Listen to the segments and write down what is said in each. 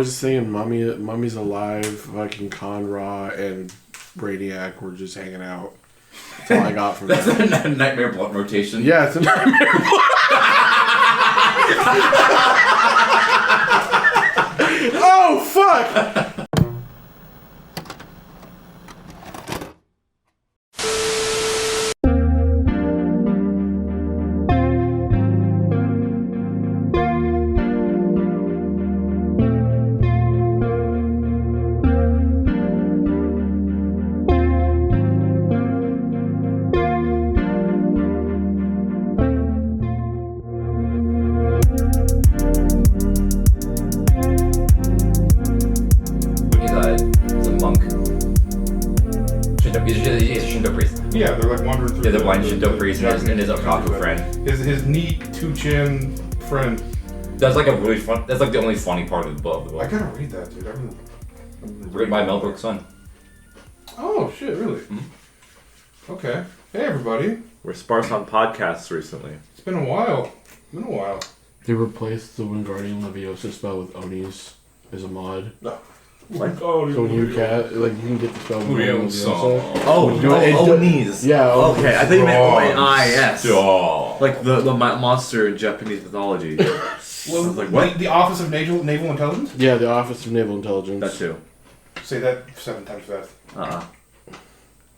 I was just saying, Mummy's alive, fucking Conra and Brainiac were just hanging out. That's all I got from that. That's a nightmare blunt rotation. Yeah, it's a nightmare blunt. Oh, fuck! Yeah, they're like wandering through. Yeah, the blind Shinto priest and his otaku friend. His neat two-chin friend. That's like a really fun. That's like the only funny part of the book. I gotta read that, dude. Written by Mel Brooks' son. Oh shit! Really? Mm-hmm. Okay. Hey everybody. We're sparse on podcasts recently. It's been a while. They replaced the Wingardium Leviosa spell with Oni's as a mod. No. What? So when you can get the spell with Leviosa. Onis. Yeah. Okay, I think you meant O-N-I-S. Oh. Like the monster in Japanese mythology. Well, like what? The Office of Naval Intelligence? Yeah, the Office of Naval Intelligence. That too. Say that 7 times fast. I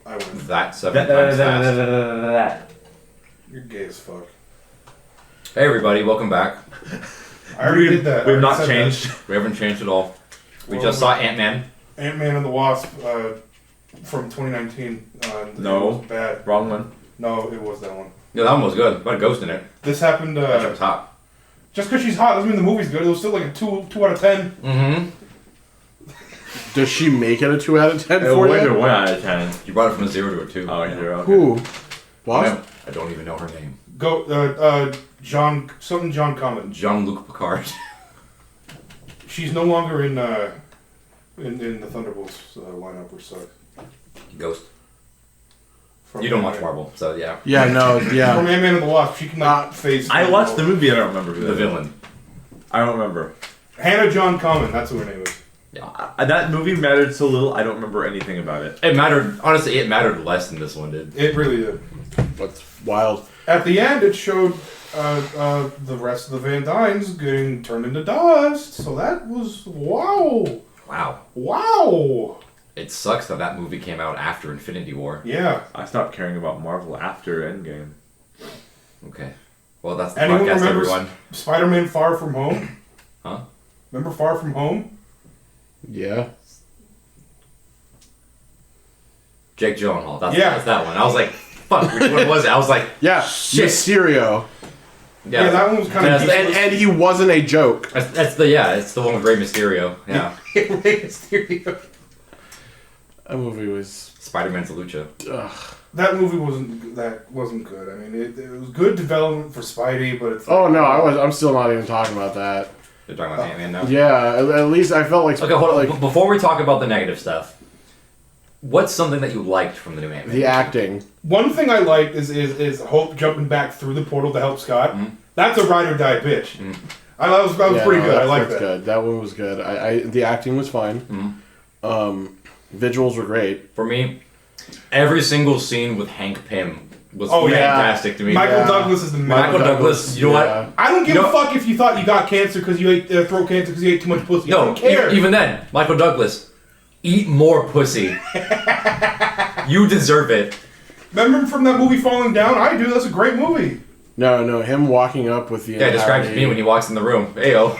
win. That 7 times fast. You're gay as fuck. Hey everybody, welcome back. I already did that. We've not changed. We haven't changed at all. We just saw Ant-Man. Ant-Man and the Wasp from 2019. No. It was bad. Wrong one. No, it was that one. Yeah, that one was good. About a ghost in it. This happened. That shit was hot. Just because she's hot doesn't mean the movie's good. It was still like a 2 out of 10. Mm-hmm. Does she make it a 2 out of 10 It for went you? a 1 out of 10. You brought it from a 0 to a 2. Oh, 0. Okay. Who? Wasp? I don't even know her name. Go, John Common. Jean-Luc Picard. She's no longer in the Thunderbolts lineup, which sucks. Ghost. From You don't Ant-Man. watch Marvel, so yeah. Yeah, no, From yeah. Ant-Man and the Wasp, she can face. I watched the movie. I don't remember who The villain. I don't remember. Hannah John Common. That's who her name is. Yeah. That movie mattered so little. I don't remember anything about it. It mattered. Honestly, it mattered less than this one did. It really did. That's wild. At the end, it showed the rest of the Van Dynes getting turned into dust. So that was wow. Wow. It sucks that movie came out after Infinity War. Yeah. I stopped caring about Marvel after Endgame. Okay. Well, that's the Anyone podcast, remember everyone. Spider-Man Far From Home? Huh? Remember Far From Home? Yeah. Jake Gyllenhaal. That's that one. I was like, fuck, which one was it? I was like, Yeah. shit. Mysterio. Yeah, that one was kind of... And he wasn't a joke. It's the one with Rey Mysterio. Yeah. Rey Mysterio. That movie was... Spider-Man's a lucha. Ugh. That movie wasn't good. I mean, it was good development for Spidey, but it's... Oh, no, I'm still not even talking about that. You're talking about Ant-Man now? Yeah, at least I felt like... Okay, hold on. like Before we talk about the negative stuff, what's something that you liked from the new Ant-Man? the acting. One thing I liked is Hope jumping back through the portal to help Scott. Mm-hmm. That's a ride or die bitch. Mm-hmm. That was pretty good. I like that. Good. That one was good. The acting was fine. Mm-hmm. Visuals were great. For me, every single scene with Hank Pym was fantastic to me. Michael Douglas is the man. Michael Douglas, you know what? I don't give a fuck if you thought you got cancer because you ate throat cancer because you ate too much pussy. No, I don't care. Even then, Michael Douglas, eat more pussy. You deserve it. Remember from that movie Falling Down? I do. That's a great movie. No, him walking up with the describes me when he walks in the room. Ayo.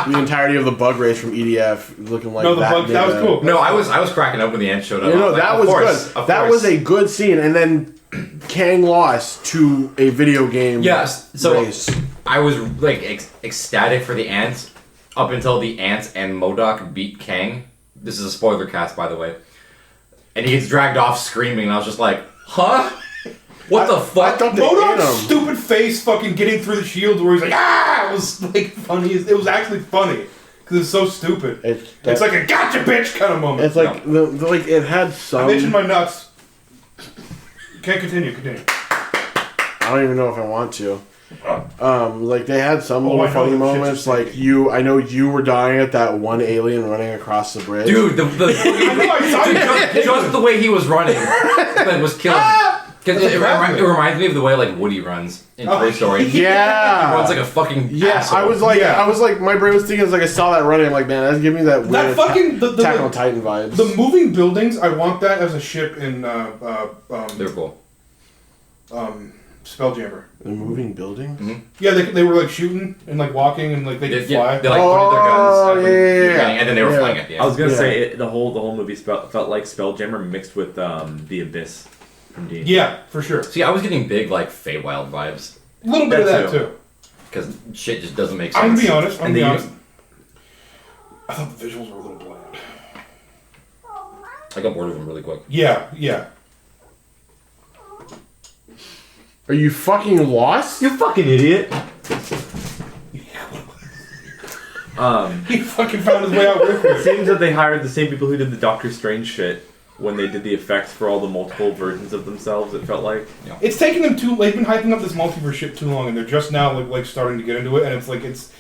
The entirety of the bug race from EDF looking like that was cool. No, I was cracking up when the ant showed up. That was good. That was a good scene, and then Kang lost to a video game. Yes, so race. I was like ecstatic for the ants up until the ants and MODOK beat Kang. This is a spoiler cast, by the way. And he gets dragged off screaming, and I was just like, huh? What the fuck? MODOK's stupid face fucking getting through the shield where he's like, ah! It was like funny. It was actually funny. Because it's so stupid. It's like a gotcha bitch kind of moment. It's like, like it had some... I'm itching my nuts. Can't continue. I don't even know if I want to. Like they had some little funny moments. Like I know you were dying at that one alien running across the bridge. Dude, just the way he was running, like, was killing. Because it reminds me of the way like Woody runs in Toy Story. Yeah, he runs like a fucking asshole. I was like, my brain was thinking, as like I saw that running. I'm like, man, that's giving me that weird Attack on Titan vibes. The moving buildings, I want that as a ship in They're cool. Spelljammer. The moving building? Mm-hmm. Yeah, they were like shooting and like walking and like they could fly. They like pointed their guns yeah. and then they were flying it. Yeah. I was gonna say the whole movie felt like Spelljammer mixed with the Abyss from D&D. Yeah, for sure. See, I was getting big like Feywild vibes. A little bit of that too. Because shit just doesn't make sense. I'm gonna be honest. I thought the visuals were a little bland. I got bored of them really quick. Yeah. Are you fucking lost? You fucking idiot. He fucking found his way out with It seems that they hired the same people who did the Doctor Strange shit when they did the effects for all the multiple versions of themselves. It felt like It's taking them they've been hyping up this multiverse shit too long, and they're just now like starting to get into it, and it's like it's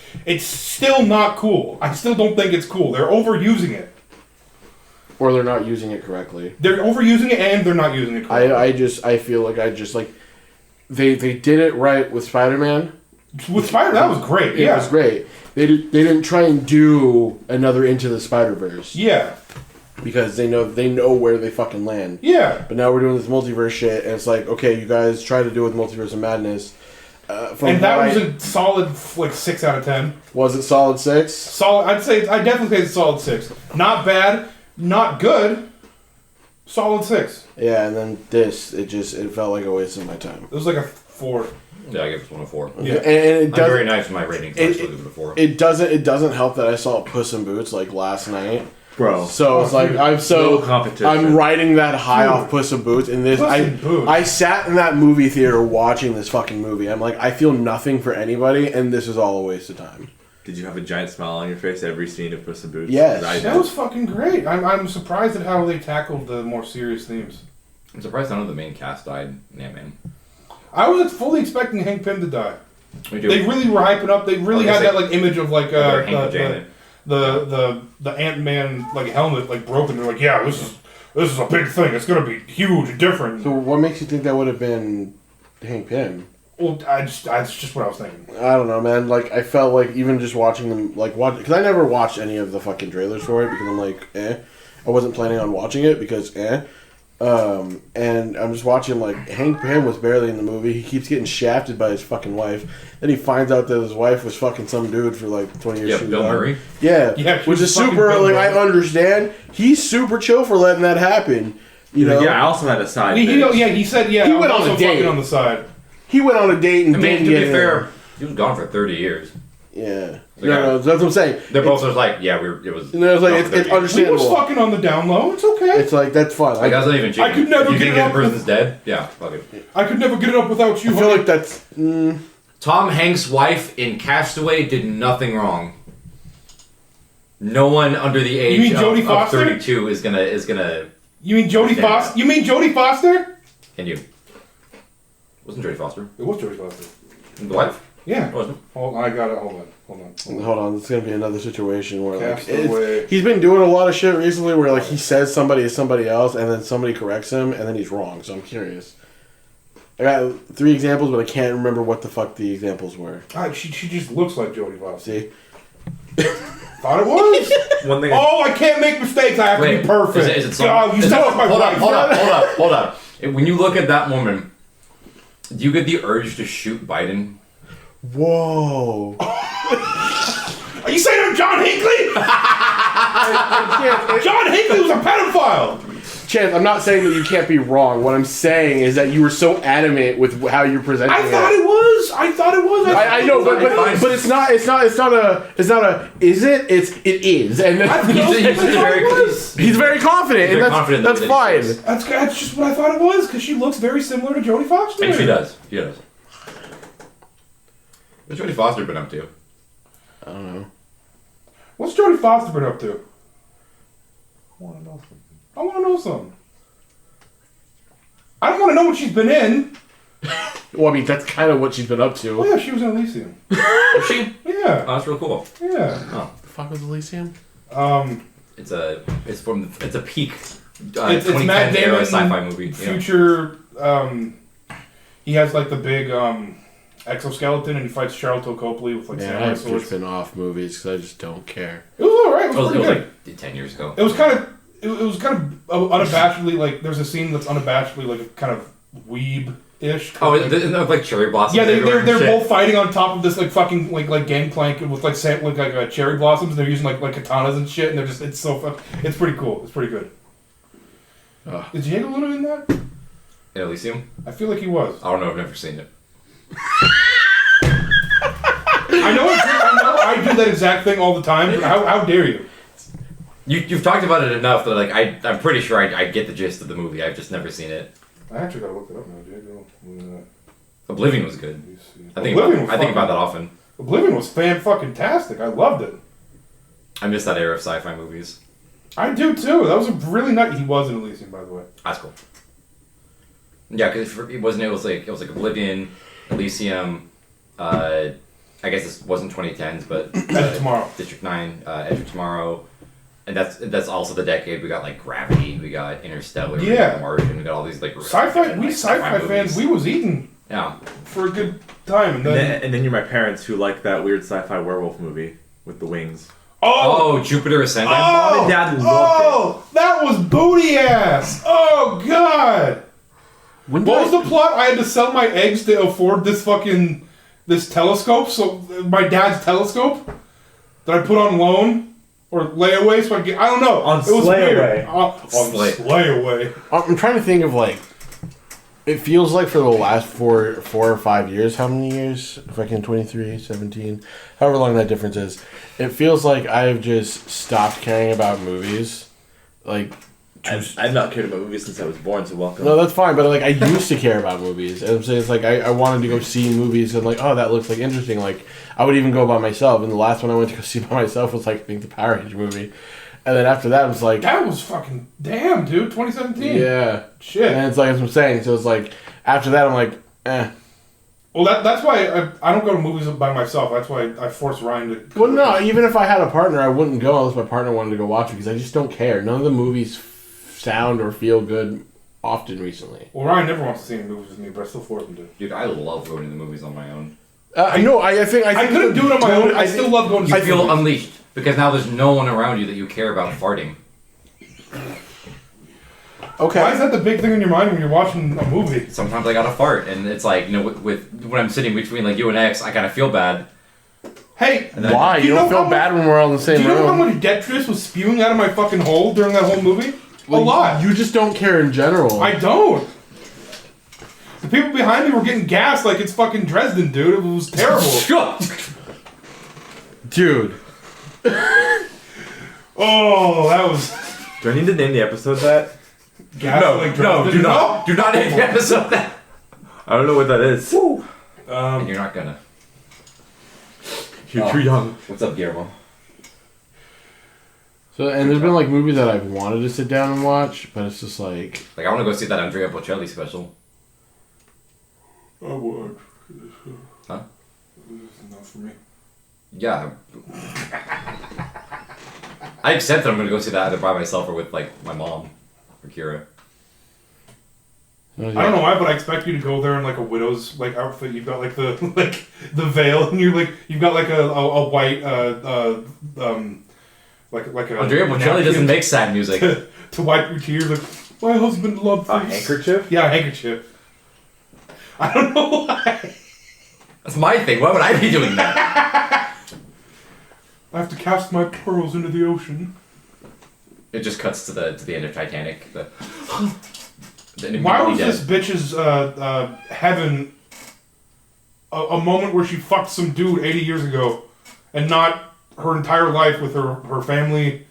still not cool. I still don't think it's cool. They're overusing it. Or they're not using it correctly. They're overusing it, and they're not using it correctly. I feel like they did it right with Spider-Man. With Spider, that was great. It was great. They didn't try and do another Into the Spider-Verse. Yeah. Because they know where they fucking land. Yeah. But now we're doing this multiverse shit, and it's like, okay, you guys try to do it with Multiverse of Madness. And that was a solid 6 out of 10. Was it solid 6? Solid. I'd definitely say it's a solid 6. Not bad, not good. Solid 6. Yeah, and then it felt like a waste of my time. It was like a 4. Yeah, I gave this one a 4. Yeah. And I'm very nice with my ratings. I still give it a 4. It doesn't help that I saw Puss in Boots like last night. bro. So it's like I'm riding that high off Puss in Boots, and this I sat in that movie theater watching this fucking movie. I'm like, I feel nothing for anybody, and this is all a waste of time. Did you have a giant smile on your face every scene of Puss in Boots? Yes. That was fucking great. I'm surprised at how they tackled the more serious themes. I'm surprised none of the main cast died in Ant-Man. I was fully expecting Hank Pym to die. Me too. They really were hyping up. They really had that like image of like the Ant-Man like helmet like broken. They're like, yeah, this is a big thing. It's gonna be huge and different. So what makes you think that would have been Hank Pym? Well, that's just what I was thinking. I don't know, man. Like, I felt like even just watching them, because I never watched any of the fucking trailers for it because I'm like, I wasn't planning on watching it because, and I'm just watching, like, Hank Pym was barely in the movie. He keeps getting shafted by his fucking wife. Then he finds out that his wife was fucking some dude for, like, 20 years. Yeah, Bill Murray? Yeah, which is super, like, I understand. He's super chill for letting that happen. You know? Yeah, I also had a side. He said, he went on a date on the side. He went on a date and didn't to get be fair, he was gone for 30 years. Yeah. Okay. No, that's what I'm saying. They're both just like, yeah, it was. And it's like, it's He understandable. was fucking on the down low. It's okay. It's like, that's fine. Like, that's not even cheating. I could never you get think it the up person's dead? Yeah, fuck it. I could never get it up without you. I feel like that's... Tom Hanks' wife in Castaway did nothing wrong. No one under the age of 32 is gonna. You mean Jodie Foster? You mean Jodie Foster? And you. Wasn't Jodie Foster? It was Jodie Foster. The wife? Yeah. It wasn't. I got it. Hold on. It's gonna be another situation where like Castaway. he's been doing a lot of shit recently where like he says somebody is somebody else and then somebody corrects him and then he's wrong. So I'm curious. I got 3 examples, but I can't remember what the fuck the examples were. She just looks like Jodie Foster. See? Thought it was. One thing. Oh, I can't make mistakes. I have to be perfect. Is it some, God, you sound like my wife. Hold up. When you look at that woman, do you get the urge to shoot Biden? Whoa. Are you saying I'm John Hinckley? John Hinckley was a pedophile. Chance, I'm not saying that you can't be wrong. What I'm saying is that you were so adamant with how you're presenting it. I thought it was. I know, but it's not a. Is it? It is, and he's very confident, and that's fine. That's just what I thought it was because she looks very similar to Jodie Foster. And she does. What's Jodie Foster been up to? I don't know. What's Jodie Foster been up to? I want to know something. I don't want to know what she's been in. Well, I mean, that's kind of what she's been up to. Oh yeah, she was in Elysium. Was she? Yeah. Oh, that's real cool. Yeah. Oh. The fuck was Elysium? It's a peak It's 2010 Matt era Damon, sci-fi movie. Future. He has like the big exoskeleton, and he fights Charlton Copley with like Yeah, I samurai have swords. spin off movies because I just don't care. It was alright. It was It pretty was good. like 10 years ago. It was kind of. It was kind of unabashedly like. There's a scene that's unabashedly like a kind of weeb-ish. Oh, isn't it like cherry blossoms? Yeah, they're everywhere? both fighting on top of this like fucking like gangplank with like cherry blossoms. And they're using like katanas and shit, and they're just it's so fun. It's pretty cool. It's pretty good. Is Diego Luna in that? In Elysium? I feel like he was. I don't know. I've never seen it. I know I do that exact thing all the time. But how dare you? You've talked about it enough that like I'm pretty sure I get the gist of the movie. I've just never seen it. I actually gotta look it up now, Diego Luna. Oblivion was good. Let me see. I think about that often. Oblivion was fan-fucking-tastic. I loved it. I miss that era of sci-fi movies. I do too. That was a really nice. He was in Elysium, by the way. That's cool. Yeah, because it was like Oblivion, Elysium. I guess this wasn't 2010s, but Edge of Tomorrow. District 9, Edge of Tomorrow, and that's also the decade we got like Gravity, we got Interstellar, we got The Martian, we got all these like Sci-fi. We like, sci-fi movies. fans. We was eating Yeah. for a good time, And then you're my parents who like that weird sci-fi werewolf movie with the wings. Oh, Jupiter Ascending. Mom and Dad loved it. That was booty ass. Oh god. What was the plot? I had to sell my eggs to afford this telescope. So my dad's telescope that I put on loan or layaway. So I don't know. On it was slayaway. On slayaway. I'm trying to think of like. It feels like for the last 4 or 5 years, how many years? Fucking 23, 17, however long that difference is. It feels like I've just stopped caring about movies. Like, I've not cared about movies since I was born, so welcome. no, that's fine, but like I used to care about movies. And I'm saying it's like I wanted to go see movies and like, oh, that looks like interesting. Like I would even go by myself. And the last one I went to go see by myself was like I think the Power Rangers movie. And then after that, it was like... That was fucking... Damn, dude. 2017. Yeah. Shit. And it's like, as I'm saying, so it's like, after that, I'm like, eh. Well, that's why I don't go to movies by myself. That's why I force Ryan to... Well, no, even if I had a partner, I wouldn't go unless my partner wanted to go watch it, because I just don't care. None of the movies sound or feel good often recently. Well, Ryan never wants to see any movies with me, but I still force him to. Dude, I love going to the movies on my own. I know, I think I couldn't do it on my own. I still love going to You feel unleashed, because now there's no one around you that you care about farting. Okay. Why is that the big thing in your mind when you're watching a movie? Sometimes I gotta fart, and it's like, with when I'm sitting between like you and X, I kind of feel bad. Hey, why? You don't feel bad when we're all in the same room. Do you know how much detritus was spewing out of my fucking hole during that whole movie? A lot. You just don't care in general. I don't. The people behind me were getting gassed like it's fucking Dresden, dude. It was terrible. Dude. Oh, that was... Do I need to name the episode that? No, do not name the episode that. I don't know what that is. And you're not gonna. You're too young. What's up, Guillermo? So, and there's been like movies that I've wanted to sit down and watch, but it's just like... Like, I want to go see that Andrea Bocelli special. I would. Huh? This is not for me. Yeah. I accept that I'm gonna go see that either by myself or with like my mom or Kira. I don't know why, but I expect you to go there in like a widow's like outfit. You've got like the veil, and you've got like a white like a Andrea Bocelli doesn't make sad music. to wipe your tears. Like my husband loved A handkerchief? Yeah, a handkerchief. I don't know why. That's my thing. Why would I be doing that? I have to cast my pearls into the ocean. It just cuts to the end of Titanic. Why was this bitch's heaven a moment where she fucked some dude 80 years ago, and not her entire life with her family,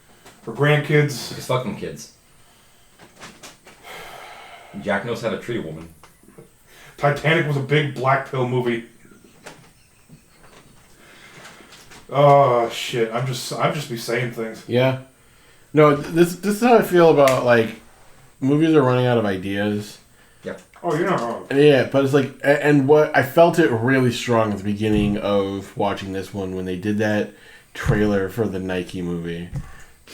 her grandkids? He's fucking kids. Jack knows how to treat a woman. Titanic was a big black pill movie. Oh shit! I'm just be saying things. Yeah. No, this is how I feel about like movies are running out of ideas. Yep. Oh, you're not wrong. Yeah, but it's like, and what I felt it really strong at the beginning of watching this one when they did that trailer for the Nike movie.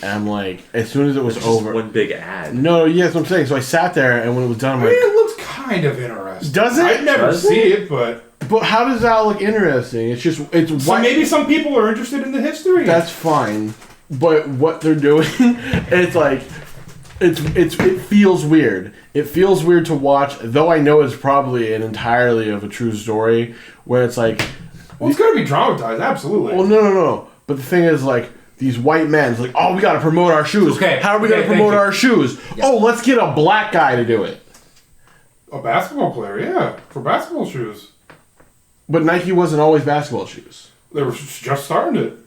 And I'm like, as soon as it was over, one big ad. No, yeah, that's what I'm saying. So I sat there, and when it was done, I'm like, it looks kind of interesting. Does it? I'd never see it, but how does that look interesting? It's just it's so maybe some people are interested in the history. That's fine, but what they're doing, it's like. It feels weird. It feels weird to watch, though I know it's probably an entirely of a true story, where it's like... Well, it's going to be dramatized, absolutely. Well, no. But the thing is, like, these white men, it's like, oh, we got to promote our shoes. Okay. How are we going to promote our shoes? Yeah. Oh, let's get a black guy to do it. A basketball player, yeah. For basketball shoes. But Nike wasn't always basketball shoes. They were just starting it.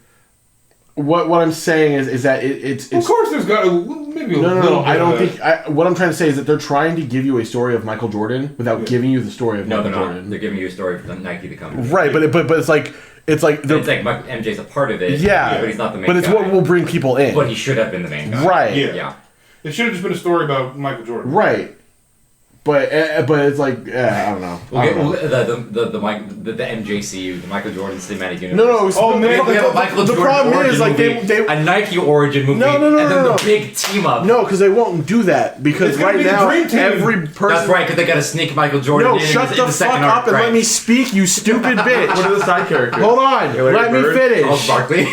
What I'm saying is that it's of course there's got maybe a little no. bit I don't of think. What I'm trying to say is that they're trying to give you a story of Michael Jordan without giving you the story of Michael Jordan. No, they're giving you a story for Nike to come. Right, but it's like MJ's a part of it. Yeah, but he's not the main. But it's guy. what will bring people in. But he should have been the main guy. Right. Yeah. It should have just been a story about Michael Jordan. Right. But it's like I don't know. The MJCU, the Michael Jordan Cinematic Universe. No. The problem is like they a Nike origin movie. No. The big team up. No, because they won't do that because right now every person. That's right, because they got to sneak Michael Jordan. No, shut the fuck up and let me speak, you stupid bitch. What are the side characters? Hold on, let me finish. Charles Barkley.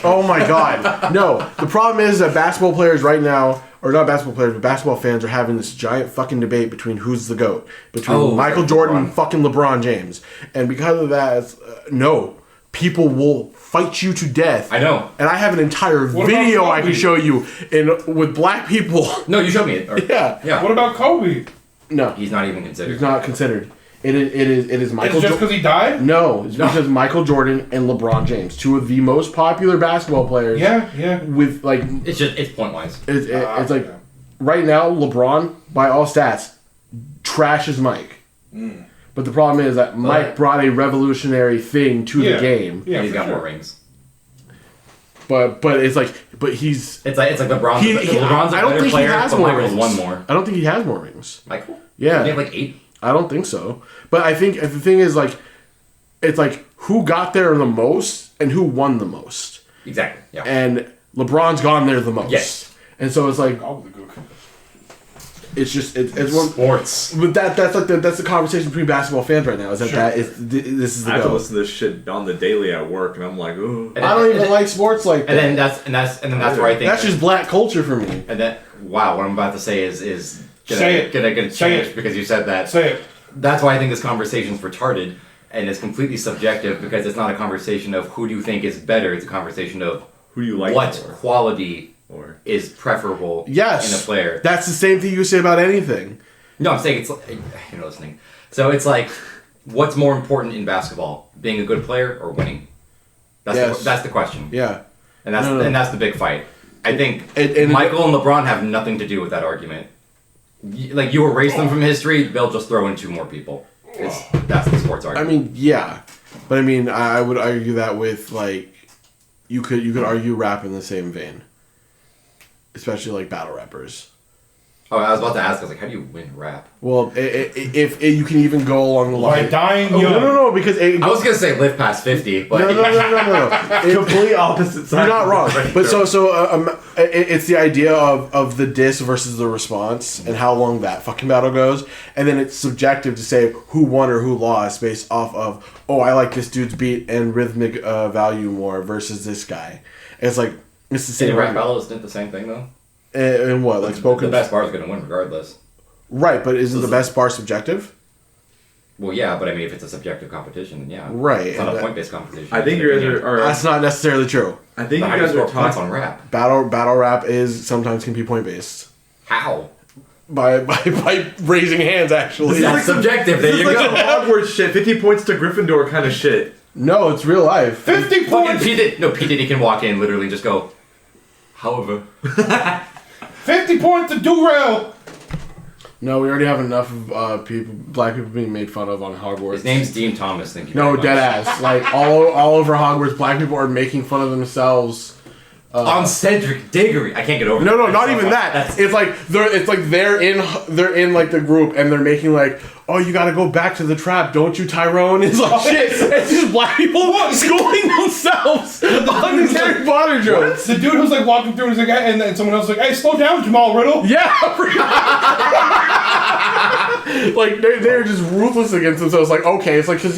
Oh my god, no. The problem is that basketball players right now. Or not basketball players, but basketball fans are having this giant fucking debate between who's the GOAT. Between Michael Jordan and fucking LeBron James. And because of that, no. People will fight you to death. I know. And I have an entire video I can show you with black people. No, you showed me it. Yeah. What about Kobe? No. He's not even considered. He's not considered. It is Michael. It's just because he died? No, it's because Michael Jordan and LeBron James, two of the most popular basketball players. Yeah. With like, it's point wise. It's like right now LeBron by all stats trashes Mike. But the problem is that Mike brought a revolutionary thing to the game. Yeah, he's got more rings. But it's like he's it's like LeBron. LeBron's a better player, but Michael's won more. I don't think he has more rings. Michael? Yeah. He had like 8. I don't think so. But I think the thing is like, it's like who got there the most and who won the most. Exactly. Yeah. And LeBron's gone there the most. Yes. And so it's like, it's just it's one sports. But that's the conversation between basketball fans right now. Is that this is the I have go. to listen to this shit on the daily at work, and I'm like, ooh. I don't even like sports like that. And then that's where I think that's just black culture for me. And that what I'm about to say is Say gonna change because you said that. Say it. That's why I think this conversation's retarded and it's completely subjective because it's not a conversation of who do you think is better. It's a conversation of who do you like what more? quality is preferable in a player. That's the same thing you say about anything. No, I'm saying it's like, you're listening. So it's like, what's more important in basketball, being a good player or winning? That's the question. Yeah, and that's the big fight. I think and Michael and LeBron have nothing to do with that argument. Like you erase them from history, they'll just throw in 2 more people. That's the sports argument. I mean, yeah, but I mean, I would argue that with like, you could argue rap in the same vein, especially like battle rappers. Oh, I was about to ask. I was like, how do you win rap? Well, if you can even go along the line by dying young. No, because I was gonna say live past 50, but no. Complete opposite side. You're not wrong, but it's the idea of the diss versus the response and how long that fucking battle goes, and then it's subjective to say who won or who lost based off of I like this dude's beat and rhythmic value more versus this guy. And it's like it's the same. Rap battles did the same thing though. And what, like spoken? The best bar is going to win regardless. Right, but isn't the best bar subjective? Well, yeah, but I mean, if it's a subjective competition, then yeah. Right. It's not a point-based competition. I think you guys are... That's not necessarily true. I think you guys are points on rap. Battle rap is sometimes can be point-based. How? By raising hands, actually. That's subjective. There you go. This is like some Hogwarts shit. 50 points to Gryffindor kind of shit. No, it's real life. 50 points! P. Diddy can walk in, literally just go, however... 50 points to Durrell! No, we already have enough of black people being made fun of on Hogwarts. His name's Dean Thomas, thank you. No, dead ass. Like all over Hogwarts, black people are making fun of themselves On Cedric Diggory. I can't get over No, that. not even that. It's like they're in like the group and they're making like, oh, you gotta go back to the trap, don't you, Tyrone? It's like shit. It's just black people schooling themselves on these Harry Potter jokes. The dude who's like walking through and he's like, and then someone else is like, hey, slow down, Jamal Riddle. Yeah. Like they're just ruthless against themselves. Like, okay, it's like, because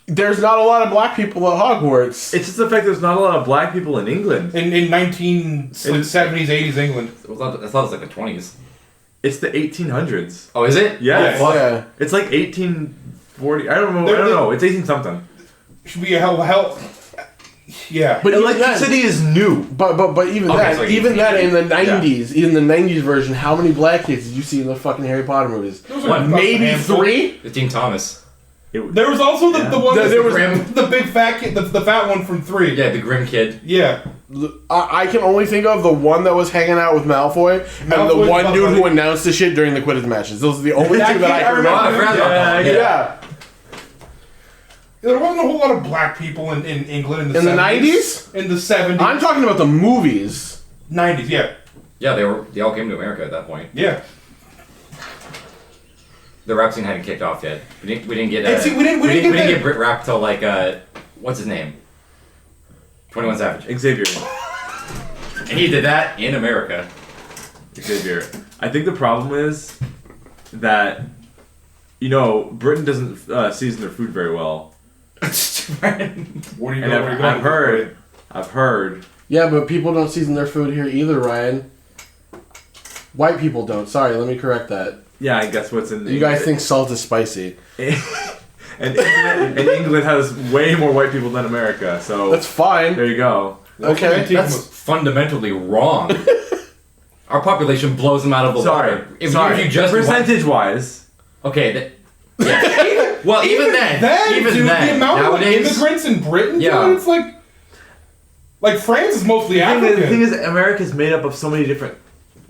there's not a lot of black people at Hogwarts. It's just the fact there's not a lot of black people in England. In 1970s, 80s England. I thought it was like the 20s. It's the 1800s. Oh, is it? Yeah. Yeah. It's like 1840. I don't know. It's 18 something. Should be a hell. Yeah. But electricity is new. But even Okay, that, so even that in the 90s, Yeah. in the 90s version, how many black kids did you see in the fucking Harry Potter movies? What, Maybe 3? The Team Thomas. There was also the one There was the big fat kid, the fat one from 3. Yeah, the Grim Kid. Yeah. I can only think of the one that was hanging out with Malfoy and the Malfoy's one dude who buddy. announced the shit during the Quidditch matches. Those are the only That two that kid, I can Oh, I remember. forgot about that. Yeah. There wasn't a whole lot of black people in England in the In the 70s. 90s? In the 70s. I'm talking about the movies. 90s, yeah. Yeah, they all came to America at that point. Yeah. The rap scene hadn't kicked off yet. We didn't get. And see, we didn't get Brit rap till like what's his name? 21 Savage. Xavier. And he did that in America. Xavier. I think the problem is that, Britain doesn't season their food very well. What are you And going I've heard. Yeah, but people don't season their food here either, Ryan. White people don't. Sorry, let me correct that. Yeah, I guess what's in. You guys think salt is spicy. and England has way more white people than America, so That's fine. there you go. Okay. That's fundamentally wrong. Our population blows them out of the water. If you just percentage-wise. Okay. Yeah. Well, even then, dude, the amount nowadays, of immigrants in Britain, Yeah. dude, it's like France is mostly The African. thing is, America's made up of so many different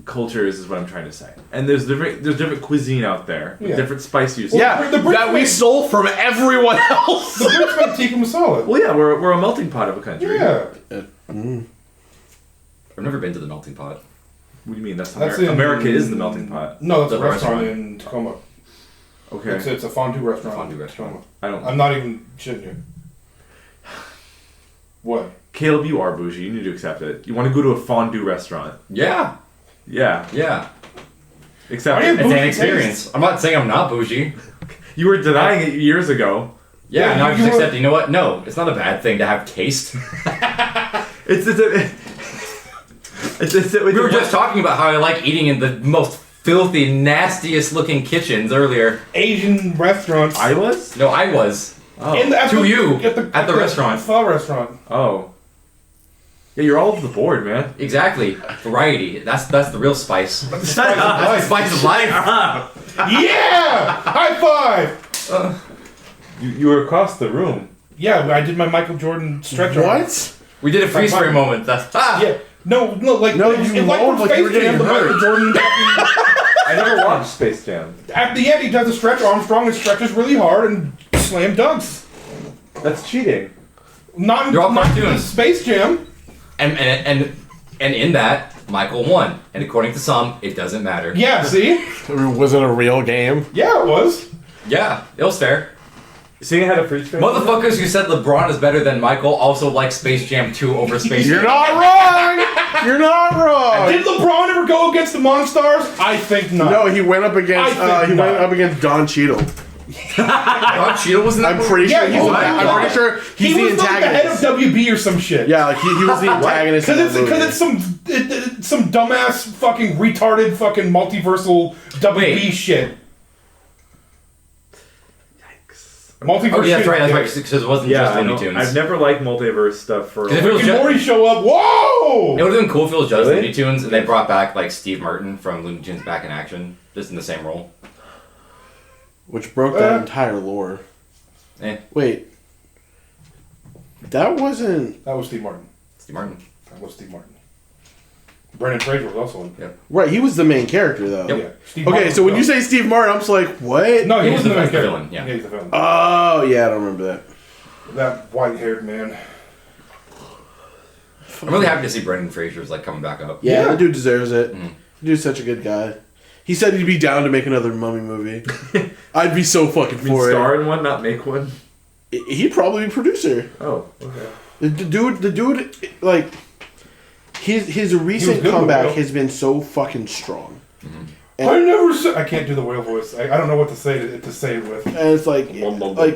cultures, is what I'm trying to say. And there's different cuisine out there, with Yeah. different spice uses. Yeah, the Brits that we make- stole from everyone else. The Brits make tikka masala. Well, yeah, we're a melting pot of a country. Yeah. I've never been to the melting pot. What do you mean? That's That's America. in- America is the melting pot. No, that's The a restaurant restaurant. in Tacoma. Okay. It's a fondue restaurant. Fondue in restaurant. Tacoma. I don't. I'm not even shitting you. What? Caleb, you are bougie. You need to accept it. You want to go to a fondue restaurant. Yeah. Yeah. Yeah. Accept Why do you it. It's an Bougie experience. I'm not saying I'm not bougie. You were denying it years ago. Yeah, Yeah, now I you just were- accept. You know what? No, it's not a bad thing to have taste. We We were just talking about how I like eating in the most filthy, nastiest looking kitchens earlier. Asian restaurants. I was? No, I was. Oh. To you, at the restaurant. Pho restaurant. Oh. Yeah, you're all over the board, man. Exactly. Variety. That's the real spice. That's Spice of the life. spice of life. Yeah! High five! You were across the room. Yeah, I did my Michael Jordan stretch arm. What? We did a freeze frame moment. That's Yeah. No, like No, it's you like moaned from like you were Space getting Jam, the hurt. Michael Jordan. I never watched Space Jam. At the end, he does a stretch Armstrong and stretches really hard and slam dunks. That's cheating. Not They're all not in cartoons. Space Jam. and in that Michael won. And according to some, it doesn't matter. Yeah, see? Was it a real game? Yeah, it was. Yeah, it was fair. Seeing how to freeze frame. Motherfuckers who said LeBron is better than Michael also like Space Jam 2 over Space You're Jam. not wrong. You're not wrong. Did LeBron ever go against the Monstars? I think not. No, he went up against. I think He went not. up against Don Cheadle. Don Cheadle was in that I'm movie? pretty Yeah, sure. he He's was- I'm pretty sure he's he the was the head of antagonist. WB or some shit. Yeah, like he was the antagonist. in that movie. Because it's some dumbass fucking retarded fucking multiversal WB Wait. shit. Multiverse Oh, yeah, that's shit. right. That's right. Because it wasn't Yeah, just I Looney know. Tunes. I've never liked multiverse stuff for. If it was Rick and just, Morty show up. Whoa! it would have been cool if it was just Really? Looney Tunes and they brought back like Steve Martin from Looney Tunes back in action, just in the same role. Which broke that entire lore. Eh, Wait, that wasn't That was Steve Martin. Steve Martin. That was Steve Martin. Brendan Fraser was also in. right. He was the main character though. Yep. Yeah. Steve Okay, Martin so when was you say Steve Martin, I'm just like, what? no, he He was wasn't the the main character. villain, yeah. he's the villain. Oh yeah, I don't remember that. That white-haired man. I'm really happy to see Brendan Fraser's like coming back up. Yeah, the dude deserves it. Mm. The dude's such a good guy. He said he'd be down to make another Mummy movie. I'd be so fucking for star in one, not make one. He'd probably be producer. Oh, okay. The dude, like, his recent comeback has been so fucking strong. Mm-hmm. I never said I can't do the whale voice. I don't know what to say it with. And it's like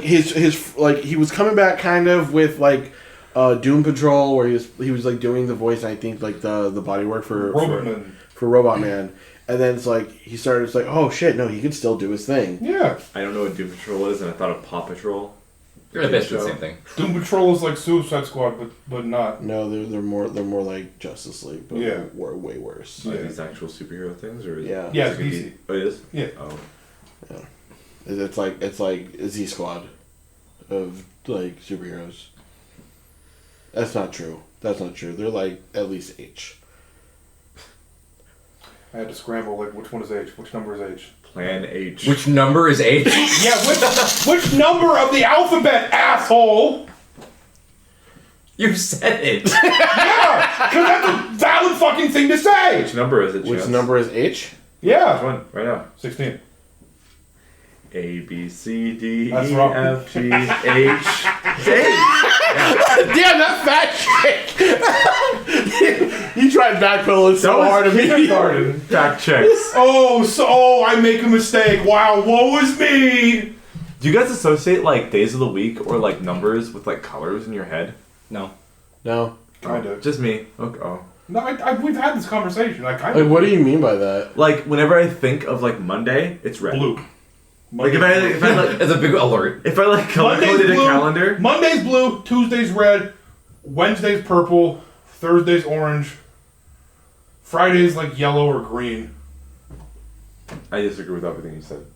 his like he was coming back kind of with like Doom Patrol where he was like doing the voice and I think like the body work for Robot Man. And then it's like he started. It's like, oh shit, no, he could still do his thing. Yeah. I don't know what Doom Patrol is, and I thought of Paw Patrol. You're basically the same thing. Doom Patrol is like Suicide Squad, but not. No, they're more like Justice League, but yeah, way worse. Are these actual superhero things, or yeah, it's DC. Oh, it is. Yeah. Oh. Yeah. It's like Z Squad of like superheroes. That's not true. They're like at least H. I had to scramble. Like, which one is H? Which number is H? Plan H. Which number is H? Yeah, which number of the alphabet, asshole? You said it. Yeah, because that's a valid fucking thing to say. Which number is it? Which number is H? Yeah. Which one? Right now. 16. A B C D That's E wrong. F G H. Damn, that fat chick! You tried backpedaling so hard to me. Kindergarten. Fact checks. I make a mistake. Wow, woe is me. Do you guys associate like days of the week or like numbers with like colors in your head? No. Kind of. Just me. Okay. Oh. No, we've had this conversation. I kind Like, of. what do you mean by that? Like whenever I think of like Monday, it's red. Blue. Like if I like It's a big alert. if I like color coded a calendar. Monday's blue, Tuesday's red, Wednesday's purple, Thursday's orange, Friday's like yellow or green. I disagree with everything you said.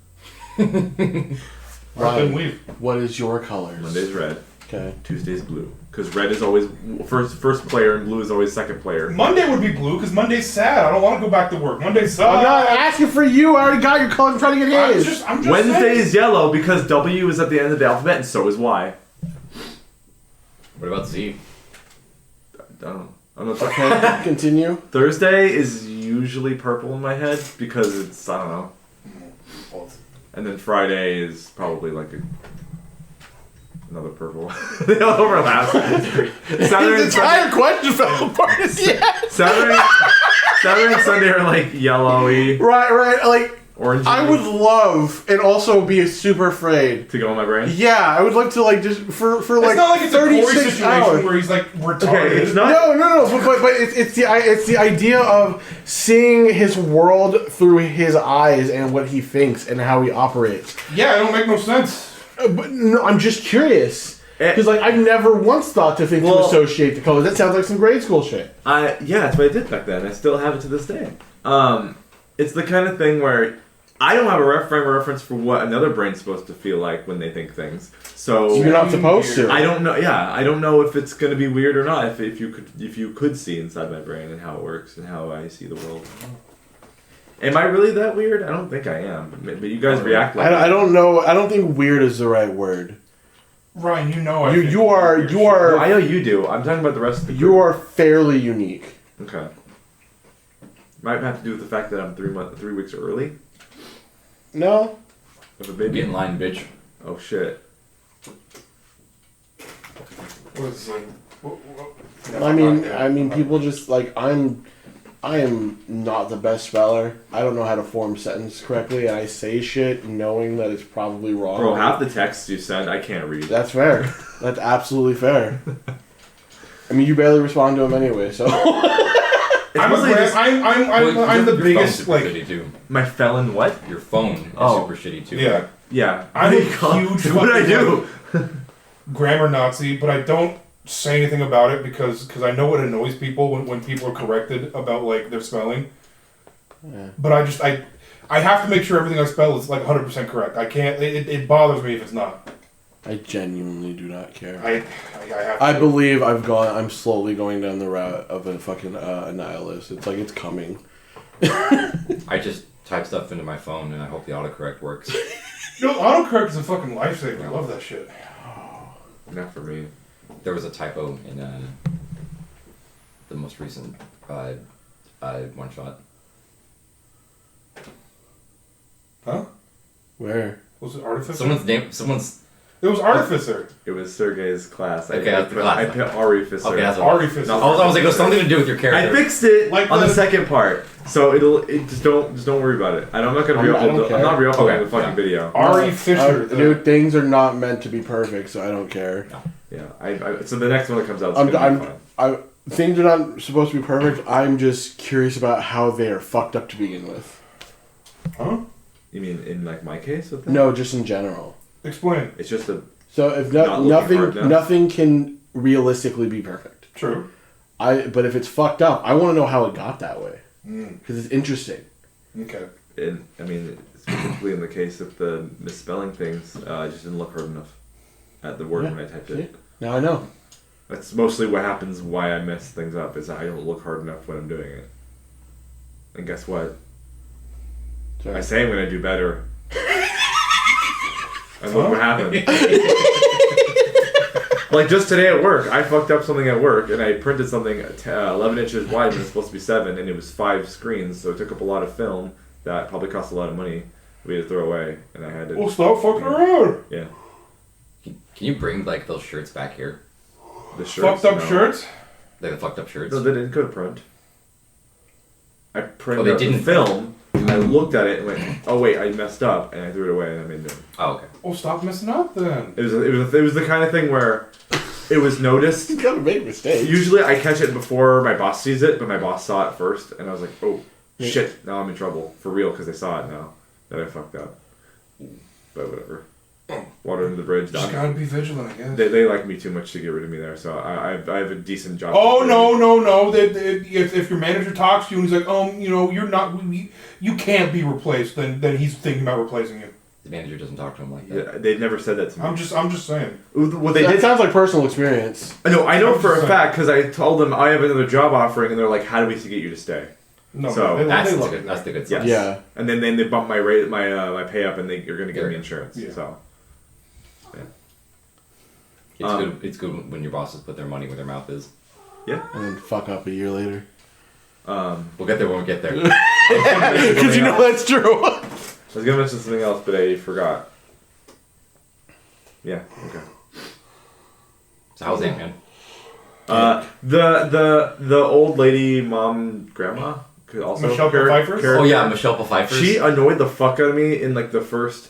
Then leave. What is your colors? Monday's red. Okay. Tuesday's blue. Because red is always first player and blue is always second player. Monday would be blue because Monday's sad. I don't want to go back to work. Monday's sad. I'm not asking for you. I already got your colors. I'm trying to get his. I'm just Wednesday saying. is yellow because W is at the end of the alphabet and so is Y. What about Z? I don't know. Okay, continue. Thursday is usually purple in my head because it's, I don't know. And then Friday is probably like another purple. They all overlap. His entire question fell apart. Yeah. Saturday and Sunday are like yellowy, Right. Like, orangey. I would love and also be super afraid. to go in my brain. Yeah, I would like to like just for It's like not like it's a Corey 36 situation hours. where he's like retarded. Okay, it's not. No, but it's the idea of seeing his world through his eyes and what he thinks and how he operates. Yeah, it don't make no sense. But no, I'm just curious Eh. because like I've never once thought to think to associate the colors. That sounds like some grade school shit. Yeah, that's what I did back then. I still have it to this day. It's the kind of thing where I don't have a frame of reference for what another brain's supposed to feel like when they think things. So You're not supposed to. I don't know. Yeah, I don't know if it's gonna be weird or not. If you could see inside my brain and how it works and how I see the world. Am I really that weird? I don't think I am. But you guys react like I don't know. I don't think weird is the right word. Ryan, you know You are. No, I know you do. I'm talking about the rest of the group. You are fairly unique. Okay. Might have to do with the fact that I'm 3 weeks early. No. Of a baby. Get in line, bitch. Oh shit. What is it? I mean, people just like I am not the best speller. I don't know how to form a sentence correctly, and I say shit knowing that it's probably wrong. Bro, half the texts you send, I can't read. That's fair. That's absolutely fair. I mean, you barely respond to them anyway, so. I'm the biggest like. Shitty too. My felon what? Your phone is Oh. super shitty too. Yeah, Yeah. I'm a huge. What did I do? Grammar Nazi, but I don't say anything about it because I know it annoys people when people are corrected about like their spelling. Yeah. But I have to make sure everything I spell is like 100% correct. I can't. It bothers me if it's not. I genuinely do not care. I have. I believe I'm slowly going down the route of a fucking a nihilist. It's like it's coming. I just type stuff into my phone and I hope the autocorrect works. No, autocorrect is a fucking lifesaver. I love that shit. Not for me. There was a typo in the most recent one shot. Huh? Where? Was it Artificer? Someone's. It was Artificer. It was Sergei's class. Okay, that's the class. I put Arificer. Okay, that's what Artificer. I was like, it was something to do with your character. I fixed it Like on the the- second part, so just don't worry about it. I'm not gonna I don't re-upload. care. I'm not re-uploading Okay, the fucking yeah. video. Ari Fisher. Dude, things are not meant to be perfect, so I don't care. Yeah, so the next one that comes out is I'm, gonna be fine. things are not supposed to be perfect. I'm just curious about how they are fucked up to begin with. Huh? You mean in like my case with that? No, just in general. Explain. It's just a So if Not looking hard enough. nothing can realistically be perfect. True. But if it's fucked up, I want to know how it got that way Mm. because it's interesting. Okay. and I mean specifically in the case of the misspelling things, I just didn't look hard enough at the word Yeah, when I typed see? it. Now I know. That's mostly what happens. Why I mess things up is I don't look hard enough when I'm doing it. And guess what? Sorry. I say I'm gonna do better. And look what happened. Like just today at work, I fucked up something at work, and I printed something 11 inches wide when it's supposed to be 7, and it was 5 screens, so it took up a lot of film that probably cost a lot of money. We had to throw away, and I had to. Well, stop fucking around. Yeah, Can you bring like those shirts back here? the shirts. Fucked up no. shirts. Like the fucked up shirts. No, they didn't go to print. I printed they out the didn't film. I looked at it and went, "Oh wait, I messed up," and I threw it away and I made new. Oh, okay. Well, stop messing up then. It was the kind of thing where it was noticed. You gotta make mistakes. Usually I catch it before my boss sees it, but my boss saw it first, and I was like, "Oh Yeah. shit! Now I'm in trouble for real because they saw it now that I fucked up." But whatever. Water under the bridge. Just gotta be vigilant, I guess. They like me too much to get rid of me there, so I have a decent job. Oh no! If your manager talks to you and he's like, you're not, you can't be replaced, then he's thinking about replacing you. The manager doesn't talk to him like that. Yeah, they've never said that to me. I'm just saying. What they That did. sounds like personal experience. No, I know for a 100%. fact because I told them I have another job offering, and they're like, "How do we get you to stay?" No, So, That's they the love good. it. That's the good Yes. stuff. Yeah. And then they bump my rate, my pay up, and you're gonna give me insurance. Yeah. So It's good. It's good when your bosses put their money where their mouth is. And then fuck up a year later. We'll get there when we get there. Because you know that's true. I was gonna mention something else, but I forgot. Yeah. Okay. So how's Ant-Man? The old lady, mom, grandma, could also Michelle Pfeiffer? Oh yeah, Michelle Pfeiffer. She annoyed the fuck out of me in like the first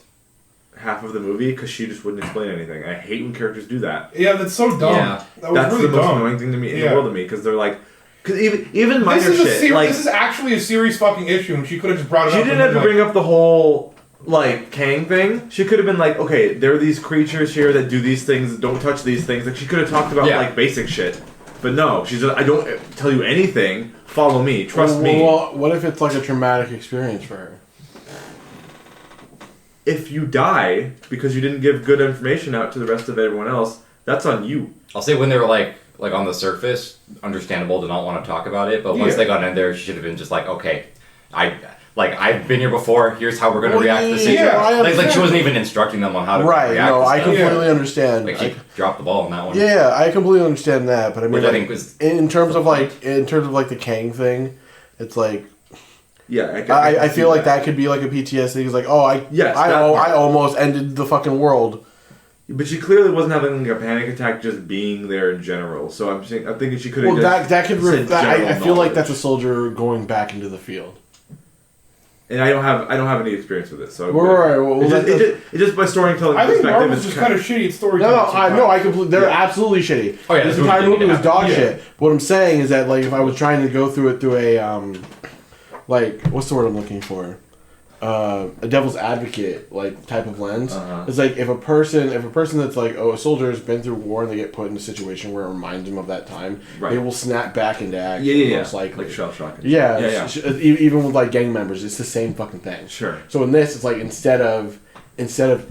half of the movie because she just wouldn't explain anything. I hate when characters do that. Yeah, that's so dumb. Yeah. That was That's really the most dumb. annoying thing to me in Yeah. the world to me because they're like, because even minor This is shit like this is actually a serious fucking issue, and she could have just brought it she up. didn't have to bring up the whole like Kang thing. She could have been like, okay, there are these creatures here that do these things. Don't touch these things. Like she could have talked about Yeah. like basic shit. But no, she's just, I don't tell you anything. Follow me. Trust me. Well, what if it's like a traumatic experience for her? If you die because you didn't give good information out to the rest of everyone else, that's on you. I'll say when they were like on the surface, understandable to not want to talk about it, but once Yeah. they got in there, she should have been just like, okay, I've been here before. Here's how we're gonna Well, react to the yeah, situation. I Like she understand. wasn't even instructing them on how to Right. react. No, to I stuff. completely understand. Like she dropped the ball on that one. Yeah, I completely understand that, but I mean, Which I like, think was in terms of like the Kang thing, it's like Yeah, I feel like that could be like a PTSD. It's like, oh, Yes, that part. I almost ended the fucking world. But she clearly wasn't having like a panic attack just being there in general. So I'm thinking she could have. Well, that could. said general I feel like that's a knowledge. soldier going back into the field. And I don't have any experience with it, so Right. Well, it just by storytelling I think perspective. Marvel's it's just kind of shitty at storytelling. I completely. They're absolutely shitty. Oh, yeah, this this entire movie movie was didn't dog happen. shit. What I'm saying is that like if I was trying to go through it through a like what's the word I'm looking for? A devil's advocate like type of lens. Uh-huh. It's like if a person that's like a soldier has been through war and they get put in a situation where it reminds them of that time, Right. they will snap back into action. Yeah. Most likely. Like shell shock. Yeah. Even with like gang members, it's the same fucking thing. Sure. So in this, it's like instead of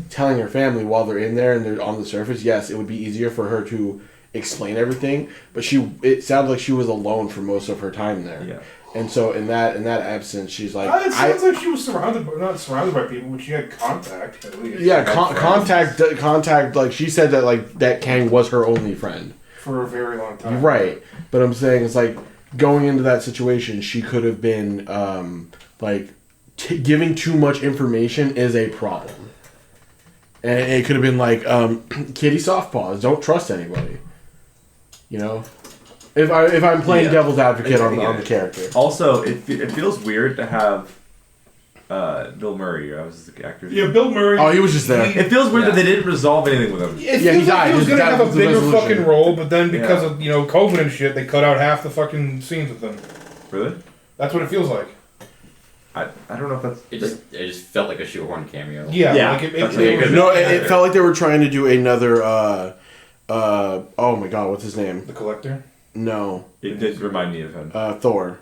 telling her family while they're in there and they're on the surface, yes, it would be easier for her to explain everything. But it sounds like she was alone for most of her time there. Yeah. And so in that absence, she's like, It sounds like she was not surrounded by people, but she had contact at least. yeah, She had friends contact. Like she said that Kang was her only friend. for a very long time. Right. But I'm saying it's like going into that situation, she could have been giving too much information is a problem, and it could have been like kitty soft paws. Don't trust anybody. You know, if I'm playing devil's advocate on the character. Also, it feels weird to have Bill Murray. I was the actor. Yeah, Bill Murray. Oh, he was just there. It feels weird that they didn't resolve anything with him. It feels he died. He was going to have a bigger fucking role, but then because of COVID and shit, they cut out half the fucking scenes with him. Really? That's what it feels like. I don't know if that's... It just felt like a shoehorn cameo. Yeah. Like it felt like they were trying to do another, oh my god, what's his name? The Collector? No. It did remind me of him. Thor.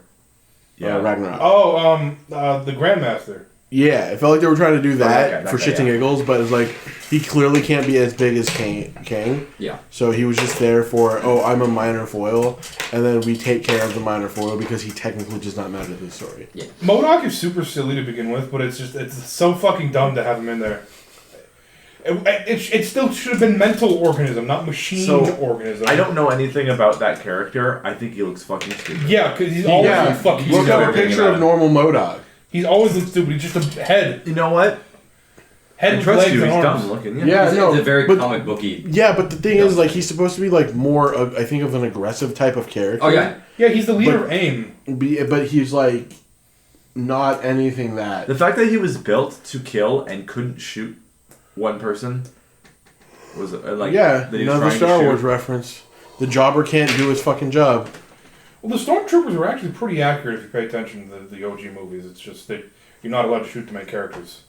Yeah. Ragnarok. Oh, the Grandmaster. Yeah, it felt like they were trying to do that for shits and yeah. giggles, but it's like, he clearly can't be as big as Kang. Yeah. So he was just there for, I'm a minor foil, and then we take care of the minor foil because he technically does not matter to the story. Yeah. MODOK is super silly to begin with, but it's so fucking dumb to have him in there. It still should have been mental organism, not machine organism. I don't know anything about that character. I think he looks fucking stupid. Yeah, because he's always looked fucking Look stupid. up a picture of normal MODOK. He's always looked stupid. He's just a head. You know what? Head I with trust legs you. and He's arms. dumb looking. Yeah, It's a very comic booky. Yeah, but the thing is, like, he's supposed to be, like, more, I think, of an aggressive type of character. Oh, yeah. Yeah, he's the leader of AIM. But he's, like, not anything that... The fact that he was built to kill and couldn't shoot one person was, like... Yeah, that he was another trying Star to shoot. Wars reference. The jobber can't do his fucking job. Well, the Stormtroopers are actually pretty accurate if you pay attention to the OG movies. It's just that you're not allowed to shoot the main characters.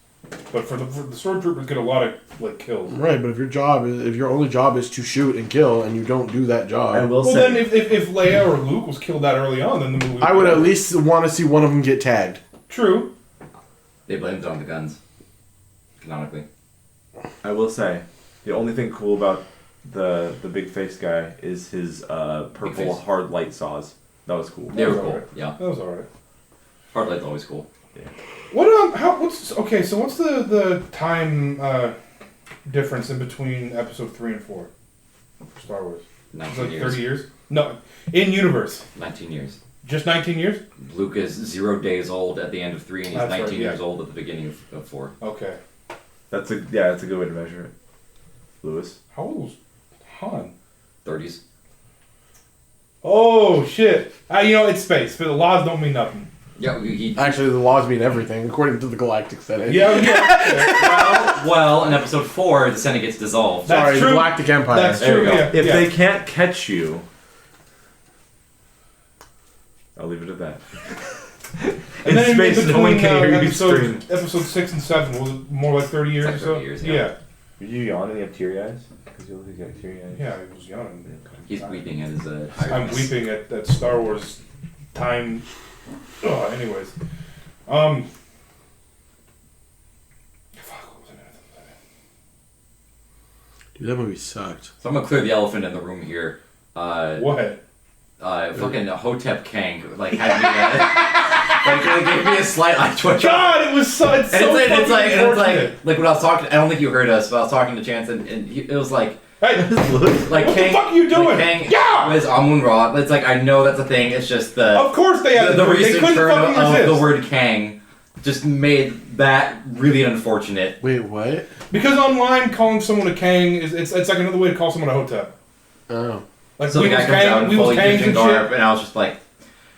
But for the Stormtroopers get a lot of, like, kills. Right, but if your only job is to shoot and kill, and you don't do that job... I will Well, say... then if Leia or Luke was killed that early on, then the movie... I would at least want to see one of them get tagged. True. They blamed it on the guns. Canonically. I will say, the only thing cool about the big face guy is his purple hard light saws. That was cool. They were cool. alright. Yeah. That was alright. Hard light's always cool. Yeah. What's the time difference in between episode 3 and 4 for Star Wars? It's 19 like years. 30 years? No, in universe. 19 years. Just 19 years? Luke is 0 days old at the end of 3, and he's That's 19 right, yeah. years old at the beginning of 4. Okay. That's a good way to measure it. Lewis. How old was Han? 30s. Oh shit! It's space, but the laws don't mean nothing. Yeah, Actually, the laws mean everything, according to the Galactic Senate. Yeah. well, in episode 4, the Senate gets dissolved. That's Sorry, true. the Galactic Empire. That's There true. we go. Yeah. If they can't catch you, I'll leave it at that. And then space, in no one between can hear you scream. episode 6 and 7 was it more like 30 years It's or like so? 30 years, yeah. Did you yawn and you have teary eyes? Because you look like you got teary eyes. Yeah, he was young. He's weeping at his I'm tiredness. weeping at Star Wars time. Anyways. Fuck, what was it? Dude, that movie sucked. So I'm gonna clear the elephant in the room here. What? Fucking Hotep Kang had me gave me a slight eye twitch. God, it was so. It's And so it's fucking unfortunate. like when I was talking. I don't think you heard us, but I was talking to Chance, and it was like. Hey, Like what Kang, the fuck are you doing? Like Kang Yeah! with Amun-Ra. It's like, I know that's a thing. It's just the of course they had the to do it. They recent couldn't turn fucking of resist. the word Kang just made that really unfortunate. Wait, what? Because online calling someone a Kang is it's like another way to call someone a Hotep. Oh. Like So the guy comes out in we full was Kangs Egyptian and garb, shit. and I was just like,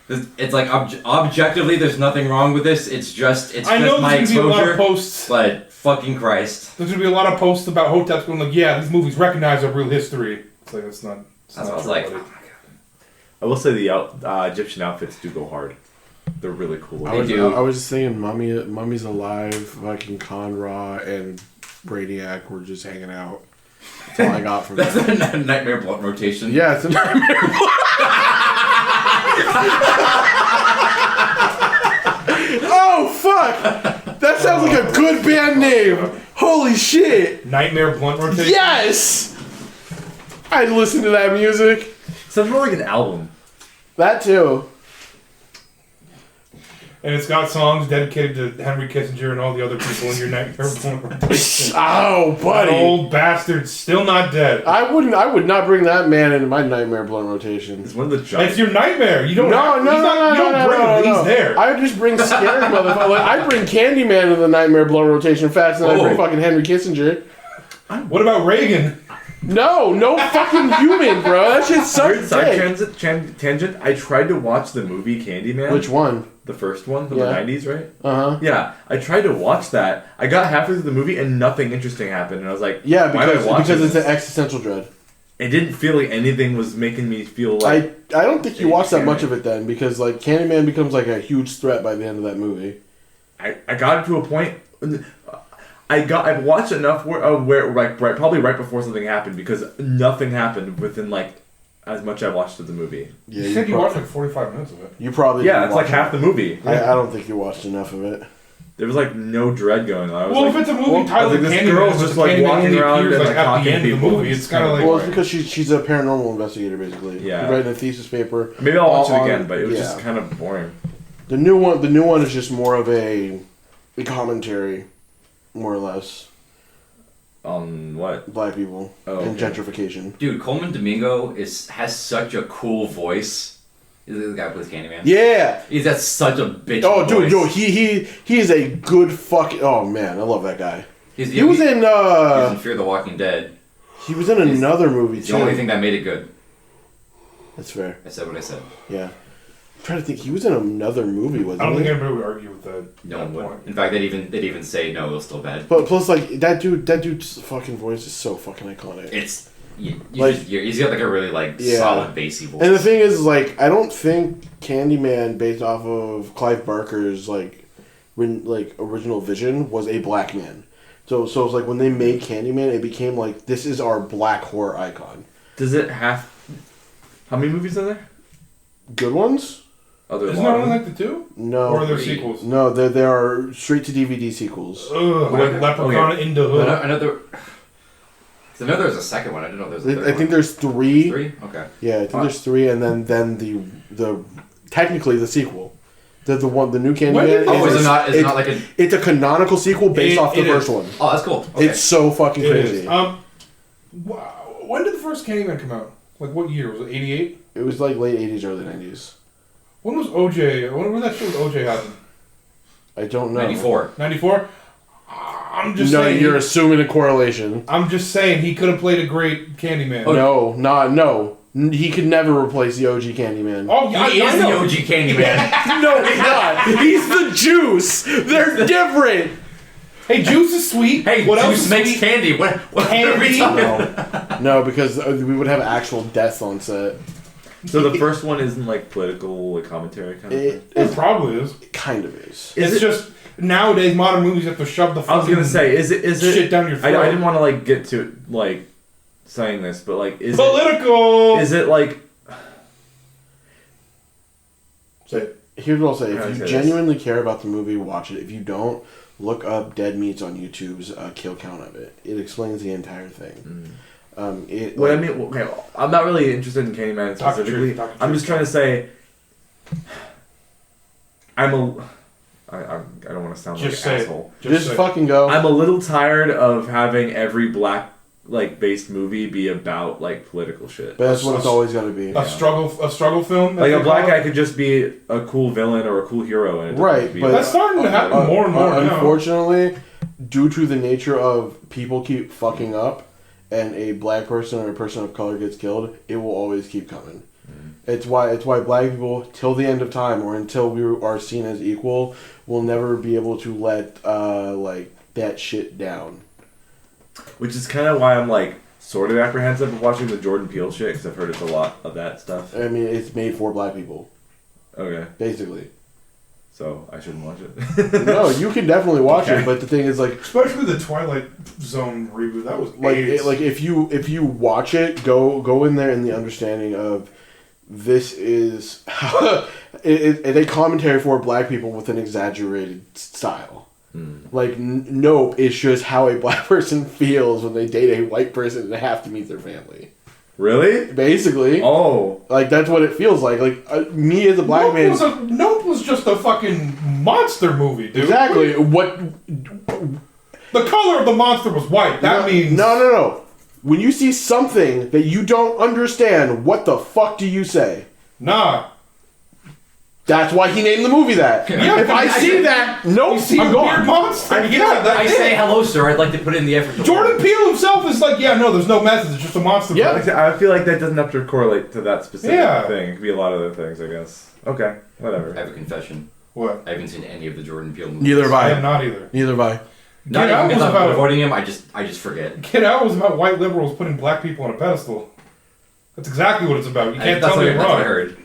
it's like objectively, there's nothing wrong with this. It's just I know my there's gonna be a lot of exposure. posts. But fucking Christ, There's gonna be a lot of posts about Hoteps going like, yeah, these movies recognize our real history. It's like that's not. that's what I was like. buddy. I will say the Egyptian outfits do go hard. They're really cool. I was, do. I was just saying, Mummy's Alive, fucking Con-Ra, and Brainiac were just hanging out. That's all I got from That's that. a nightmare blunt rotation. Yeah, it's a nightmare. Oh, fuck! That sounds like a good band name. Holy shit. Nightmare blunt rotation. Yes! I'd listen to that music. Sounds more like an album. That too. And it's got songs dedicated to Henry Kissinger and all the other people in your Nightmare Before rotation. Oh, buddy. That old bastard, still not dead. I would not bring that man into my Nightmare Blunt rotation. It's one of the giant. It's your nightmare. You don't. No, You don't bring him. He's there. I would just bring scared motherfucker. Like, I bring Candyman to the Nightmare Blunt rotation faster than I bring fucking Henry Kissinger. What about Reagan? No fucking human, bro. That shit's such Weird side tangent. I tried to watch the movie Candyman. Which one? The first one from the 90s, right? Uh-huh. Yeah, I tried to watch that. I got halfway through the movie and nothing interesting happened. And I was like, yeah, because it's this? an existential dread. It didn't feel like anything was making me feel like... I don't think you watched that much of it then, because like Candyman becomes like a huge threat by the end of that movie. I got to a point... I watched enough where probably right before something happened, because nothing happened within like as much I watched of the movie. Yeah, You said you watched like 45 minutes of it. You probably Yeah, didn't it's like watch half the movie. I don't think you watched enough of it. There was like no dread going on. I was Well, like, if it's a movie titled this Candyman, girl's just like walking around and like at talking the to end of the people. movie, it's kind of like. Well, it's because she's a paranormal investigator, basically. Yeah. Writing a thesis paper. Maybe I'll watch it on- again, but it was yeah. just kind of boring. The new one is just more of a commentary, more or less. On what? Black people and okay. gentrification. Dude, Coleman Domingo has such a cool voice. He's the guy who plays Candyman. Yeah. He's got such a bitch. Oh, dude, voice. he is a good fucking. Oh man, I love that guy. He was He was in Fear the Walking Dead. He was in another movie It's too. the only thing that made it good. That's fair. I said what I said. Yeah. I'm trying to think. He was in another movie, wasn't I don't he? think anybody would argue with that. No one point. would. In fact, they'd even say no, it was still bad. But plus, like that dude's fucking voice is so fucking iconic. It's he's got like a really solid bassy voice. And the thing is, like, I don't think Candyman, based off of Clive Barker's original vision, was a black man. So it's like when they made Candyman, it became like this is our black horror icon. Does it have... How many movies are there? Good ones? Isn't there only like the two? No. Or are there sequels? No, there are straight to DVD sequels. Ugh, like Leprechaun in the Hood. Another. I know there's a second one. I didn't know there's a third I think there's three. Three? Okay. Yeah, I think there's three, and then the technically the sequel. The new Candyman. Is it not like a... It's a canonical sequel based off the first one. Oh, that's cool. Okay. It's so fucking crazy. When did the first Candyman come out? Like what year? Was it 88? It was like late 80s, early 90s. When was OJ? When was that shit with OJ happen? I don't know. 94. 94? I'm just no, saying. you're assuming a correlation. I'm just saying he could have played a great Candyman. No. He could never replace the OG Candyman. Oh, He is the OG Candyman. No, he's not. He's the Juice. They're different. Hey, Juice is sweet. Hey, what Juice else is makes sweet? candy. What are we talking? No, because we would have actual deaths on set. So the first one isn't like political commentary kind of thing? It probably is. It kind of is. It's just nowadays modern movies have to shove the I was gonna say, is it shit down your throat. I didn't want to like get to like saying this, but like is political. Is it like? Here's what I'll say: How do I if you say genuinely care about the movie, watch it. If you don't, look up Dead Meats on YouTube's kill count of it. It explains the entire thing. I mean, okay, I'm not really interested in Candyman specifically. I'm just trying to say, I don't want to sound like an asshole. Just fucking go. I'm a little tired of having every black based movie be about like political shit. But that's what it's always gonna be. A struggle film. Like a black guy could just be a cool villain or a cool hero, and it doesn't be but that's starting to happen more and more now. Unfortunately, due to the nature of people keep fucking up, and a black person or a person of color gets killed, it will always keep coming. It's why black people, till the end of time, or until we are seen as equal, will never be able to let that shit down. Which is kind of why I'm like sort of apprehensive of watching the Jordan Peele shit, because I've heard it's a lot of that stuff. I mean, it's made for black people. Okay. Basically. So I shouldn't watch it. No, you can definitely watch it, but the thing is, like, especially the Twilight Zone reboot, that was like if you watch it, go in there in the understanding of this is a commentary for black people with an exaggerated style. Like, nope, it's just how a black person feels when they date a white person and have to meet their family. Really? Basically. Oh. Like, that's what it feels like. Like, me as a black man... Nope was just a fucking monster movie, dude. Exactly. What... The color of the monster was white. That means... No. When you see something that you don't understand, what the fuck do you say? Nah. That's why he named the movie that. Yeah, if I see that, nope, I'm gone. Monster. I say hello, sir. I'd like to put in the effort. Jordan Peele himself is like, yeah, no, there's no message. It's just a monster. Yeah. I feel like that doesn't have to correlate to that specific Yeah. thing. It could be a lot of other things, I guess. Okay, whatever. I have a confession. What? I haven't seen any of the Jordan Peele movies. Neither have I I. am not either. Neither have I. Not Get Out even because was I'm about- avoiding him. I just forget. Get Out was about white liberals putting black people on a pedestal. That's exactly what it's about. You can't That's tell me what I'm I wrong. heard.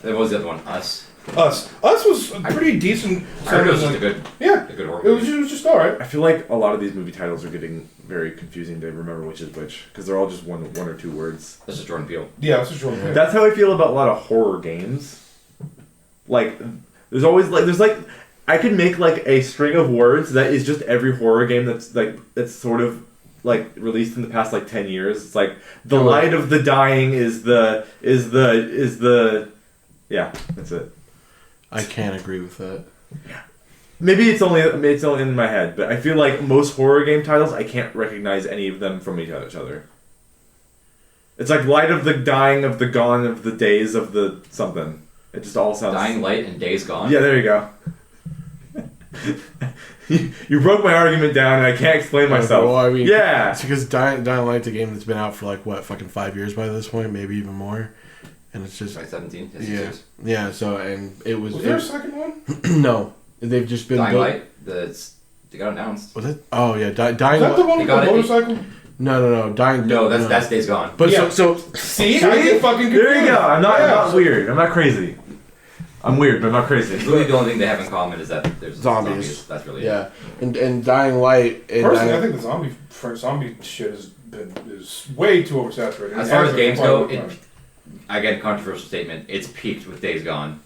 Then what was the other one? Us. Us was a pretty decent. I heard it was like- just a good horror It was movie. just alright. I feel like a lot of these movie titles are getting very confusing to remember which is which because they're all just one or two words. That's just Jordan Peele. Yeah, that's just Jordan Peele. That's how I feel about a lot of horror games. Like, there's always I could make like a string of words that is just every horror game that's sort of like released in the past like 10 years. It's like the light of the dying is the yeah, that's it. I can't agree with that. Maybe it's only in my head, but I feel like most horror game titles I can't recognize any of them from each other. It's like light of the dying of the gone of the days of the something. It just all sounds Dying Light and Days Gone. Yeah, there you go. you broke my argument down and I can't explain myself. Well, I mean, yeah. It's because Dying Light's a game that's been out for like, what, fucking 5 years by this point, maybe even more. And it's just... 2017. Yeah, so, and it was... Was there a second one? No. They've just been... Dying Light. They got announced. Was it? Oh, yeah. Dying Is that the one with the got it. motorcycle? No. Dying... No, that's Days Gone. But Yeah. so... See? I get fucking confused. There you go. I'm not weird. I'm not crazy. I'm weird, but I'm not crazy. Really, the only thing they have in common is that there's Zombies. That's really Yeah. And Dying Light... And Personally, I think the zombie shit is way too oversaturated. As far as It games has go, been again, controversial statement. It's peaked with Days Gone.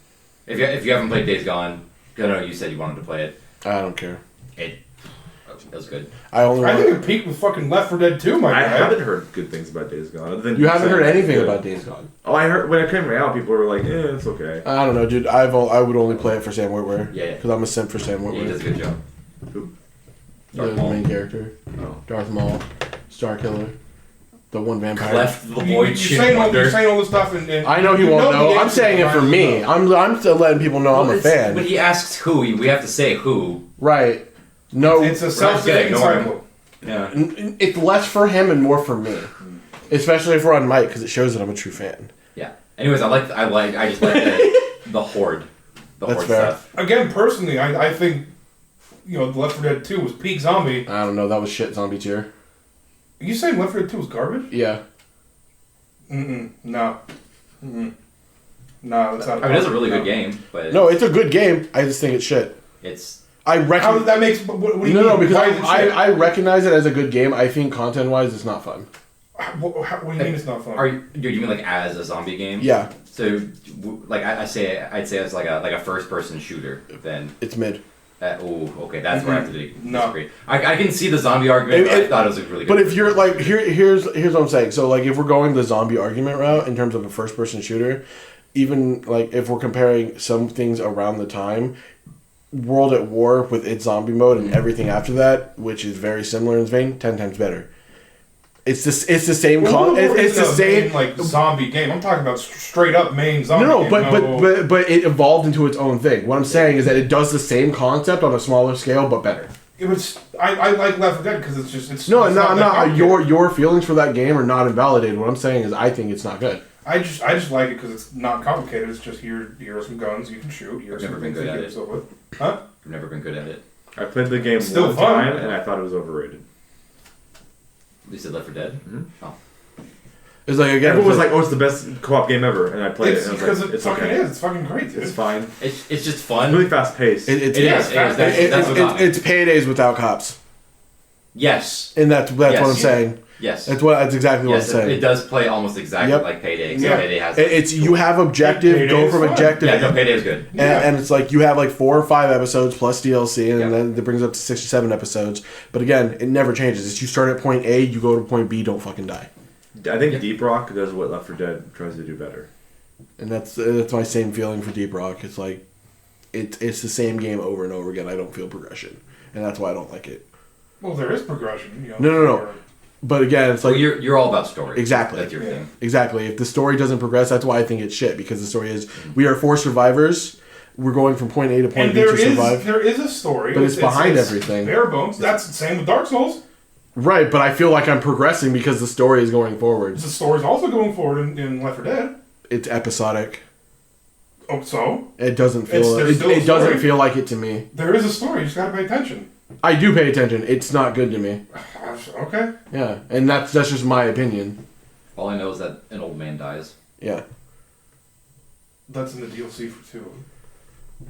If you haven't played Days Gone, I know you said you wanted to play it. I don't care. It was good. I think it peaked with fucking Left 4 Dead 2, my guy. I haven't heard good things about Days Gone. Other than You haven't heard anything good. about Days Gone. Oh, I heard when it came out, people were like, it's okay. I don't know, dude. I would only play it for Sam Witwer. Yeah. Because I'm a simp for Sam He does a Witwer. good job. The Darth Maul. main character. Oh. Darth Maul. Star Killer. The one vampire. Left the You're void saying all this stuff, and I know he you won't the know. I'm answer, saying it for Ryan, me. no. I'm still letting people know I'm a fan. When he asks who, we have to say who. Right. No. It's a self-sustaining Ignore him. cycle. Yeah. It's less for him and more for me. Especially if we're on mic, because it shows that I'm a true fan. Yeah. Anyways, I just like the horde. The That's horde fair. stuff. Again, personally, I think, Left 4 Dead 2 was peak zombie. I don't know. That was shit zombie tier. Are you saying Left 4 Dead 2 was garbage? Yeah. No. No, that's not. I mean, it's a really good game, but No, it's a good game. I just think it's shit. it's I How recognize. that makes? What do you No, mean? no, because Why is it shit? I recognize it as a good game. I think content-wise, it's not fun. What do you mean it's not fun? do you mean like as a zombie game? Yeah, So, like I'd say it's like a first-person shooter. Then, it's mid. Okay, that's where I have to No. disagree. I can see the zombie argument. But I thought it was a really good. But if you're like here's what I'm saying. So like if we're going the zombie argument route in terms of a first person shooter, even like if we're comparing some things around the time, World at War with its zombie mode and everything after that, which is very similar in its vein, 10 times better. It's the same it's the same like zombie game. I'm talking about straight up main zombie. No, game. but it evolved into its own thing. What I'm saying is that it does the same concept on a smaller scale, but better. It was. I like Left 4 Dead because it's. No, it's I'm that not. complicated. Your feelings for that game are not invalidated. What I'm saying is, I think it's not good. I just like it because it's not complicated. It's just here are some guns you can shoot. Here are I've some never been things good you at can it. yourself with. Huh? I've never been good at it. I played the game Still one fun. time and I thought it was overrated. You said Left 4 Dead. Mm-hmm. Oh, It's like again, Everyone was like, "Oh, it's the best co-op game ever," and I played It's it. And I because was like, it "It's fucking okay. is. It's fucking great. Dude. It's fine. it's just It's fun. really fast paced." It is. It's paydays without cops, Yes. and that's what I'm Yes. saying. Yes. That's exactly what Yes, I'm saying. it does play almost exactly Yep. like Payday. Except Yeah. Payday has. It's you have objective, Payday go is from fun. objective, Yeah, no, Payday is good. and it's like you have like 4 or 5 episodes plus DLC, and Yeah. then it brings up to 67 episodes. But again, it never changes. It's you start at point A, you go to point B, don't fucking die. I think Deep Rock does what Left 4 Dead tries to do better. And that's my same feeling for Deep Rock. It's like, it's the same game over and over again. I don't feel progression, and that's why I don't like it. Well, there is progression. You know, No. But again, it's like you're all about story. Exactly. That's your thing. Exactly. If the story doesn't progress, that's why I think it's shit. Because the story is we are 4 survivors. We're going from point A to point B to survive. There is a story, but it's behind everything. Bare bones. That's the same with Dark Souls. Right, but I feel like I'm progressing because the story is going forward. The story's also going forward in Left 4 Dead. It's episodic. Oh, so? It doesn't feel. It doesn't feel like it to me. There is a story. You just gotta pay attention. I do pay attention. It's not good to me. Okay. Yeah, and that's just my opinion. All I know is that an old man dies. Yeah. That's in the DLC for 2.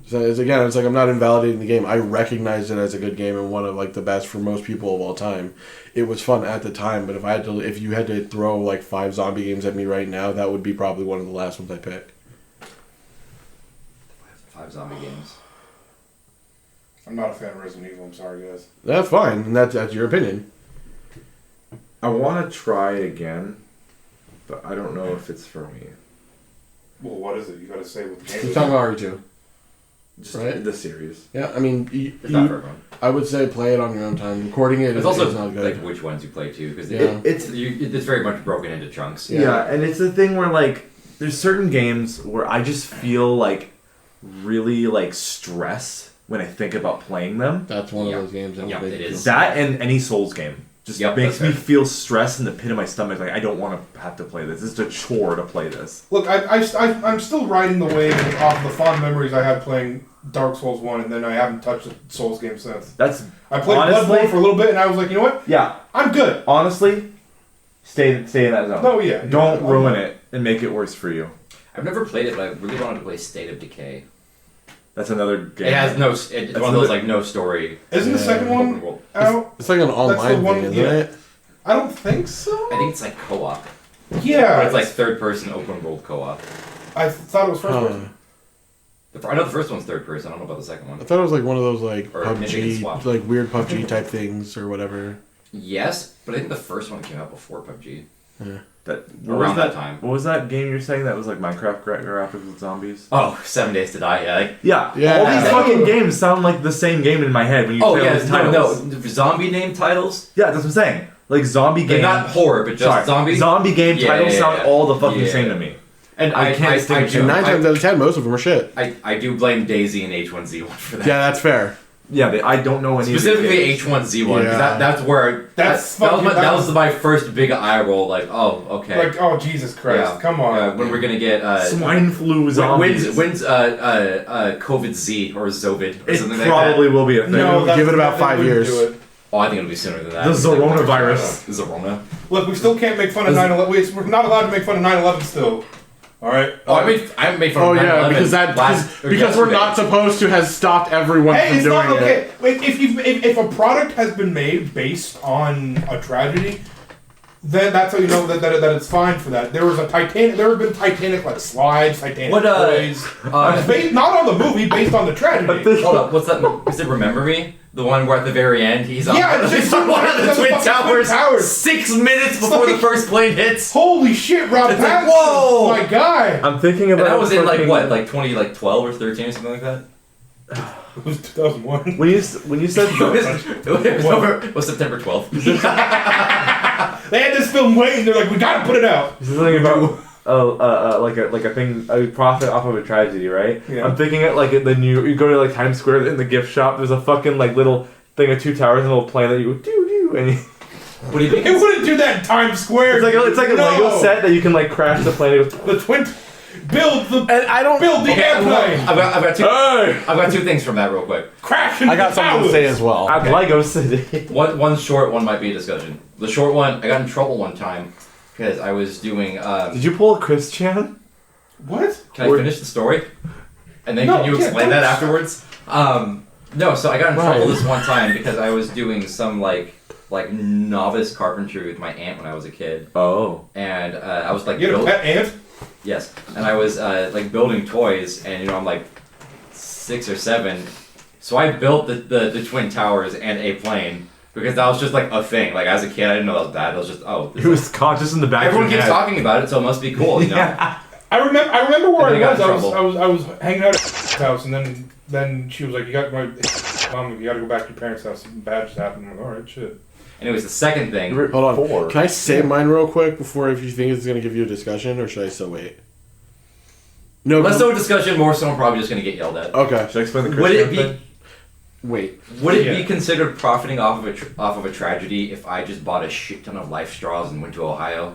So it's like I'm not invalidating the game. I recognize it as a good game and one of like the best for most people of all time. It was fun at the time, but if you had to throw like 5 zombie games at me right now, that would be probably one of the last ones I pick. 5 zombie games. I'm not a fan of Resident Evil. I'm sorry, guys. That's fine, and that's your opinion. I want to try it again, but I don't know if it's for me. Well, what is it? You gotta say what the game is. You're talking about RE2. Just right? the series. Yeah, I mean, It's not for everyone. I would say play it on your own time. Recording it It's is also not good. like which ones you play too, because It's very much broken into chunks. Yeah, and it's the thing where like there's certain games where I just feel like really like stress when I think about playing them. That's one of those games. Yeah, it is. That and any Souls game just makes me fair. feel stress in the pit of my stomach. Like I don't want to have to play this. It's a chore to play this. Look, I'm still riding the wave off the fond memories I had playing Dark Souls 1, and then I haven't touched a Souls game since. I played Bloodborne for a little bit, and I was like, you know what? Yeah, I'm good. honestly, stay in that zone. Oh yeah. Don't ruin it and make it worse for you. I've never played it, but I really wanted to play State of Decay. That's another game. It has no. It's one of those like no story. Isn't the second one out? It's like an online one- thing, isn't yeah. it? I don't think so. I think it's like co-op. Yeah. Or it's like third person open world co-op. I thought it was first person. I know the first one's third person. I don't know about the second I one. thought it was like one of those like Or Michigan Swap. PUBG, like weird PUBG type things or whatever. Yes, but I think the first one came out before PUBG. Yeah. Around that time. What was that game you're saying that was like Minecraft graphics with zombies? Oh, 7 Days to Die. Yeah. Yeah. All these fucking games sound like the same game in my head when you say all these titles. no. Zombie name titles. Yeah, that's what I'm saying. Like zombie They're game. not horror, but just zombie. Zombie game titles sound all the fucking same to me. And I can't stand And 9 times out of 10, most of them are shit. I do blame Daisy and H1Z1 for that. Yeah, that's fair. Yeah, I don't know any. Specifically H1Z1, because that's where that was my first big eye roll. Like, oh, okay. Like, oh Jesus Christ, come on. When we're gonna get swine flu zombies. When's COVID Z or Zovid or something like that? It probably will be a thing. No, give it about 5 years. Oh, I think it'll be sooner than that. The Zoronavirus. Zorona. Look, we still can't make fun of 9/11. We're not allowed to make fun of 9/11 still. All right. Oh, I made fun of 9/11. Yeah, because we're not supposed to has stopped everyone from doing it. If a product has been made based on a tragedy, then that's how you know that it's fine for that. There was a Titanic. There have been Titanic like slides, Titanic toys. Not on the movie, based on the tragedy. Hold up, what's that? Is it Remember Me? The one where at the very end he's on, it's on one of the Twin Towers 6 minutes before the first plane hits. Holy shit, Rob Pattinson! Like, whoa, my guy. I'm thinking about. And that was in like what, like 2012 or 13 or something like that. It was 2001. When you said it was September 12th. They had this film waiting. They're like, we gotta put it out. Something about like a thing, a profit off of a tragedy, right? Yeah. I'm thinking it like you go to like Times Square in the gift shop. There's a fucking like little thing of 2 towers and a little plane that you go doo and you. What do you think? It wouldn't do that in Times Square. It's like a Lego set that you can like crash the plane. The twin. Build the airplane. I've got 2 things from that real quick. Crash into I got something to say as well. At Lego City. One short, one might be a discussion. The short one, I got in trouble one time because I was doing. Did you pull a Chris Chan? What? Can I finish the story? And then can you explain that afterwards? No, so I got in trouble this one time because I was doing some like novice carpentry with my aunt when I was a kid. Oh. And I was like, you had a pet aunt? Yes, and I was like building toys, and I'm like 6 or 7, so I built the Twin Towers and a plane, Because that was just like a thing. Like as a kid, I didn't know that was bad. It was just It was conscious in the back everyone of your keeps head. talking about it, so it must be cool, you know. Yeah. I remember where And they got in I trouble. was hanging out at house, and then she was like, "You got my mom. You got to go back to your parents' house. Something bad just happened." I'm like, "All right, shit." Anyways, the second thing. Hold on. 4. Can I say mine real quick before if you think it's going to give you a discussion, or should I still wait? No. Less so a discussion, more so I'm probably just gonna get yelled at. Okay. Should I explain the Would it Christian be thing? Wait. Would it Yeah. be considered profiting off of a tragedy if I just bought a shit ton of life straws and went to Ohio?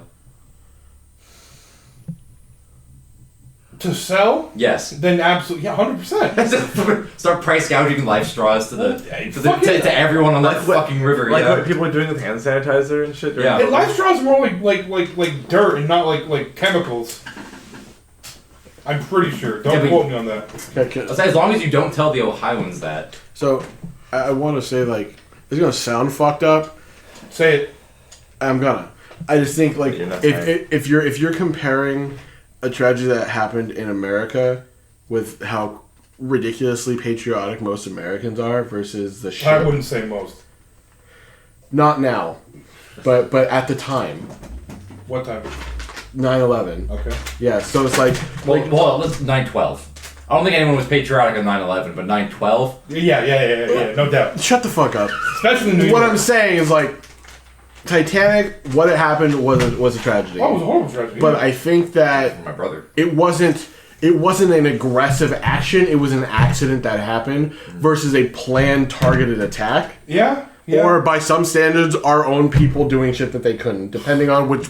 To sell? Yes. Then absolutely, yeah, 100%. Start price gouging life straws to to everyone on that Like what- fucking river. Like Yeah. what people are doing with hand sanitizer and shit. Yeah. And life straws are more like dirt and not like chemicals. I'm pretty sure. Don't Yeah, but- quote me on that. Okay. I'll say as long as you don't tell the Ohioans that. So, I want to say, like, it's going to sound fucked up. Say it. I'm gonna. I just think, like, You're not if you're comparing a tragedy that happened in America with how ridiculously patriotic most Americans are versus the shit. I wouldn't say most. Not now, but at the time, What time? 9/11. Okay. Yeah, so it's like, Well, let's 9/12. I don't think anyone was patriotic on 9/11, but 9/12. Yeah. No doubt. shut the fuck up. Especially in New What York. I'm saying is, like, Titanic, what had happened was a tragedy. Oh, it was a horrible tragedy. But I think that My brother. it wasn't an aggressive action. It was an accident that happened versus a planned targeted attack. yeah. Or by some standards, our own people doing shit that they couldn't, depending on which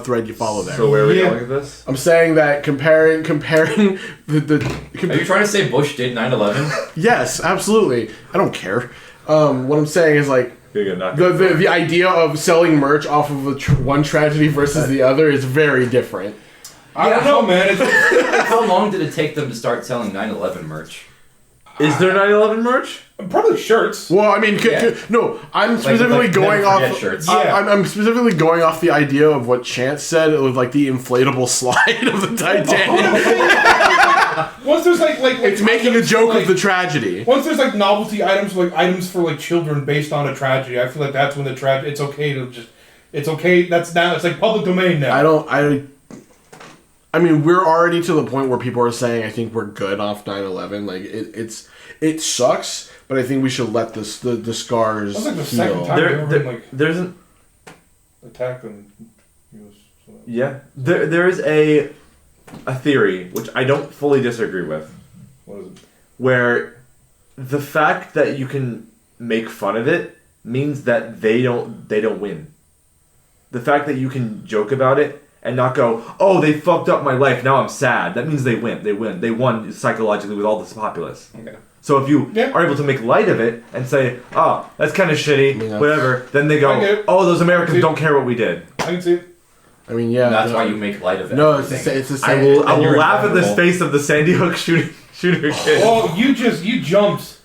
thread you follow there. So where are we Yeah. going with this? I'm saying that comparing Are you trying to say Bush did 9/11? yes, absolutely. I don't care. What I'm saying is, like, You're gonna knock the idea of selling merch off of one tragedy versus the other is very different. I don't know, man. It's How long did it take them to start selling 9/11 merch? Is there 9/11 merch? probably shirts. Well, I mean, Yeah. no, I'm specifically like going never off. forget shirts. Yeah. I'm specifically going off the idea of what Chance said with, like, the inflatable slide of the Titanic. Once there's like It's making a items joke for, of the tragedy. Once there's like novelty items, like items for like children based on a tragedy, I feel like that's when the tragedy. It's okay to just. It's okay. That's now. It's like public domain now. I mean, we're already to the point where people are saying, I think we're good off 9/11. Like, it sucks, but I think we should let the scars That's like the heal. second time they've ever been like There's an attacked and. yeah. There is a theory which I don't fully disagree with, What is it? where the fact that you can make fun of it means that they don't win. The fact that you can joke about it and not go, oh, they fucked up my life, now I'm sad. That means they win. They won psychologically with all this populace. Okay. So if you Yeah. are able to make light of it and say, oh, that's kind of shitty, Yeah. whatever, then they I go, get it. oh, those Americans don't care what we did. I can see it. I mean, yeah. That's no. why you make light of it. No, it's the same. I will And you're laugh at the invulnerable. face of the Sandy Hook shooter kid. Oh, you jumped.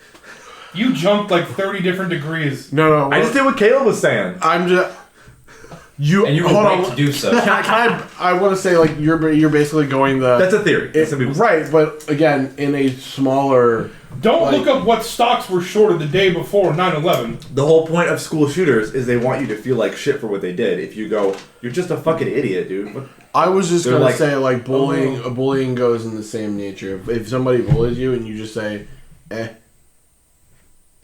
You jumped like 30 different degrees. No. I just did what Caleb was saying. I'm just. You And you were hold right on. to do so. I want to say, like, you're basically going the. That's a theory. Some people say. Right, but again, in a smaller. Don't Like- look up what stocks were shorted the day before 9/11. The whole point of school shooters is they want you to feel like shit for what they did. If you go, you're just a fucking idiot, dude. What? I was just They're gonna like, say, like, bullying goes in the same nature. If somebody bullies you and you just say,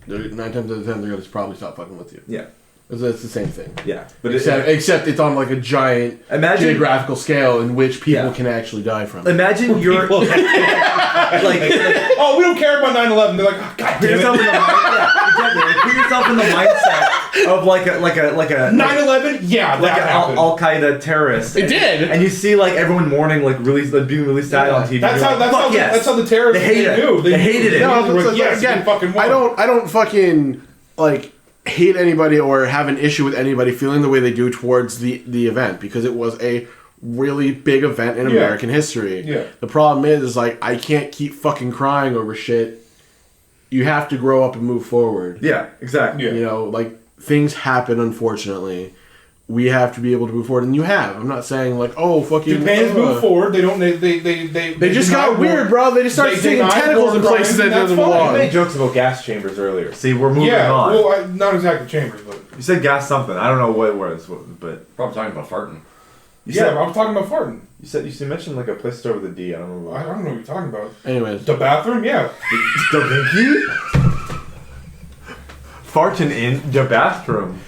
"9 times out of 10 they're gonna probably stop fucking with you." Yeah. It's the same thing. Yeah. But Except it's on, like, a giant imagine geographical scale in which people Yeah. can actually die from it. Imagine you're People- like Oh, we don't care about 9/11. They're like, oh, God put damn yourself in it. the exactly. Put yourself in the mindset of like a 9/11? Yeah, like that an happened. Al Qaeda terrorist. It did. And you see like everyone mourning, like really like, being really sad on TV. That's You're how. like, That's "Fuck how. yes." That's how the terrorists They hate it. knew. They hated it. No, They were it's like, like, yes, again, you fucking won. I don't fucking, like, hate anybody or have an issue with anybody feeling the way they do towards the event, because it was a really big event in American history. Yeah. The problem is like, I can't keep fucking crying over shit. You have to grow up and move forward. Yeah, exactly. Yeah. You know, like, things happen, unfortunately. we have to be able to move forward, and you have. I'm not saying like, oh, fucking. Japan's moved forward. They don't. They just got weird, bro. They just started sticking tentacles in places that doesn't belong. You made jokes about gas chambers earlier. See, we're moving on. Well, not exactly chambers, but you said gas something. I don't know what it was, but Probably talking about farting. I was talking about farting. You mentioned like a place started with a D. I don't know. I don't know what you're talking about. Anyways, The bathroom, yeah. The Vinky? Farting in the bathroom.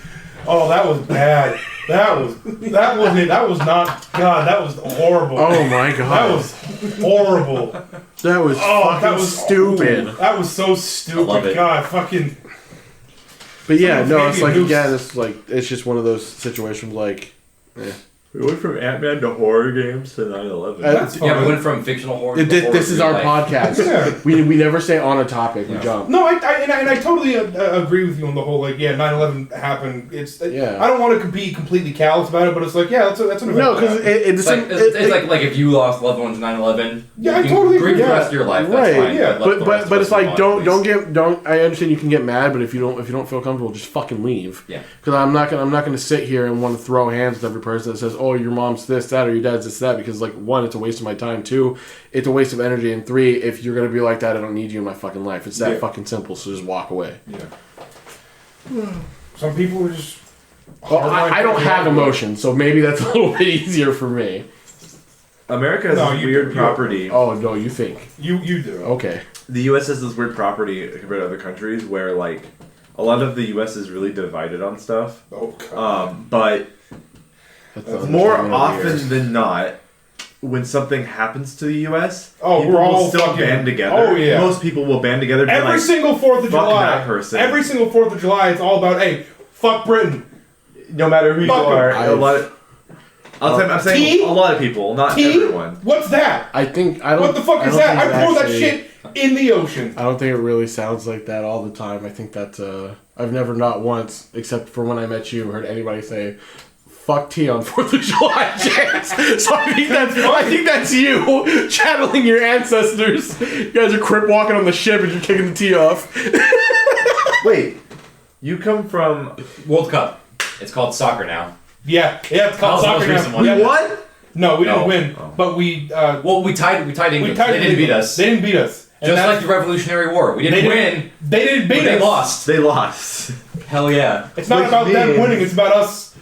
Oh, that was bad. That was not. God, that was horrible. oh my god, That was horrible. that was fucking stupid. That was so stupid. I love it. God, fucking. But yeah, Someone's no, it's like making again, it's just one of those situations like. We went from Ant-Man to horror games to 9/11. That's fine. Yeah, we went from fictional horror. This is our podcast. Yeah. We never stay on a topic. We jump. No, I totally agree with you on the whole 9/11 happened. It's I don't want to be completely callous about it, but it's like that's an event. No, because it's like if you lost loved ones in 9/11. Yeah, I you can totally grieve agree. the rest of your life. Right. That's fine. Yeah. But it's like don't. I understand you can get mad, but if you don't feel comfortable, just fucking leave. Yeah. Because I'm not gonna sit here and want to throw hands with every person that says, oh, your mom's this, that, or your dad's this, that. Because like one, it's a waste of my time. Two, it's a waste of energy. And three, if you're gonna be like that, I don't need you in my fucking life. It's that fucking simple. So just walk away. Yeah. Some people are just. Well, I don't have emotions, so maybe that's a little bit easier for me. America has this weird property. Oh no, you think? You do. Okay. The U.S. has this weird property compared to other countries where like a lot of the U.S. is really divided on stuff. Oh God. But That's more often than not, when something happens to the U.S., we're people all will still fucking band together. Oh yeah. Most people will band together. And be Every like, single 4th of fuck July. that person. Every single 4th of July, it's all about fuck Britain. no matter who you Fuck 'em. are, a lot of, I'm saying Tea? a lot of people, not Tea? everyone. What's that? I think I don't. What the fuck I is don't that? think I throw that actually- shit in the ocean. I don't think it really sounds like that all the time. I think that I've never, not once, except for when I met you, heard anybody say "fuck tea" on 4th of July chants. So I think that's you channeling your ancestors. You guys are crip walking on the ship and you're kicking the tea off. Wait, you come from World Cup. It's called soccer now. Yeah, it's called That was soccer the most recent now. one. Yeah, you won? No, we didn't No. win, but we. Well, we tied England. They didn't beat us. They didn't beat us. And Just that's- like the Revolutionary War. We didn't win, They didn't beat but us. they lost. They lost. Hell yeah. It's not Which about them means- winning. It's about us.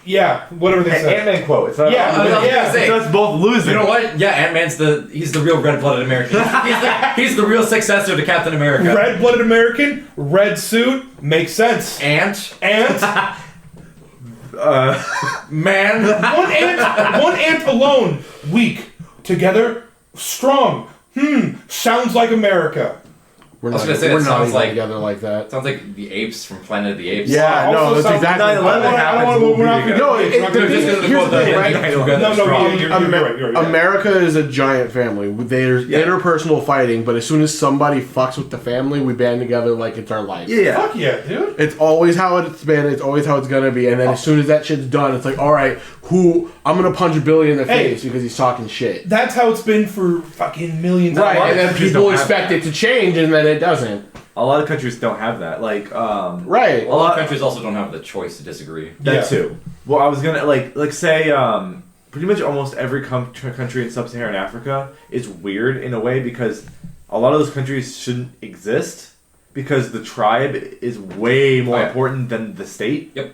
Yeah, whatever they say. Ant-Man quote. It's not Yeah, I was gonna yeah. say, it's us both losing. you know what? Yeah, Ant-Man's he's the real red-blooded American. He's the real successor to Captain America. Red-blooded American, red suit, makes sense. Ant, man. One ant alone, weak. Together, strong. Sounds like America. We're I was not, gonna say, we're that not sounds even like- together like that. Sounds like the apes from Planet of the Apes. Yeah, Also no, that's sounds- exactly. 9/11 happens, we're not we'll be gonna- No, it's not gonna Just be- because of the here's quote the that thing, right? together No, strong. you're right. You're right. America is a giant family. There's interpersonal fighting, but as soon as somebody fucks with the family, we band together like it's our life. Yeah. Fuck yeah, dude. It's always how it's been. It's always how it's gonna be. And then as soon as that shit's done, it's like, all right, I'm gonna punch Billy in the Hey. face because he's talking shit. That's how it's been for fucking millions of Right, years. and then countries people don't have expect that. it to change, and then it doesn't. A lot of countries don't have that. Like, Right. A lot of countries also don't have the choice to disagree. that Yeah. too. Well, I was gonna like say, pretty much almost every country in sub-Saharan Africa is weird in a way because a lot of those countries shouldn't exist because the tribe is way more Oh, yeah. important than the state, Yep.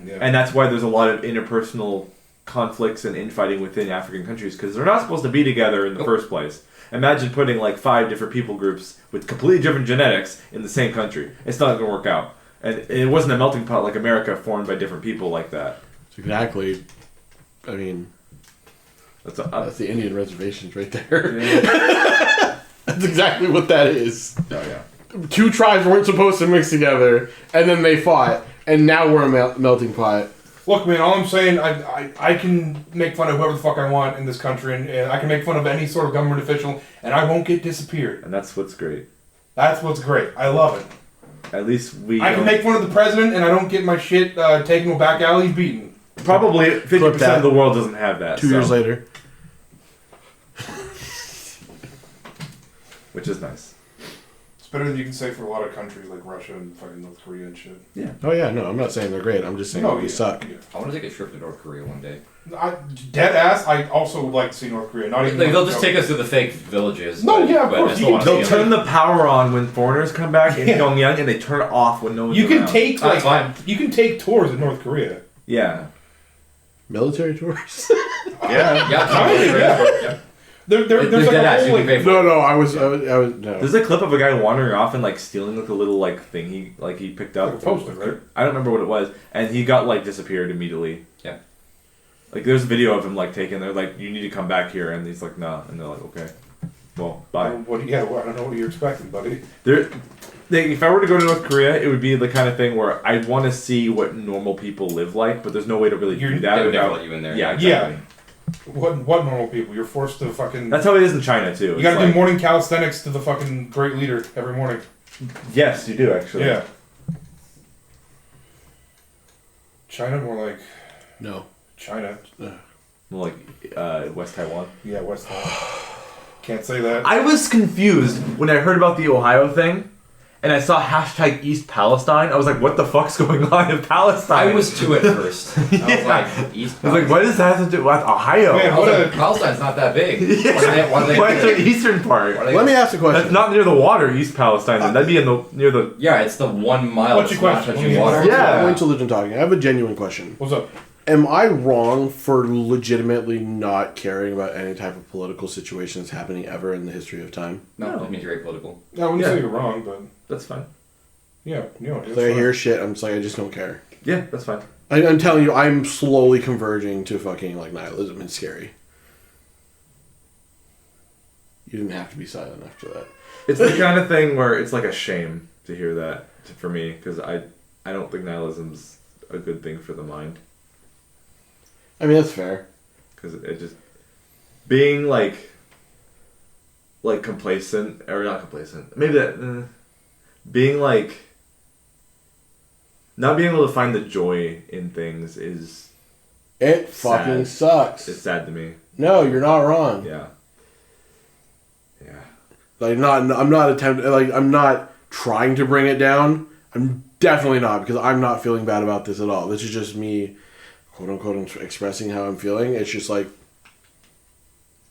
Yeah. and that's why there's a lot of interpersonal conflicts and infighting within African countries because they're not supposed to be together in the first place. Imagine putting like 5 different people groups with completely different genetics in the same country. It's not going to work out. And it wasn't a melting pot like America formed by different people like that. Exactly. I mean, That's that's the Indian reservations right there. That's exactly what that is. Oh, yeah. 2 tribes weren't supposed to mix together, and then they fought, and now we're a melting pot. Look, man, all I'm saying, I can make fun of whoever the fuck I want in this country, and I can make fun of any sort of government official, and I won't get disappeared. And that's what's great. That's what's great. I love it. At least we. I can make fun of the president, and I don't get my shit taken to a back alley beaten. Probably 50% that. of the world doesn't have that. 2 years later. Which is nice. better than you can say for a lot of countries like Russia and fucking North Korea and shit. Yeah. Oh yeah, no, I'm not saying they're great. I'm just saying they suck. Yeah. I want to take a trip to North Korea one day. Dead ass. I also would like to see North Korea. Not even. Like, they'll just take us to the fake villages. No, yeah, of but course, I still you wanna can- They'll see turn them. the power on when foreigners come back in Yeah. Pyongyang, and they turn it off when no one's You can around. take That's fine. you can take tours in North Korea. Yeah. Military tours. Yeah. Yeah, Yeah. There's like dead a ass. whole You can like, pay for No, it. no, I was no. There's a clip of a guy wandering off and like stealing like a little like thing he picked up. Like a poster, right? I don't remember what it was, and he got like disappeared immediately. Yeah. Like there's a video of him like taken. They're like, you need to come back here, and he's like, nah, and they're like, okay, well, bye. I don't know what you're expecting, buddy. If I were to go to North Korea, it would be the kind of thing where I'd want to see what normal people live like, but there's no way to really do that They would never without. let you in there. Yeah, exactly. What normal people? You're forced to fucking. That's how it is in China too. You It's gotta do like- morning calisthenics to the fucking great leader every morning. Yes, you do actually. Yeah. China, more like No. China. Well, like West Taiwan. Yeah, West Taiwan. Can't say that. I was confused when I heard about the Ohio thing, and I saw hashtag East Palestine. I was like, what the fuck's going on in Palestine? I was too at first. I was Yeah. like, East I was like, what does that have to do with Ohio? Man, I was what like, Palestine's not that big. Yeah. Why do they Why is the eastern part? why do they- Let me ask a question. That's not near the water, East Palestine. Then. That'd be near the. Yeah, it's the 1 mile. What's your it's not question? touching What water. do you- Yeah. I'm into religion talking. I have a genuine question. What's up? Am I wrong for legitimately not caring about any type of political situations happening ever in the history of time? No, that means you're apolitical. I wouldn't Yeah. say you're wrong, but That's fine. yeah, it's Like, I fine. hear shit, I'm just like, I just don't care. Yeah, that's fine. I'm telling you, I'm slowly converging to fucking like nihilism. It's scary. You didn't have to be silent after that. It's the kind of thing where it's like a shame to hear that for me, because I don't think nihilism's a good thing for the mind. I mean, that's fair. Because it just being like complacent, or not complacent, maybe that being like not being able to find the joy in things is It fucking Sad. sucks. it's sad to me. No, you're not wrong. Yeah. Like, I'm not attempting. Like, I'm not trying to bring it down. I'm definitely not, because I'm not feeling bad about this at all. This is just me, quote unquote, expressing how I'm feeling. It's just like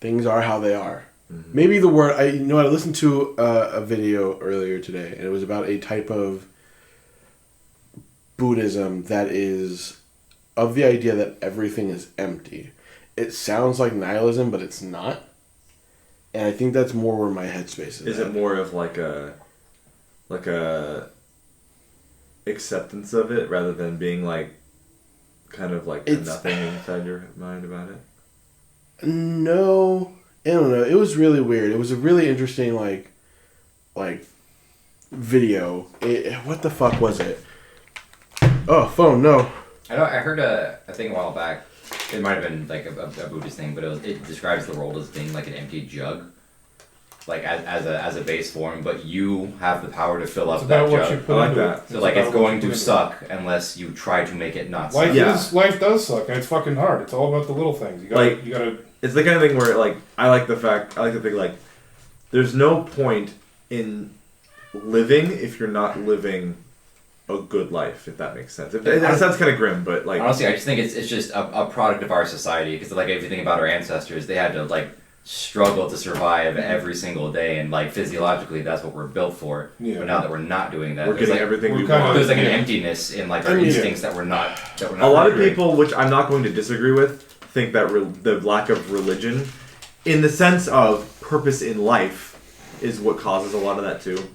things are how they are. Mm-hmm. Maybe the word I listened to a video earlier today, and it was about a type of Buddhism that is of the idea that everything is empty. It sounds like nihilism, but it's not. And I think that's more where my headspace is. Is it more of like a acceptance of it rather than being like kind of like It's- nothing inside your mind about it? No, I don't know. It was really weird. It was a really interesting like video. What the fuck was it? Oh, phone. No. I know. I heard a thing a while back. It might have been like a Buddhist thing, but it describes the world as being like an empty jug, like as a base form. But you have the power to fill It's up that about what you jug. put I like into that. it. So like it's about what going you to put into suck unless you try to make it not it. suck. Life does suck, and it's fucking hard. It's all about the little things. You gotta. It's the kind of thing where like I like to think like there's no point in living if you're not living a good life, if that makes sense. That sounds kind of grim, but like Honestly, I just think it's just a product of our society, because like if you think about our ancestors, they had to like struggle to survive every single day, and like physiologically that's what we're built for. Yeah. But now that we're not doing that, we're there's, getting like, everything we we're kinda- want. there's like an Yeah. emptiness in like our I mean, instincts that we're not A lot of nurturing. people, which I'm not going to disagree with, think that the lack of religion, in the sense of purpose in life, is what causes a lot of that too.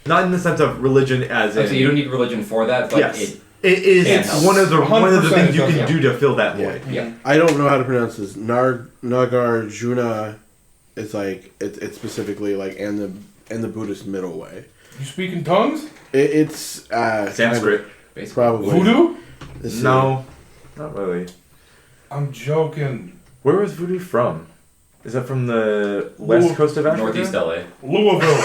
Not in the sense of religion as in. So you don't need religion for that, but Yes. It is It helps. one of the 100% things you it can does, do to fill that Yeah. void. yeah. I don't know how to pronounce this. Nagarjuna. It's like it's specifically like and the Buddhist middle way. You speak in tongues? It's Sanskrit. Basically. Probably. Voodoo? Let's see. No, not really. I'm joking. Where was voodoo from? Is that from the west coast of Africa? Northeast LA. Louisville.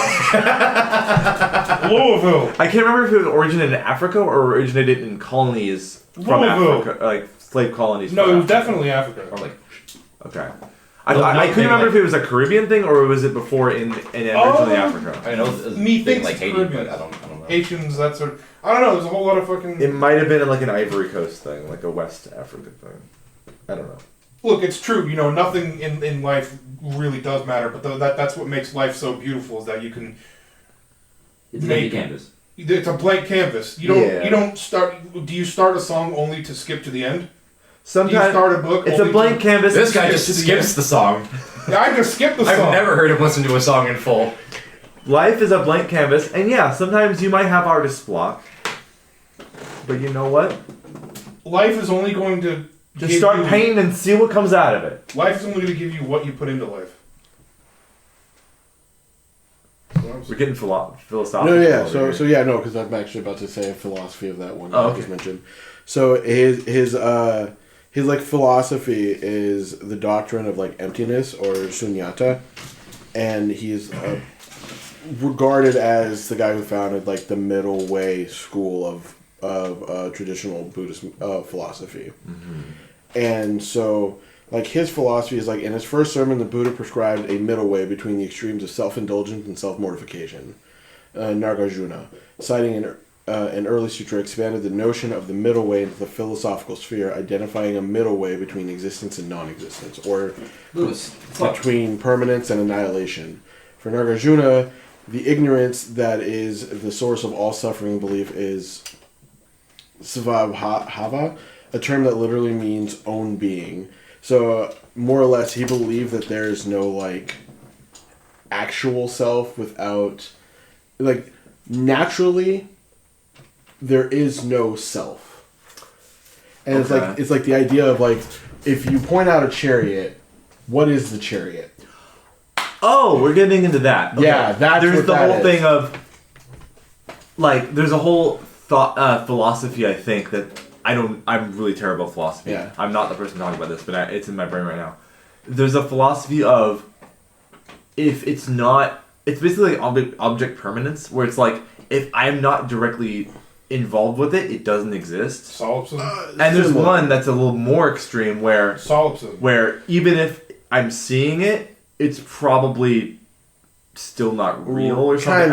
Louisville. I can't remember if it originated in Africa or originated in colonies from Louisville. Africa, like slave colonies. No, from it was Africa. definitely Africa. Or like Okay. I couldn't remember if it was a Caribbean thing or was it before in originally Africa. I know it's Me big thinks like it's Haiti, Caribbean. but I don't know. Haitians, that sort of... I don't know, there's a whole lot of fucking... It might have been like an Ivory Coast thing, like a West African thing. I don't know. Look, it's true, nothing in life really does matter, but that's what makes life so beautiful, is that you can... It's an empty canvas. It's a blank canvas. You don't start... Do you start a song only to skip to the end? Sometimes Do you start a book it's a blank canvas. This guy just skips the song. Yeah, I just skipped the song. I've never heard him listen to a song in full. Life is a blank canvas, and yeah, sometimes you might have artist block. But you know what? Life is only going to... Just start painting and see what comes out of it. Life is only going to give you what you put into life. We're getting philosophical. No, yeah. So yeah, no, because I'm actually about to say a philosophy of that one that I just mentioned. So his like philosophy is the doctrine of like emptiness or shunyata, and he's regarded as the guy who founded like the middle way school of traditional Buddhist philosophy. Mm-hmm. And so like his philosophy is like in his first sermon the Buddha prescribed a middle way between the extremes of self-indulgence and self-mortification. Nagarjuna, citing an early sutra, expanded the notion of the middle way into the philosophical sphere, identifying a middle way between existence and non-existence, or between permanence and annihilation. For Nagarjuna, the ignorance that is the source of all suffering belief is svabhava, a term that literally means own being. So, more or less, he believed that there's no, like, actual self without... Like, naturally, there is no self. And it's like the idea of, like, if you point out a chariot, what is the chariot? Oh, we're getting into that. Okay. Yeah, that's there's what the that whole is. thing of like there's a whole philosophy I think that I'm really terrible at philosophy. Yeah. I'm not the person talking about this, but it's in my brain right now. There's a philosophy of if it's not, it's basically like object permanence, where it's like if I'm not directly involved with it, it doesn't exist. Solipsism. And there's one that's a little more extreme where Solipsism. where even if I'm seeing it, it's probably still not real or something.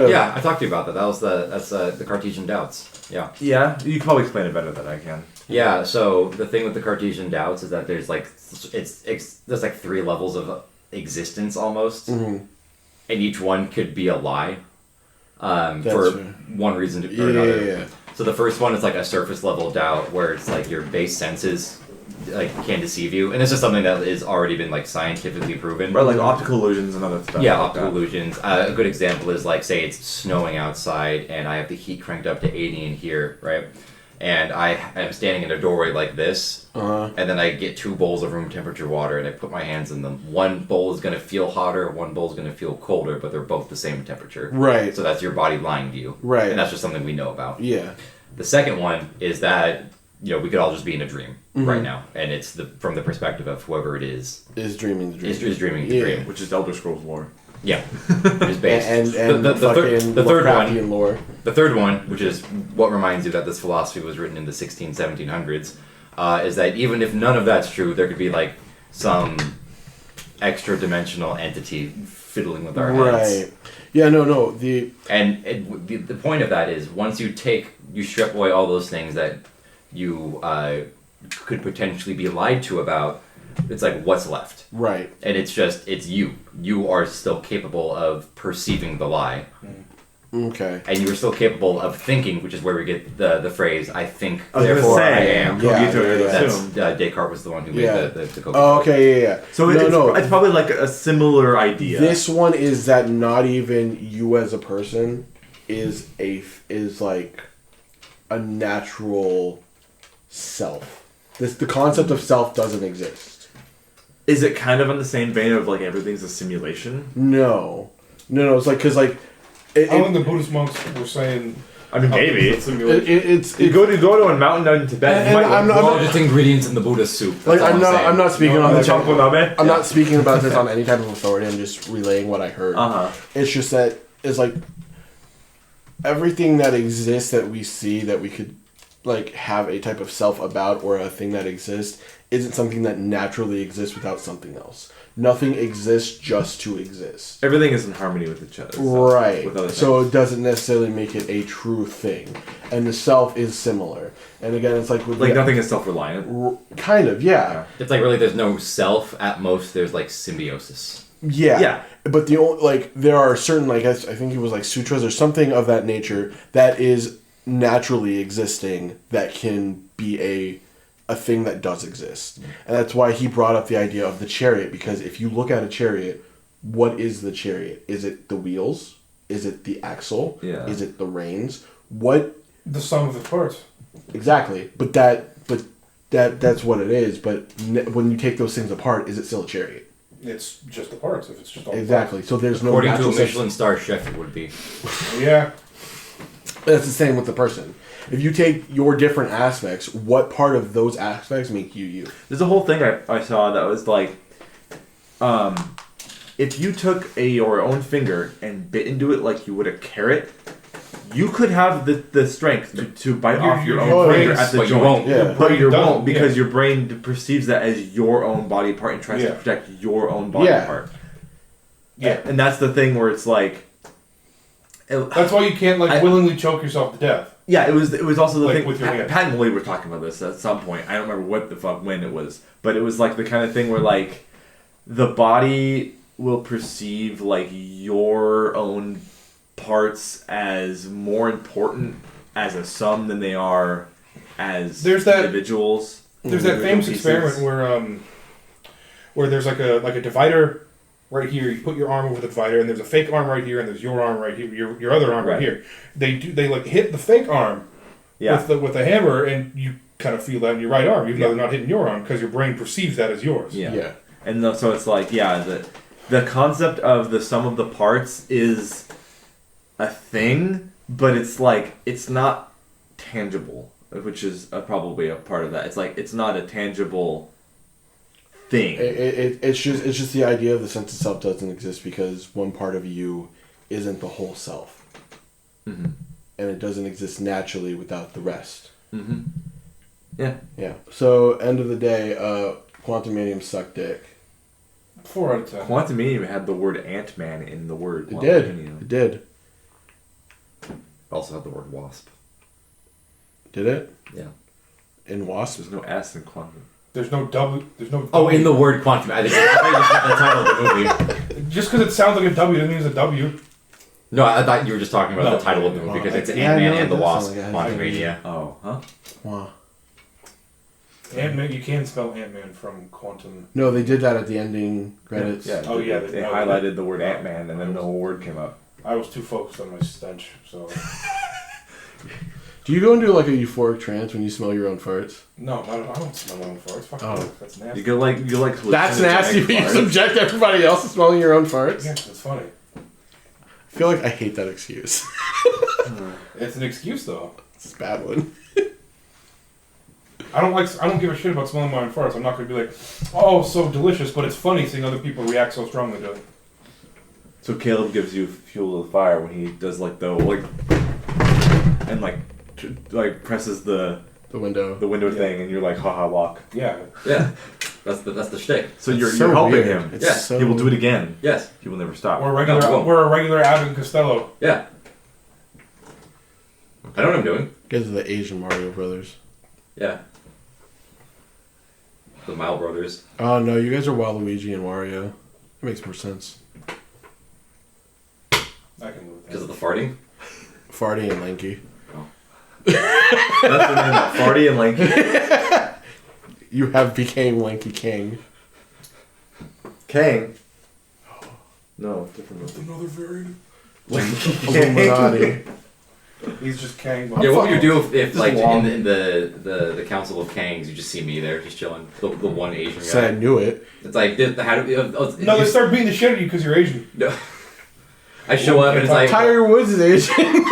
Yeah, I talked to you about that. That's the Cartesian doubts. Yeah. Yeah, you can probably explain it better than I can. Yeah. So the thing with the Cartesian doubts is that there's like there's like 3 levels of existence almost, and each one could be a lie, for one reason or another. Yeah. So the first one is like a surface level doubt where it's like your base senses like can deceive you, and this is something that has already been like scientifically proven. Right, like optical illusions and other stuff. Yeah, like optical illusions. A good example is like, say it's snowing outside and I have the heat cranked up to 80 in here, right? And I am standing in a doorway like this, and then I get 2 bowls of room temperature water and I put my hands in them. One bowl is going to feel hotter, one bowl is going to feel colder, but they're both the same temperature. Right. So that's your body lying to you. Right. And that's just something we know about. Yeah. The second one is that, we could all just be in a dream right now, and it's from the perspective of whoever it is dreaming the dream. is dreaming the dream. which is Elder Scrolls lore. Yeah, is based. and the third one, lore. The third one, which is what reminds you that this philosophy was written in the 1700s, is that even if none of that's true, there could be like some extra dimensional entity fiddling with our heads. Right. Yeah. No. The point of that is once you strip away all those things that you could potentially be lied to about, it's like what's left. Right. And it's you. You are still capable of perceiving the lie. Okay. And you are still capable of thinking, which is where we get the phrase, I think, I was therefore I say, am. Yeah. Descartes was the one who made the cookie. Oh, okay, yeah. So it's probably like a similar idea. This one is that not even you as a person is like a natural self. The concept of self doesn't exist. Is it kind of on the same vein of like everything's a simulation? No. It's like because like I think the Buddhist monks were saying. I mean, maybe it's simulation. You go to a mountain down in Tibet. And I'm not just ingredients in the Buddhist soup. Like I'm not speaking on the I'm not speaking about this on any type of authority. I'm just relaying what I heard. It's just that it's like everything that exists that we see that we could like have a type of self about or a thing that exists isn't something that naturally exists without something else. Nothing exists just to exist. Everything is in harmony with each other. Right. With other so it doesn't necessarily make it a true thing. And the self is similar. And again, it's like... Like nothing is self-reliant. Kind of, yeah. It's like really there's no self. At most, there's like symbiosis. Yeah. Yeah. But the only, like, there are certain, like, I think it was like sutras or something of that nature that is naturally existing that can be a thing that does exist. And that's why he brought up the idea of the chariot, because if you look at a chariot, what is the chariot? Is it the wheels? Is it the axle? Yeah. Is it the reins? What? The sum of its parts. Exactly. But that's what it is. But when you take those things apart, is it still a chariot? It's just the parts. If it's just all Exactly. So there's no According to natural a Michelin star chef, it would be. Yeah. That's the same with the person. If you take your different aspects, what part of those aspects make you you? There's a whole thing I saw that was like, if you took your own finger and bit into it like you would a carrot, you could have the strength to bite off your own finger at the but joint. you won't. Yeah. But you doesn't, won't because your brain perceives that as your own body part and tries to protect your own body part. Yeah. And that's the thing where it's like... That's why you can't willingly choke yourself to death. Yeah, it was also the thing with your hand. Pat and Willie were talking about this at some point. I don't remember what the fuck when it was, but it was like the kind of thing where like the body will perceive like your own parts as more important as a sum than they are as individuals. There's that famous experiment where there's like a divider right here. You put your arm over the divider, and there's a fake arm right here, and there's your arm right here, your other arm right here. They like hit the fake arm with a hammer, and you kind of feel that in your right arm, even though they're not hitting your arm, because your brain perceives that as yours. Yeah. And so it's like, the concept of the sum of the parts is a thing, but it's like, it's not tangible, which is probably a part of that. It's like, it's not a tangible thing. It's just the idea of the sense of self doesn't exist because one part of you isn't the whole self. Mm-hmm. And it doesn't exist naturally without the rest. Mm-hmm. Yeah. Yeah. So, end of the day, Quantumanium sucked dick. 4 out of 10. Quantumanium had the word Ant-Man in the word. It did. It did. Also had the word wasp. Did it? Yeah. In wasp? There's no S in quantum. There's no W. Oh, in the word quantum. I think that's the title of the movie. Just because it sounds like a W doesn't mean it's a W. No, I thought you were just talking about the title of the movie because it's Ant-Man and the Wasp, Quantumania. Oh, huh? Wow. Ant-Man, you can spell Ant-Man from Quantum. No, they did that at the ending credits. Yeah. Oh, yeah. They highlighted the word Ant-Man and then no word came up. I was too focused on my stench, so... Do you go into like a euphoric trance when you smell your own farts? No, I don't smell my own farts. Fuck you. That's nasty. You go like That's nasty, but you subject everybody else to smelling your own farts? Yeah, that's funny. I feel like I hate that excuse. It's an excuse, though. It's a bad one. I don't give a shit about smelling my own farts. I'm not going to be like, oh, so delicious, but it's funny seeing other people react so strongly to it. So Kaleb gives you fuel to the fire when he does like and like presses the window thing, and you're like, haha, walk. Yeah. Yeah. That's the shtick. So you're helping weird. him. Yes. He will do it again. Yes. He will never stop. We're a regular Abbott and Costello. Yeah. I know what I'm doing. You guys are the Asian Mario brothers. Yeah. The Mile Brothers. Oh no, you guys are Waluigi and Wario. That makes more sense. I can move Because of the farting? Farty and Lanky. That's the name. Farty and Lanky. You have became Lanky King. Kang. No, different movie. Another variant. Illuminati. He's just Kang. Yeah, what would you do if like long. in the Council of Kangs, you just see me there, just chilling, the one Asian guy. Said I knew it. It's like how do No, they start beating the shit out of you because you're Asian. No. I show up and it's like Tiger Woods is Asian.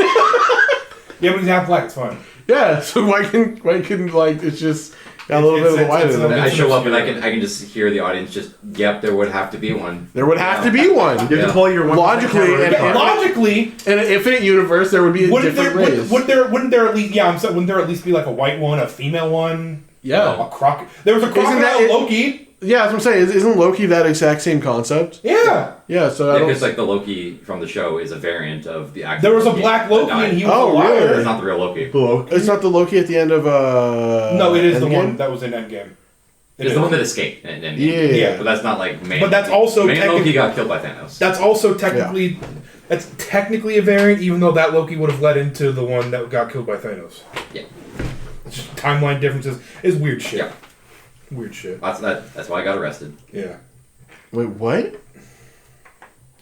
Yeah, but he's half black. It's fine. Yeah, so why couldn't like it's just Got a little bit of the white in them. I show up and I can just hear the audience just, yep, there would have to be one. There would have to be one. You have to pull your 1% logically, in an infinite universe, there would be a different race. Wouldn't there at least wouldn't there at least be like a white one, a female one? Yeah. There was a crocodile Loki. Yeah, that's what I'm saying. Isn't Loki that exact same concept? Yeah. Yeah, so I don't... Because like the Loki from the show is a variant of the actual There was Loki a black Loki and he was Oh, a liar. really? It's not the real Loki. It's not the Loki at the end of No, it is the Endgame? one that was in Endgame. It's the one that escaped. Yeah. But that's not like main. But that's also main Loki got killed by Thanos. That's also technically that's technically a variant, even though that Loki would have led into the one that got killed by Thanos. Yeah. It's just timeline differences. It's weird shit. Yeah. Weird shit. That's why I got arrested. Yeah. Wait, what?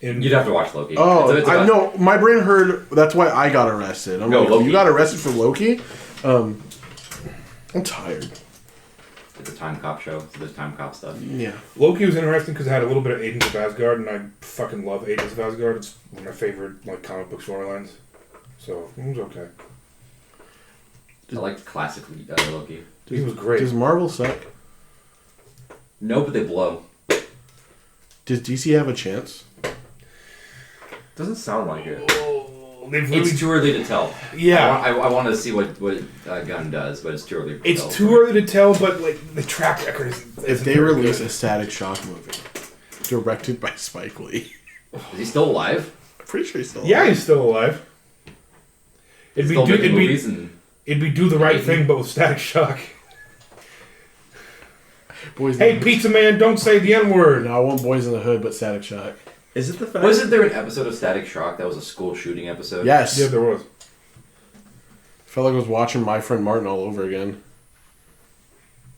You'd have to watch Loki. Oh, it's I know. My brain heard. That's why I got arrested. I'm like, Loki. you got arrested for Loki? I'm tired. It's a time cop show, so there's time cop stuff. Yeah. Loki was interesting because it had a little bit of Agents of Asgard, and I fucking love Agents of Asgard. It's one of my favorite like comic book storylines. So it was okay. I liked classic Loki. He was great. Does Marvel suck? No, but they blow. Does DC have a chance? Doesn't sound like it. It's too early to tell. Yeah. I want to see what Gunn does, but it's too early to tell. It's too early to tell, but like the track record is. If they release a Static Shock movie directed by Spike Lee, is he still alive? I'm pretty sure he's still alive. Yeah, he's still alive. It'd be do the right thing, but with Static Shock. Hey, Pizza Man, don't say the N-word. No, I want Boys in the Hood, but Static Shock. Is it the fact? Wasn't there an episode of Static Shock that was a school shooting episode? Yes. Yeah, there was. Felt like I was watching My Friend Martin all over again.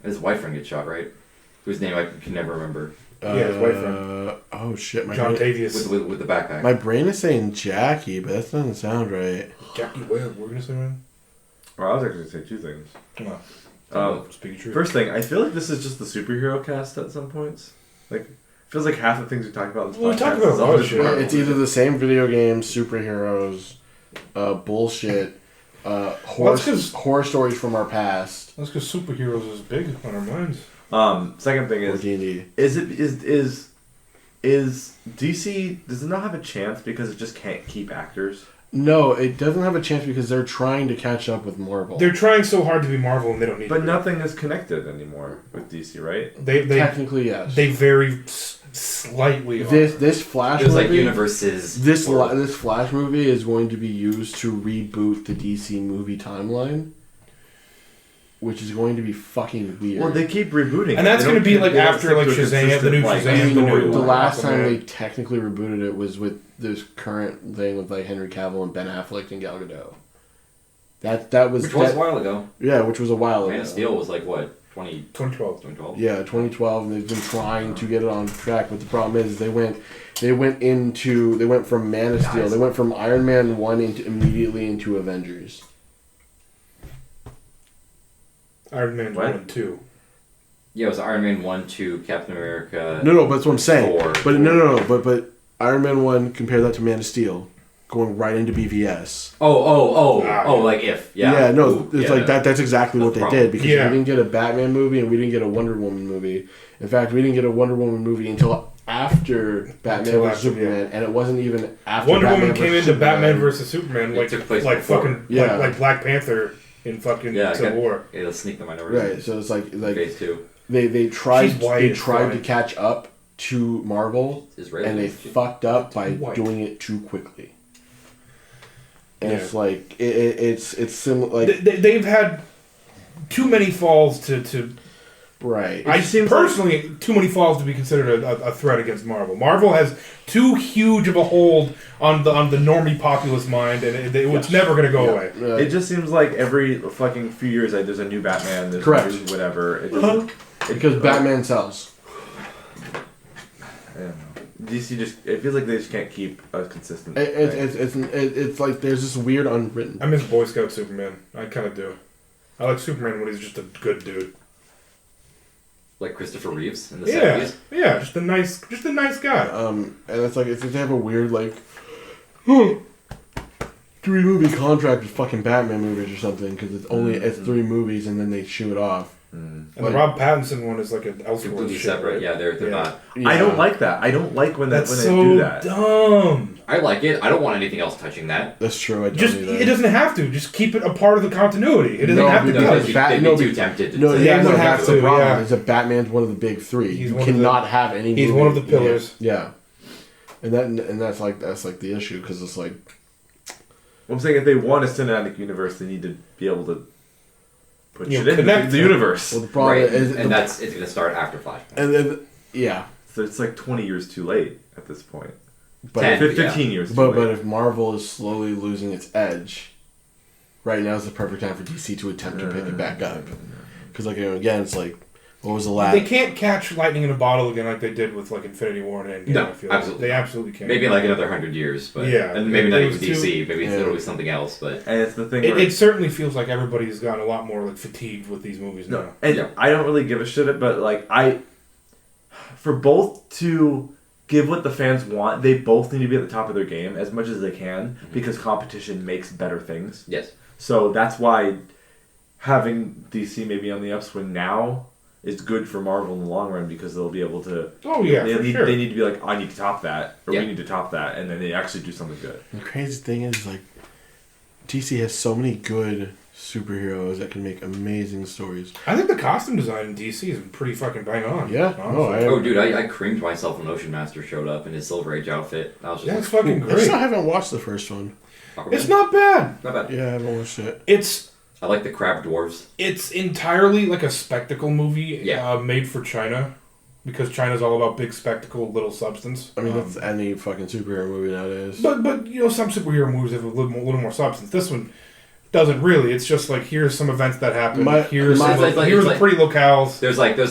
His wife friend gets shot, right? Whose name I can never remember. Yeah, his wife friend. Oh shit, John Tavius. With the backpack. My brain is saying Jackie, but that doesn't sound right. Jackie Webb, we're gonna say, man. Well, I was actually going to say two things. Come Oh, on. Speak truth. First thing, I feel like this is just the superhero cast at some points. Like, feels like half the things we talk about in this Well, we podcast talk about is a lot all of just shit. Marvel. It's either the same video games, superheroes, bullshit, horror stories from our past. That's because superheroes is big on our minds. Second thing Or is, D&D. is DC, does it not have a chance because it just can't keep actors? No, it doesn't have a chance because they're trying to catch up with Marvel. They're trying so hard to be Marvel, and they don't need. But to nothing is connected anymore with DC, right? They Technically, yes. They vary slightly. This Flash There's movie, like universes. this Flash movie is going to be used to reboot the DC movie timeline, which is going to be fucking weird. Well, they keep rebooting, and that's going to be like after like stick to a Shazam, the new consistent, Shazam, the new. the last time Aquaman. they technically rebooted it was with this current thing with like Henry Cavill and Ben Affleck and Gal Gadot. That was Which was a while ago. Yeah, which was a while ago. Man of Steel was like what, 2012. 2012? Yeah, 2012, and they've been trying to get it on track. But the problem is, they went from Man of Steel, they went from Iron Man 1 immediately into Avengers. Iron Man What? 1 and 2. Yeah, it was Iron Man 1, 2, Captain America. No, but that's what I'm saying. Thor. But Iron Man 1, compare that to Man of Steel, going right into BVS. Like if. Yeah. No, Ooh, it's yeah, like that. That's exactly what they problem. did, because Yeah. we didn't get a Batman movie and we didn't get a Wonder Woman movie. In fact, we didn't get a Wonder Woman movie until after Batman vs Superman, and it wasn't even after Wonder Batman Woman came versus into Superman. Batman vs Superman It took place like before. fucking Yeah. like Black Panther in fucking Civil War. Yeah, they'll sneak them. I never. Right, so it's like Phase 2. they tried She's white, they it's tried to fine. catch up to Marvel, Israeli. and they fucked up by White. doing it too quickly. And Yeah. it's like it's similar. Like They've had too many falls to right. I personally too many falls to be considered a threat against Marvel. Marvel has too huge of a hold on the normie populace mind, and it's never going to go away. It just seems like every fucking few years, like, there's a new Batman, there's Correct. a new whatever. It just, Because Batman sells. I don't know. DC just, it feels like they just can't keep a consistent. It's like there's this weird unwritten. I miss Boy Scout Superman. I kind of do. I like Superman when he's just a good dude. Like Christopher Reeves in the Yeah, 70s. yeah, just a nice guy. And it's like if they have a weird like 3-movie contract with fucking Batman movies or something, because it's 3 movies and then they shoot it off. And the Rob Pattinson one is like an Elseworlds completely shit, separate. right? Yeah, they're not. Yeah. I don't like that. I don't like when That's when so they do that. dumb. I like it. I don't want anything else touching that. That's true. I don't Just either. it doesn't have to. Just keep it a part of the continuity. It doesn't No, have to because touch. They'd be too tempted to No, say yeah, yeah, it no, would have that's the to, problem. yeah. Is that Batman's one of the big three. He's You one of cannot have any. He's movie. one of the pillars. Yeah, and that's like the issue because it's like. I'm saying if they want a cinematic universe, they need to be able to put You shit in connect the it. universe. Well, the problem right, is, and it's going to start after Flashpoint. and then, yeah, So it's like 20 years too late at this point. but 10. 15 years too but late. if Marvel is slowly losing its edge, right now is the perfect time for DC to attempt to pick it back up. Because again, it's like, what was the last? They can't catch lightning in a bottle again like they did with like Infinity War and Endgame. No, I feel absolutely They not. absolutely can't. Maybe like another 100 years, but Yeah, and maybe not it even was DC. Maybe yeah. it'll be something else. But And it's the thing It, where it certainly feels like everybody's gotten a lot more like fatigued with these movies now. and Yeah. I don't really give a shit, but like for both to give what the fans want, they both need to be at the top of their game as much as they can because competition makes better things. yes, So that's why having DC maybe on the upswing now is good for Marvel in the long run because they'll be able to. Oh yeah, they for need, sure. They need to be like, I need to top that, or Yeah. we need to top that, and then they actually do something good. The crazy thing is like, DC has so many good superheroes that can make amazing stories. I think the costume design in DC is pretty fucking bang on. Yeah, honestly. no, I- oh dude, I creamed myself when Ocean Master showed up in his Silver Age outfit. I was just That's like, fucking I great. still haven't watched the first one. Aquaman. It's not bad. Not bad. Yeah, I haven't watched it. I like the crab dwarves. It's entirely like a spectacle movie Yeah. made for China because China's all about big spectacle, little substance. I mean, that's any fucking superhero movie nowadays. But you know, some superhero movies have a little more substance. This one doesn't really. It's just like here's some events that happen. Here's It's like- here's it's the pretty locales. There's like the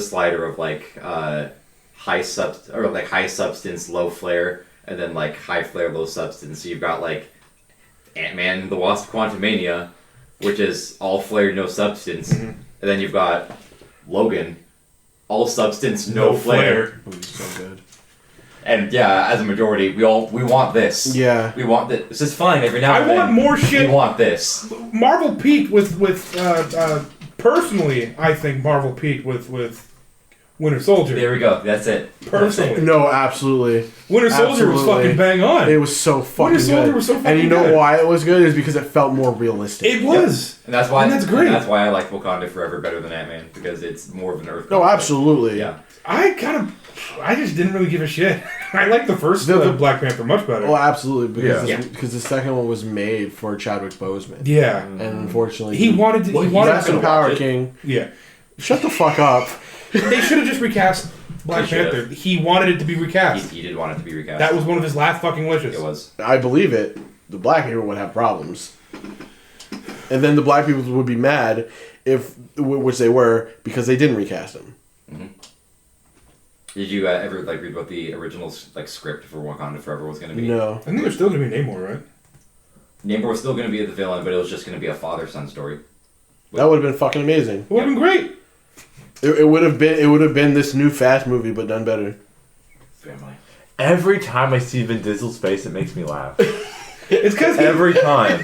slider of like high substance, low flare, and then like high flare, low substance. So you've got like Ant-Man and the Wasp: Quantumania, which is all flare, no substance, and then you've got Logan, all substance, no flare. Movie's so good. And yeah, as a majority, we want this. Yeah. We want this. This is fine every now and I then. want more shit. We want this. Marvel peaked with personally. I think Marvel peaked with Winter Soldier. There we go. That's it. Personally. No, absolutely. Winter Soldier was Absolutely. fucking bang on. It was so fucking Winter Soldier good. was so and fucking you know good. why it was good is because it felt more realistic. It was. And that's why. And that's great. And that's why I like Wakanda Forever better than Ant-Man because it's more of an Earth. No, conflict. absolutely. Yeah. I just didn't really give a shit. I like the first The- Black Panther much better. Oh, absolutely. Because Yeah. because the second one was made for Chadwick Boseman. yeah. And unfortunately, He wanted to. Well, he he's wanted Rest to in gonna power, watch it. King. Yeah. Shut the fuck up. They should have just recast Black They should've. Panther. He wanted it to be recast. He did want it to be recast. That was one of his last fucking wishes. It was. I believe it. The black people would have problems. And then the black people would be mad if, which they were, because they didn't recast him. Did you ever like read what the original like script for Wakanda Forever was going to be? No. I think there's still gonna be Namor, right? Namor was still going to be the villain, but it was just going to be a father-son story. That would have been fucking amazing. It would have been great. It would have been this new Fast movie, but done better. Family. Every time I see Vin Diesel's face, it makes me laugh. It's because Every time.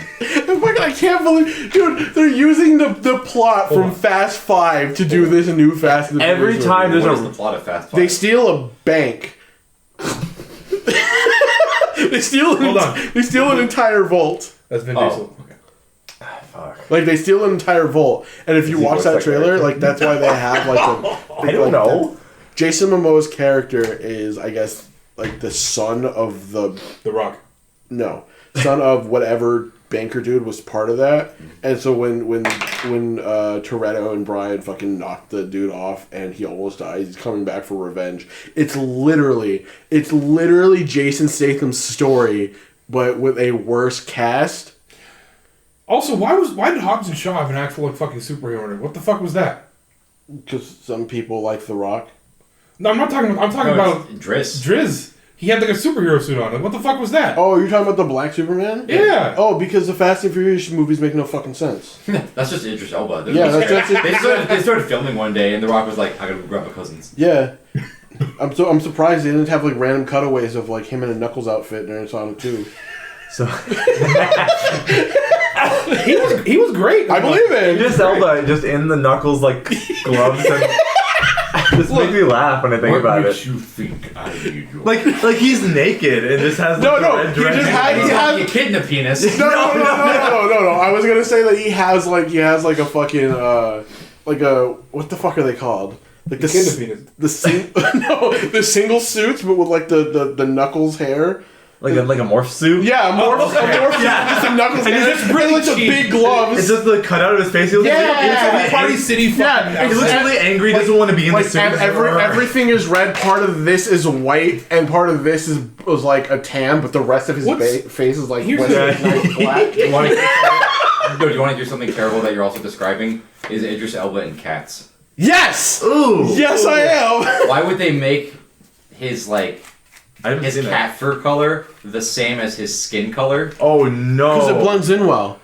I can't believe, dude, they're using the plot Hold from on. Fast 5 to do this new Fast and the Every Furious time movie. there's What a- is the plot of Fast Five? They steal a bank. They steal Hold on. They steal an entire vault. that's Vin Oh, Diesel. okay. Fuck. Like they steal an entire vault, and if you he watch voice that that trailer, character? like that's why they have like the. I don't know. Jason Momoa's character is, I guess, like the son of the The Rock. son of whatever banker dude was part of that. And so when Toretto and Brian fucking knocked the dude off and he almost dies, he's coming back for revenge. It's literally Jason Statham's story, but with a worse cast. Also, why did Hobbs and Shaw have an actual like fucking superhero in it? What the fuck was that? Because some people like The Rock. No, I'm not talking about. I'm talking about Driss. Driz. He had like a superhero suit on. Like, what the fuck was that? Oh, you're talking about the Black Superman? Yeah. Oh, because the Fast and Furious movies make no fucking sense. That's just Idris Elba. Yeah, that's it. They started filming one day, and The Rock was like, "I gotta grab my cousins." Yeah. I'm surprised they didn't have like random cutaways of like him in a Knuckles outfit during Sonic 2. So he was great. I believe it. Idris Elba just in the Knuckles like gloves and just makes me laugh when I think about it. you think I need you? Like he's naked and just has No, like, no, red he dress. just had- He's not a kid in a penis. No. I was gonna say that he has like a fucking like a what the fuck are they called? Like the the single suits, but with like the Knuckles hair. Like a morph suit. Yeah, morph just the Knuckles hair. it's just really like the cheap. big gloves. It's just the cutout of his face. He looks Yeah. Party City fucking. Yeah, he looks really angry. He doesn't want to be in the suit. everything is red. Part of this is white, and part of this was like a tan, but the rest of his face is like Here's nice black. Do you want to hear something terrible that you're also describing? Is Idris Elba in Cats? Yes. Ooh. Yes, I am. Why would they make his I haven't his seen cat that. fur color the same as his skin color? Oh no. Because it blends in well.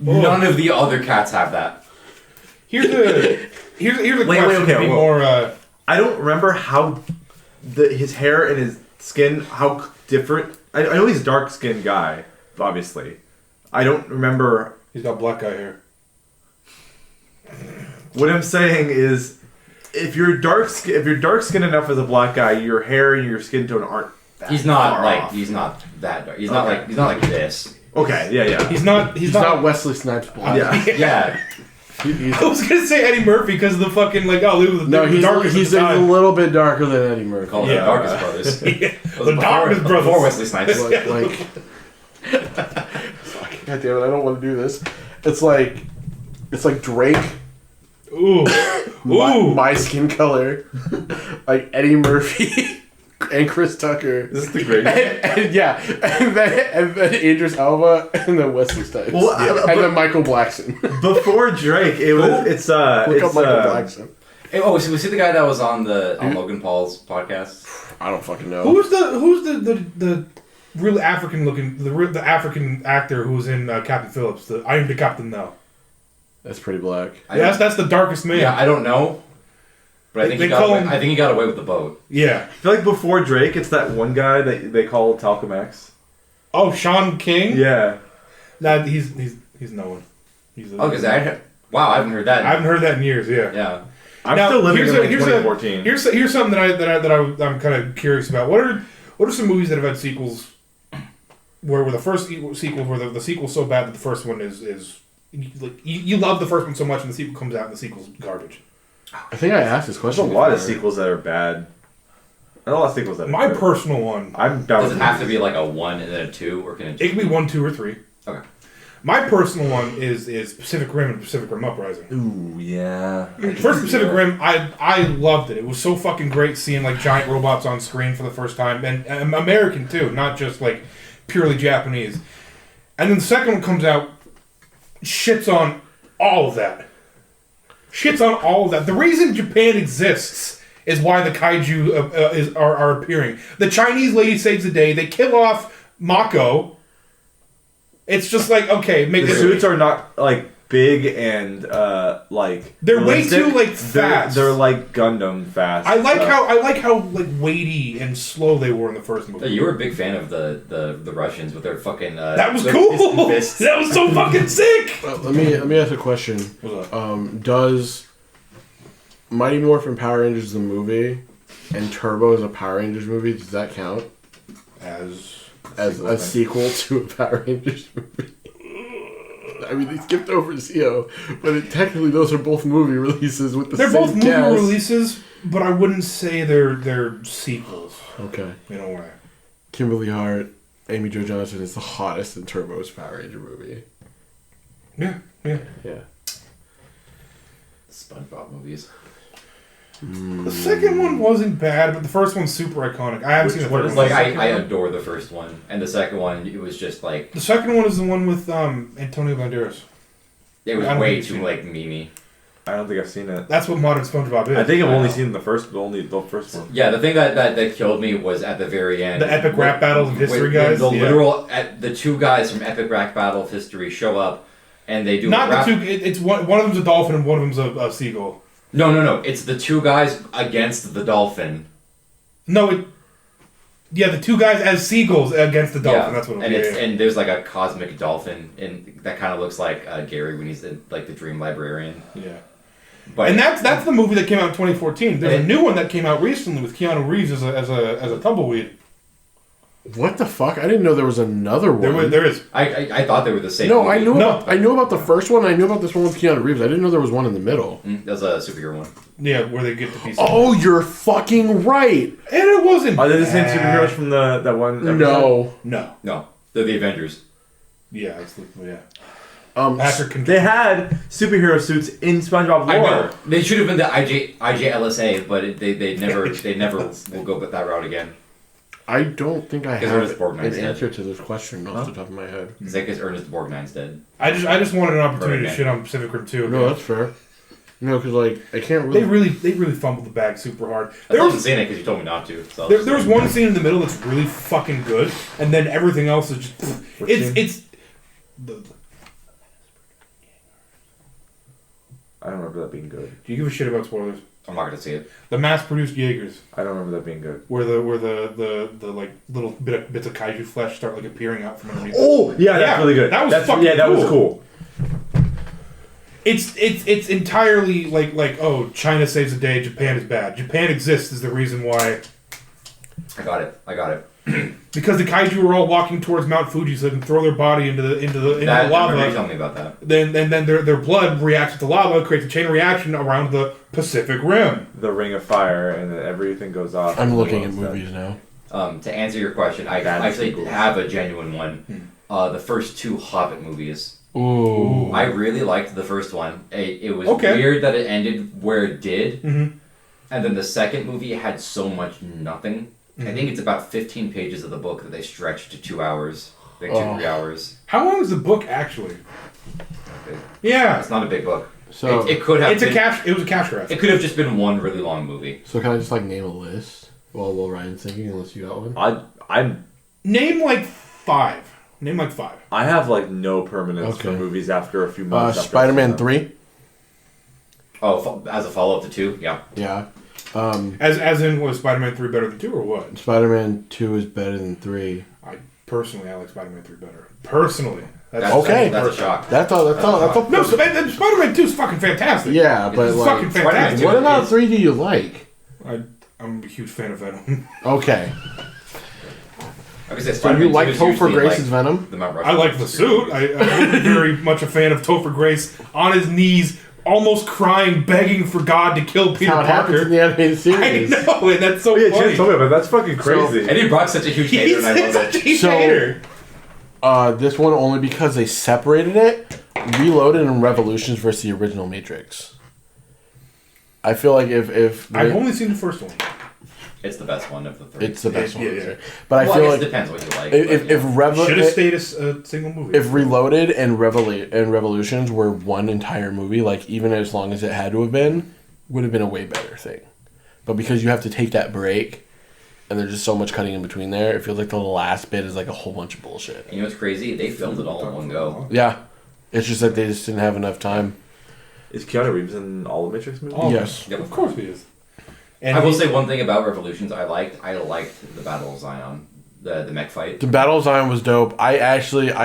None of the other cats have that. Here's a question. okay, to be whoa. more. I don't remember how his hair and his skin how different. I know he's a dark skinned guy, obviously. I don't remember. He's got black guy hair. What I'm saying is, if you're dark skinned enough as a black guy, your hair and your skin tone aren't. He's not far like off. he's not that dark. He's Okay. not like this. Okay, yeah. He's not. He's not Wesley Snipes black. Yeah. Yeah. I was gonna say Eddie Murphy because of the fucking No, he's a little bit darker than Eddie Murphy. Called Yeah. the Darkest Brothers. The Darkest Brothers. Before Wesley Snipes. like God damn it! I don't want to do this. It's like Drake. Ooh. My skin color, like Eddie Murphy and Chris Tucker. This is the greatest. and then Idris Elba and then Wesley Snipes. Well, and then Michael Blackson. Before Drake, Look up Michael Blackson. Hey, oh, so was he the guy that was on Logan Paul's podcast? I don't fucking know. Who's the real African looking the African actor who was in Captain Phillips? I am the captain now. That's pretty black. That's the darkest man. Yeah, I don't know. But I think he got away with the boat. Yeah. I feel like before Drake, it's that one guy that they call Talcum X. Oh, Sean King. Yeah. Nah, he's no one. Because I haven't heard that. I haven't heard that in years. Yeah. Yeah. I'm still living in 2014. Here's something that I'm kind of curious about. What are some movies that have had sequels where the first sequel where the sequel's so bad that the first one is like you love the first one so much and the sequel comes out and the sequel's garbage. I think I asked this There's question. a lot of before. sequels that are bad. There's a lot of sequels that are My good. personal one. I'm down Does with it have to be like a 1 and then a 2, or can it? It can be 1, 2, or 3. Okay. My personal one is Pacific Rim and Pacific Rim Uprising. Ooh, yeah. First Pacific Rim, I loved it. It was so fucking great seeing like giant robots on screen for the first time, and American too, not just like purely Japanese. And then the second one comes out, shits on all of that. Shits on all of that. The reason Japan exists is why the kaiju are appearing. The Chinese lady saves the day. They kill off Mako. It's just like, okay, make The it. suits are not like big and like They're way realistic. too, like, fast. They're like Gundam fast. I like stuff. how like weighty and slow they were in the first movie. You were a big fan of the Russians with their fucking. That was their cool. fists. That was so fucking sick. Let me ask a question. What's up? Does Mighty Morphin Power Rangers the movie and Turbo is a Power Rangers movie? Does that count As as a sequel to a Power Rangers movie? I mean, they skipped over Zeo, but technically those are both movie releases with the they're same both movie cast. releases, but I wouldn't say they're sequels Okay. in a way. Kimberly Hart, Amy Jo Johnson is the hottest in Turbo's Power Ranger movie. Yeah. Yeah. SpongeBob movies. The second one wasn't bad, but the first one's super iconic. I haven't seen the third one. Like I adore the first one, and the second one it was just like The second one is the one with Antonio Banderas. it was I don't way think too so. like memey. I don't think I've seen it. That's what modern SpongeBob is. I think I've only Wow. seen the first one. Yeah, the thing that killed me was at the very end. The epic rap battles of history when guys? The Yeah. literal the two guys from Epic Rap Battle of History show up, and they do Not rap. the two. It's one of them's a dolphin and one of them's a seagull. No. It's the two guys against the dolphin. No, Yeah, the two guys as seagulls against the dolphin. That's what. And there's like a cosmic dolphin, and that kind of looks like Gary when he's like the dream librarian. Yeah. But and that's the movie that came out in 2014. There's a new one that came out recently with Keanu Reeves as a tumbleweed. What the fuck? I didn't know there was another one. There is. I thought they were the same. No, movie. I knew about the first one. I knew about this one with Keanu Reeves. I didn't know there was one in the middle. That was a superhero one. Yeah, where they get the piece. Oh, you're fucking right. And it wasn't. Are they the same superheroes from that one? No. No, they're the Avengers. Yeah, yeah. They had superhero suits in SpongeBob lore. I know. They should have been the IJLSA, but they never will go that route again. I don't think I have Ernest an Borgnine's answer dead. to this question off the top of my head. It's like because Ernest Borgnine's dead. I just wanted an opportunity to shit on Pacific Rim 2. No, that's fair. No, because like I can't really. They really fumbled the bag super hard. I wasn't seeing it because you told me not to. So there was one scene in the middle that's really fucking good, and then everything else is just it's. I don't remember that being good. Do you give a shit about spoilers? I'm not gonna see it. The mass-produced Jaegers. I don't remember that being good. Where the like little bits of kaiju flesh start like appearing out from underneath. Oh yeah, that's really good. That was fucking that cool. was cool. It's entirely like oh, China saves the day, Japan is bad. Japan exists is the reason why. I got it. Because the kaiju were all walking towards Mount Fuji so they can throw their body into the lava. I remember you telling me about that. Then their blood reacts with the lava, creates a chain reaction around the Pacific Rim. The Ring of Fire, and then everything goes off. I'm looking at movies now. To answer your question, I actually have a genuine one. The first two Hobbit movies. Ooh. I really liked the first one. It was Okay. weird that it ended where it did. Mm-hmm. And then the second movie had so much nothing. I think it's about 15 pages of the book that they stretched to 2 hours. Like 3 hours. How long is the book actually? Yeah. It's not a big book. So it could have It was a cash grab. It could have just been one really long movie. So can I just like name a list while Ryan's thinking, unless you got one? I'm Name like five. I have like no permanence for movies after a few months. Spider-Man 3. Oh, as a follow-up to 2? Yeah. Yeah. As in, was Spider-Man 3 better than 2 or what? Spider-Man 2 is better than 3. I like Spider-Man 3 better. Personally. That's a shock. That's all. No, Spider-Man 2 is fucking fantastic. Yeah, but it's like, fucking fantastic. what about 3 do you like? I'm a huge fan of Venom. Okay. So you like Topher Grace's Venom? I like the suit. I'm very much a fan of Topher Grace on his knees, almost crying, begging for God to kill Peter How it happens Parker. in the animated series. I know, and that's so yeah, funny. Jim told me about it. That's fucking crazy. And he brought such a huge hater, and I love such a it. huge hater. This one only because they separated it, Reloaded and Revolutions versus the original Matrix. I feel like if I've only seen the first one. It's the best one of the three. It's the best one. Yeah. But I feel like it depends what you like. Should have stayed a single movie. If Reloaded and Revolutions were one entire movie, like even as long as it had to have been, would have been a way better thing. But because you have to take that break, and there's just so much cutting in between there, it feels like the last bit is like a whole bunch of bullshit. And you know what's crazy? They filmed it all in one go. Yeah, it's just that they just didn't have enough time. Is Keanu Reeves in all the Matrix movies? Yes. Yep. Of course he is. And I will say one thing about Revolutions I liked the Battle of Zion. The mech fight. The Battle of Zion was dope. I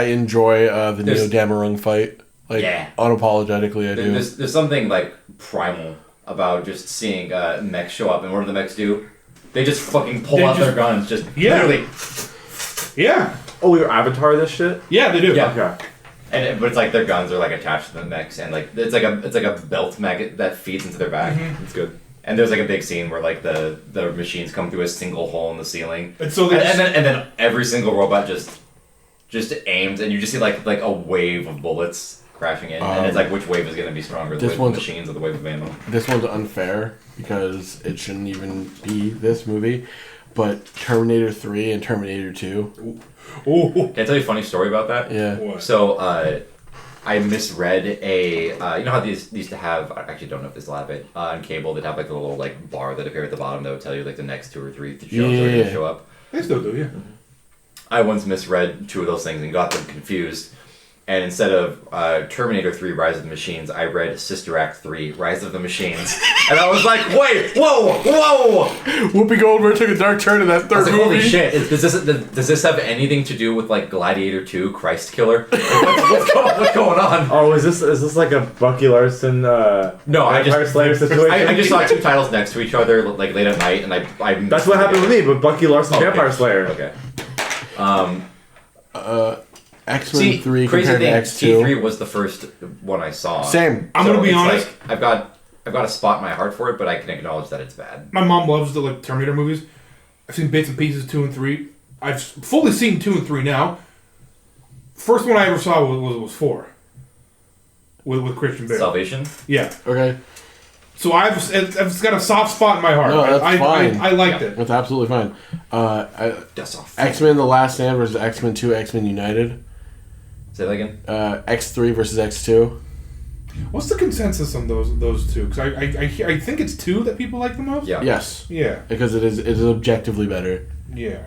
enjoy the Neo Damarung fight. Like, unapologetically, I do. There's something, like, primal about just seeing mechs show up. And what do the mechs do? They just fucking pull out their guns. Just literally. Yeah. Oh, we Avatar this shit? Yeah, they do. Yeah. Okay. But it's like their guns are like attached to the mechs, and like it's like a belt maggot that feeds into their back. Mm-hmm. It's good. And there's like a big scene where like the machines come through a single hole in the ceiling, And so and then every single robot just aims, and you just see like a wave of bullets crashing in, and it's like which wave is going to be stronger, the wave of machines or the wave of ammo? This one's unfair because it shouldn't even be this movie, but Terminator 3 and Terminator 2. Can I tell you a funny story about that? Yeah. What? So I misread a you know how these used to have, I actually don't know if they still have it on cable. They'd have like a little like bar that appear at the bottom that would tell you like the next 2 or 3 shows that are going to show up. They still do, yeah. I once misread 2 of those things and got them confused. And instead of Terminator 3 Rise of the Machines, I read Sister Act 3 Rise of the Machines. And I was like, wait, whoa! Whoopi Goldberg took a dark turn in that I third was like, movie. holy shit! Does this have anything to do with like Gladiator 2, Christ Killer? What's going on? Oh, is this like a Bucky Larson? No, Vampire Slayer situation. I just saw two titles next to each other like late at night, and I That's what happened with me, but Bucky Larson Okay. Vampire Slayer. Okay. X-Men 3 crazy compared to thing, X2. T3 was the first one I saw. Same. I'm gonna be it's honest. Like, I've got a spot in my heart for it, but I can acknowledge that it's bad. My mom loves the like Terminator movies. I've seen bits and pieces 2 and 3. I've fully seen 2 and 3 now. First one I ever saw was 4. With Christian Bale. Salvation? Yeah. Okay. So I've got a soft spot in my heart. No, that's fine. I liked it. That's absolutely fine. That's off. X-Men The Last Stand versus X-Men 2, X-Men United. Say that again? X3 versus X2. What's the consensus on those two? Because I think it's 2 that people like the most. Yeah. Yes. Yeah. Because it is objectively better. Yeah.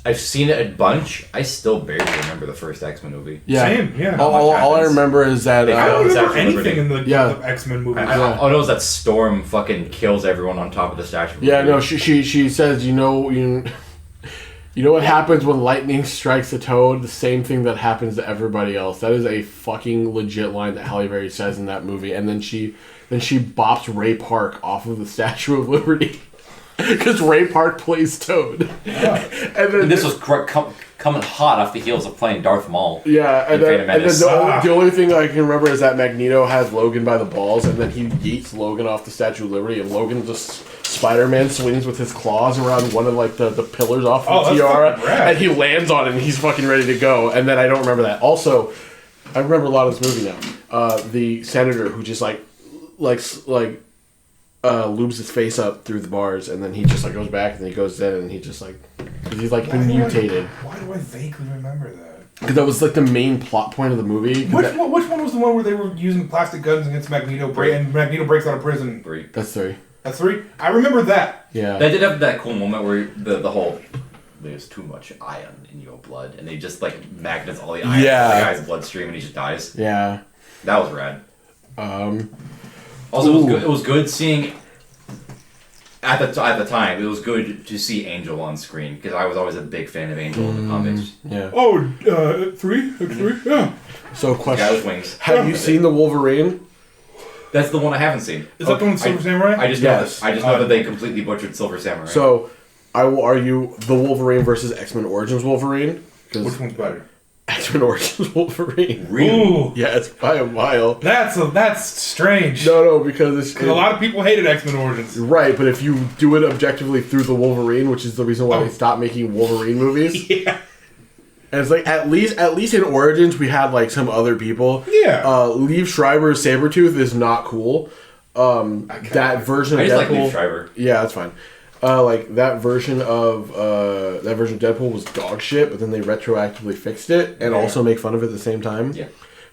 I've seen it a bunch. I still barely remember the first X-Men movie. Yeah. Same. Yeah. All I remember is that... I don't remember Statue of anything in the Yeah. X-Men movies. All I know is that Storm fucking kills everyone on top of the statue. Yeah, no, she says, you know what happens when lightning strikes a toad? The same thing that happens to everybody else. That is a fucking legit line that Halle Berry says in that movie. And then she bops Ray Park off of the Statue of Liberty. Because Ray Park plays Toad. Yeah. And then This was coming hot off the heels of playing Darth Maul. yeah, and Phantom then Menace. the only thing I can remember is that Magneto has Logan by the balls, and then he yeets Logan off the Statue of Liberty, and Logan just Spider-Man swings with his claws around one of like the pillars off the that's tiara, fucking rad. and he lands on it, and he's fucking ready to go. And then I don't remember that. Also, I remember a lot of this movie now. The senator who just lubes his face up through the bars, and then he just like goes back, and then he goes in, and he just like he's like been mutated. Why do I vaguely remember that? Because that was like the main plot point of the movie. Which one was the one where they were using plastic guns against Magneto, and Magneto breaks out of prison? 3. That's 3. That's 3? I remember that. Yeah. That did have that cool moment where the whole there's too much iron in your blood, and they just like magnets all the iron in the guy's bloodstream, and he just dies. Yeah. That was rad. Also, it was good seeing. At the time, it was good to see Angel on screen because I was always a big fan of Angel in the comics. Yeah. Oh, 3? X3? Yeah. So, Guy question: with wings. have you seen the Wolverine? That's the one I haven't seen. Is that the one with Silver Samurai? I just Yes. know that they completely butchered Silver Samurai. So, I will argue the Wolverine versus X-Men Origins Wolverine. Which one's better? X-Men Origins Wolverine. really? Ooh, Yeah, it's by a mile. that's strange. No, because A lot of people hated X-Men Origins. right, but if you do it objectively through the Wolverine, which is the reason why they stopped making Wolverine movies. Yeah. And it's like at least in Origins we had like some other people. Yeah. Liev Schreiber's Sabretooth is not cool. That version of I just like Deadpool. Liev Schreiber. Yeah, that's fine. Like that version of Deadpool was dog shit, but then they retroactively fixed it and also make fun of it at the same time. Yeah.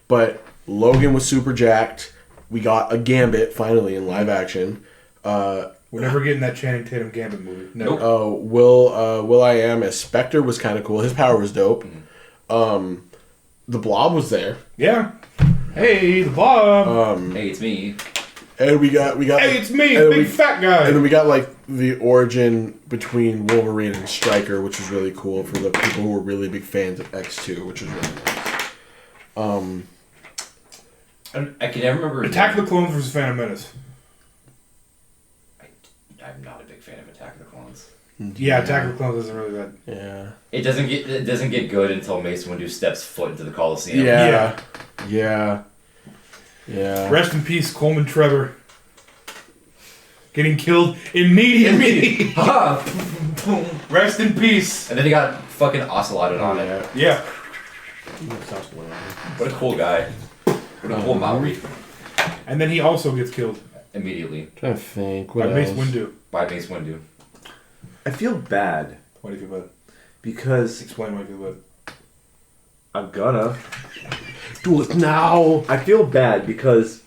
But Logan was super jacked. We got a Gambit finally in live action. We're never getting that Channing Tatum Gambit movie. No. Nope. Will I Am as Spectre was kind of cool. His power was dope. The Blob was there. Yeah. Hey, the Blob. Hey, it's me. And we got Hey, it's me, and big fat guy. And then we got like the origin between Wolverine and Stryker, which was really cool for the people who were really big fans of X2, which was really nice. I can never remember. Attack of the Clones versus Phantom Menace. I'm not a big fan of Attack of the Clones. Yeah, Attack of the Clones isn't really that. Yeah. It doesn't get good until Mace Windu steps foot into the Coliseum. Yeah. Rest in peace, Coleman Trevor. Getting killed immediately. Rest in peace. And then he got fucking ocelotted on it. Yeah. What a cool guy. What a cool Maori. And then he also gets killed Immediately. Trying to think. by What Mace else? Windu. By Mace Windu. I feel bad Why do you feel bad? because Explain why you feel bad. I'm gonna. Do it now. I feel bad because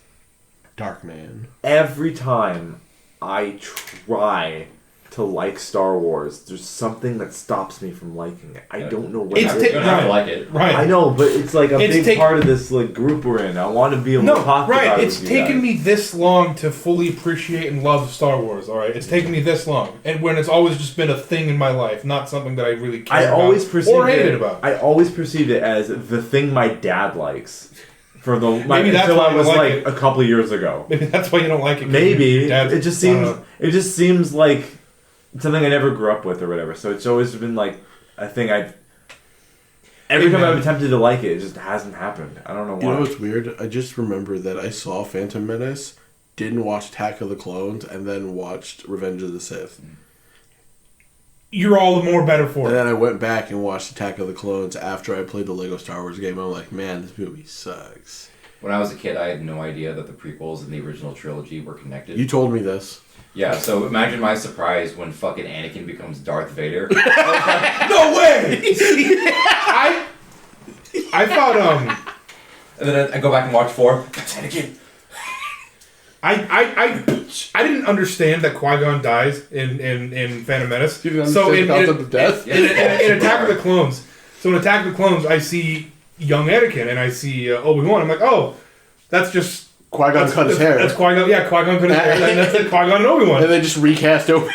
Dark Man. every time I try to like Star Wars. There's something that stops me from liking it. I don't know what. You don't have to like it. Right. I know, but it's like a big part of this like group we're in. I want to be able to talk about it. It's taken me this long to fully appreciate and love Star Wars. All right, it's taken me this long, and when it's always just been a thing in my life, not something that I really care about or hated about. I always perceived it as the thing my dad likes. For the maybe that's until why I was like a couple of years ago. Maybe that's why you don't like it. Maybe it just seems like something I never grew up with or whatever. So it's always been like a thing every time I've attempted to like it, it just hasn't happened. I don't know why. You know what's weird? I just remember that I saw Phantom Menace, didn't watch Attack of the Clones, and then watched Revenge of the Sith. You're all the more better for And it. then I went back and watched Attack of the Clones after I played the Lego Star Wars game. I'm like, man, this movie sucks. When I was a kid, I had no idea that the prequels and the original trilogy were connected. You told me this. Yeah, so imagine my surprise when fucking Anakin becomes Darth Vader. No way! I thought And then I go back and watch 4. That's Anakin. I didn't understand that Qui-Gon dies in Phantom Menace. You didn't understand the concept of death? In Attack of the Clones. So in Attack of the Clones, I see young Anakin and I see Obi-Wan. I'm like, oh, that's just... Qui-Gon cut his hair. That's Qui-Gon. Yeah, Qui-Gon cut his hair. And that's like Qui-Gon and Obi-Wan. And they just recast Obi-Wan.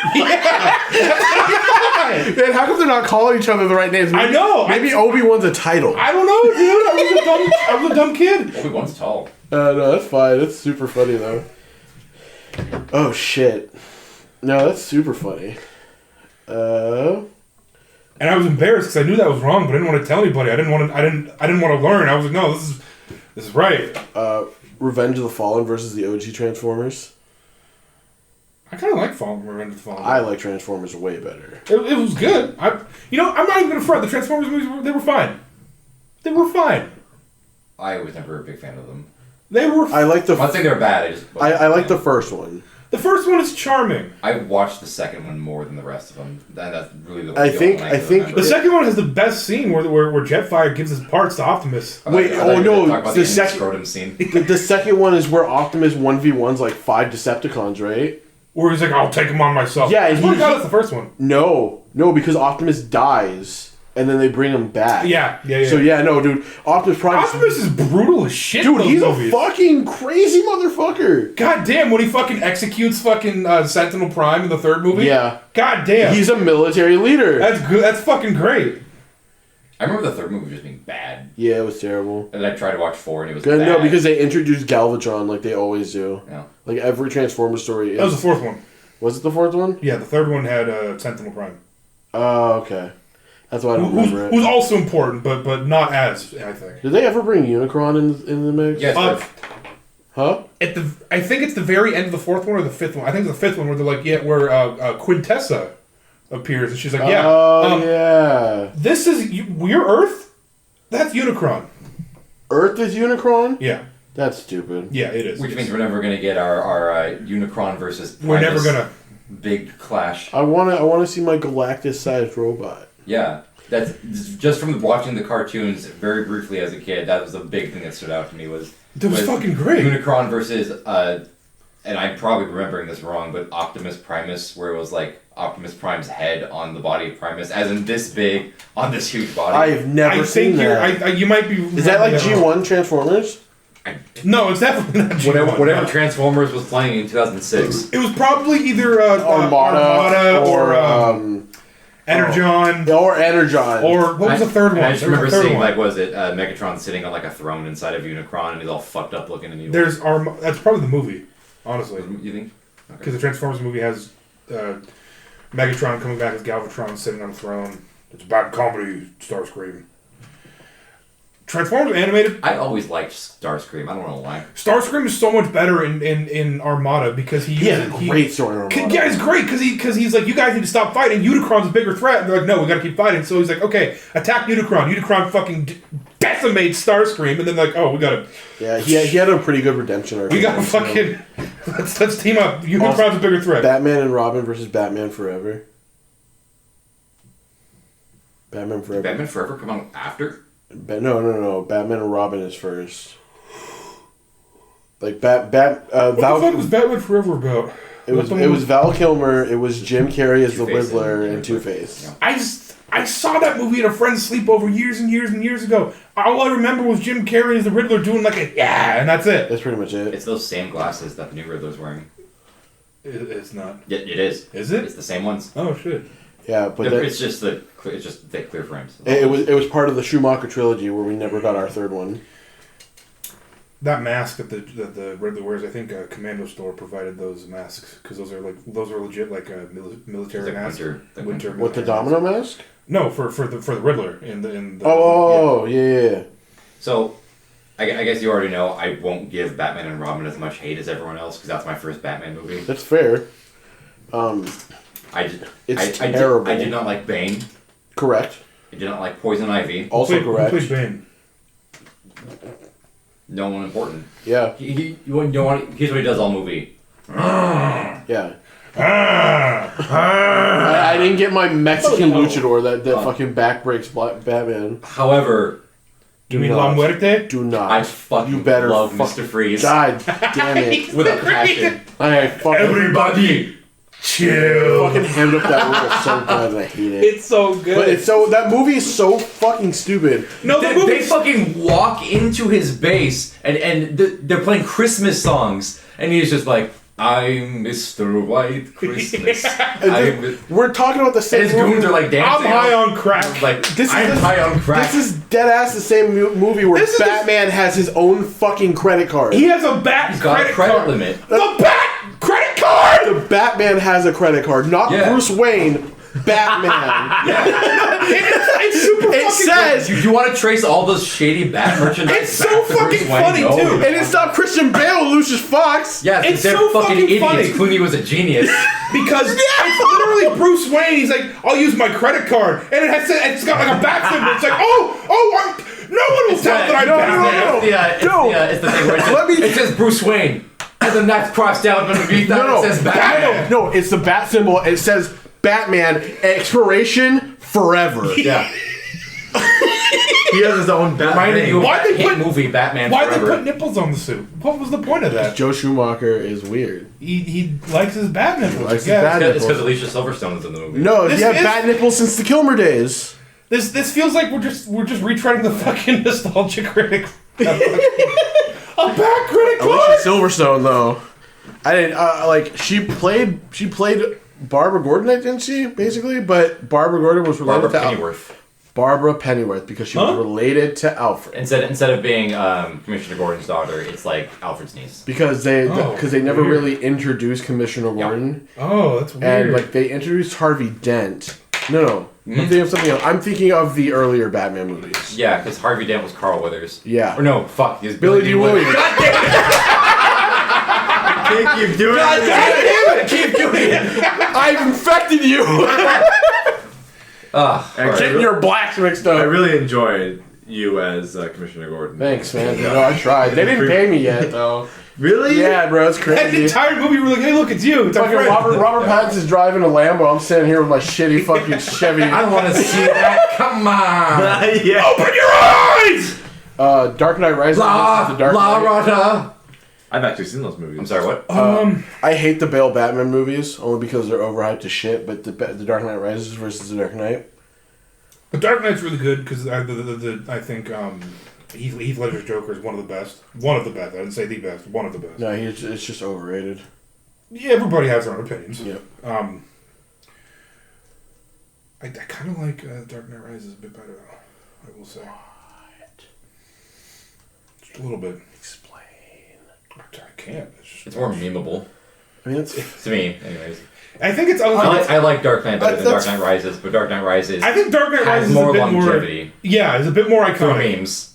Man, how come they're not calling each other the right names? I know. Maybe Obi-Wan's a title. I don't know, dude. I was a dumb kid. Obi-Wan's tall. No, that's fine. That's super funny, though. Oh, shit. No, that's super funny. And I was embarrassed because I knew that was wrong, but I didn't want to tell anybody. I didn't want to learn. I was like, no, this is right. Revenge of the Fallen versus the OG Transformers. I kind of like Revenge of the Fallen. I like Transformers way better. It was good. I'm not even gonna front. The Transformers movies, they were fine. They were fine. I was never a big fan of them. They were. I like the. I'm not saying they're bad. I like the first one. The first one is charming. I watched the second one more than the rest of them. That's really the. I think the second one has the best scene where Jetfire gives his parts to Optimus. Wait, the second scrotum scene. The second one is where Optimus 1v1s like 5 Decepticons, right? Where he's like, I'll take him on myself. Yeah, and that's the first one. No, because Optimus dies. And then they bring him back. Yeah. So no, dude, Optimus Prime. Optimus is brutal as shit. Dude, he's a fucking crazy motherfucker. God damn, when he fucking executes fucking Sentinel Prime in the third movie. Yeah. God damn. He's a military leader. That's good. That's fucking great. I remember the third movie just being bad. Yeah, it was terrible. And then I tried to watch 4 and it was good. Bad. No, because they introduced Galvatron like they always do. Yeah. Like every Transformers story. That was the fourth one. Was it the fourth one? Yeah, the third one had Sentinel Prime. Oh, okay. That's why I don't remember it. Who's also important, but not as, I think. Did they ever bring Unicron in the mix? Yes. Huh? I think it's the very end of the fourth one or the fifth one. I think it's the fifth one where they're like, where Quintessa appears and she's like, yeah. Oh, yeah. This is your Earth? That's Unicron. Earth is Unicron? Yeah. That's stupid. Yeah, it is. Which means we're never going to get our Unicron versus Primus we're never going to. big clash. I want to see my Galactus-sized robot. Yeah, that's just from watching the cartoons very briefly as a kid. That was the big thing that stood out to me was fucking great. Unicron versus and I'm probably remembering this wrong, but Optimus Primus, where it was like Optimus Prime's head on the body of Primus, as in this big on this huge body. I've never seen that. You might be. Is that like G1 Transformers? No, it's definitely not G1. Whatever Transformers was playing in 2006. It was probably either Armada or Energon. Or Energon. Or what was the third one? I just remember seeing, Megatron sitting on like a throne inside of Unicron and he's all fucked up looking and he That's probably the movie, honestly. You think? Because the Transformers movie has Megatron coming back as Galvatron sitting on the throne. It's a bad comedy, Starscream. Transformers animated. I always liked Starscream. I don't know why. Starscream is so much better in Armada because he has a great story in Armada. Yeah, it's great because he's like, you guys need to stop fighting. Unicron's a bigger threat. And they're like, no, we got to keep fighting. So he's like, okay, attack Unicron. Unicron fucking decimates Starscream, and then like, oh, we got to. Yeah, he had a pretty good redemption arc. We got to fucking let's team up. Unicron's a bigger threat. Batman and Robin versus Batman Forever. Batman Forever. Batman Forever come out after? No. Batman and Robin is first. Like what the fuck was Batman Forever about? It was Val Kilmer. It was Jim Carrey as the Two-Face Riddler and and Two-Face. Yeah. I saw that movie at a friend's sleepover years and years and years ago. All I remember was Jim Carrey as the Riddler doing like a and that's it. That's pretty much it. It's those same glasses that the new Riddler's wearing. It's not. Yeah, it is. Is it? It's the same ones. Oh shit. Yeah, but It's just the clear frames. it was part of the Schumacher trilogy where we never got our third one. That mask that the Riddler wears, I think a Commando store provided those masks because those are legit like a military Like masks. winter What, the domino mask? No, for the Riddler in the. Oh, yeah. So, I guess you already know I won't give Batman and Robin as much hate as everyone else because that's my first Batman movie. That's fair. It's terrible. I did not like Bane. Correct. I did not like Poison Ivy. Also correct. Who plays Bane? No one important. Yeah. Here's what he does all movie. Yeah. I didn't get my Mexican luchador that fucking back breaks Batman. However, You mean La Muerte? Do not. I fucking love Mr. Freeze. God damn it. With a passion. I fucking Everybody, chill. fucking hammed up that rule so bad and I hate it. It's so good. But it's so that movie is so fucking stupid. No, They fucking walk into his base and they're playing Christmas songs and he's just like, I'm Mr. White Christmas. We're talking about the And same his goons are like dancing. I'm high on crack. Like, I'm high on crack. This is dead ass the same movie where Batman has his own fucking credit card. He has a bat He's got a credit limit. The bat credit card. The Batman has a credit card, not Bruce Wayne. Batman. It's super It fucking says You want to trace all those shady Bat merchandise? It's so back to fucking Bruce Wayne? funny, No. too. and it's not Christian Bale, Lucius Fox. Yeah, It's they're so fucking fucking idiots. funny. Clooney was a genius. because it's literally Bruce Wayne. He's like, I'll use my credit card, and it's got like a bat symbol. It's like, no one will tell that I'm Batman. It's the thing where it says Bruce Wayne, and then that's crossed out underneath that it says Batman. No, it's the bat symbol. It says Batman, expiration forever. Yeah. He has his own Batman. Reminded you of Why'd that they hit put- movie Batman Why'd they Forever. put nipples on the suit? What was the point of that? Joe Schumacher is weird. He likes his Batman nipples. Likes his Yeah. bat- It's because Alicia Silverstone is in the movie. No, This he had is- bat nipples since the Kilmer days. This feels like we're just retreading the fucking nostalgia critic. A bat critic Alicia card. Silverstone, though, I didn't she played Barbara Gordon, didn't she? Basically, but Barbara Gordon was related Barbara to Pennyworth. Barbara Pennyworth because she was related to Alfred. Instead of being Commissioner Gordon's daughter, it's like Alfred's niece. Because they never weird. really introduced Commissioner Gordon, Oh, that's weird. and they introduced Harvey Dent. No, I'm thinking of something else. I'm thinking of the earlier Batman movies. Yeah, because Harvey Dent was Carl Weathers. Yeah. Or no, fuck, he was Billy D. Williams. God damn it! Can't keep doing God it. damn it! Keep doing it! I've infected you. Getting your blacks mixed up. I really enjoyed you as Commissioner Gordon. Thanks, man. No, I tried. They didn't pay me yet, though. Really? Yeah, bro, it's that crazy. entire movie, we're like, hey, look, it's you. It's our Fucking friend. Robert Pattinson's driving a Lambo. I'm sitting here with my shitty fucking Chevy. I don't want to see that. Come on! Yeah. Open your eyes! Dark Knight Rises. La the Dark La Knight. Rata. I've actually seen those movies. I'm sorry, what? I hate the Bale Batman movies only because they're overhyped to shit. But the Dark Knight Rises versus the Dark Knight. The Dark Knight's really good because I think Heath Ledger's Joker is one of the best. One of the best. I didn't say the best. One of the best. No, it's just overrated. Yeah, everybody has their own opinions. Yep. I kind of like Dark Knight Rises a bit better, though. I will say. Just a little bit. Explain. I can't. It's more memeable. I mean, it's To me, anyways. I think it's. I like Dark Knight better than Dark That's- Knight Rises, but Dark Knight Rises I think Dark Knight has Rises is more a bit longevity more. Yeah, it's a bit more for iconic. memes.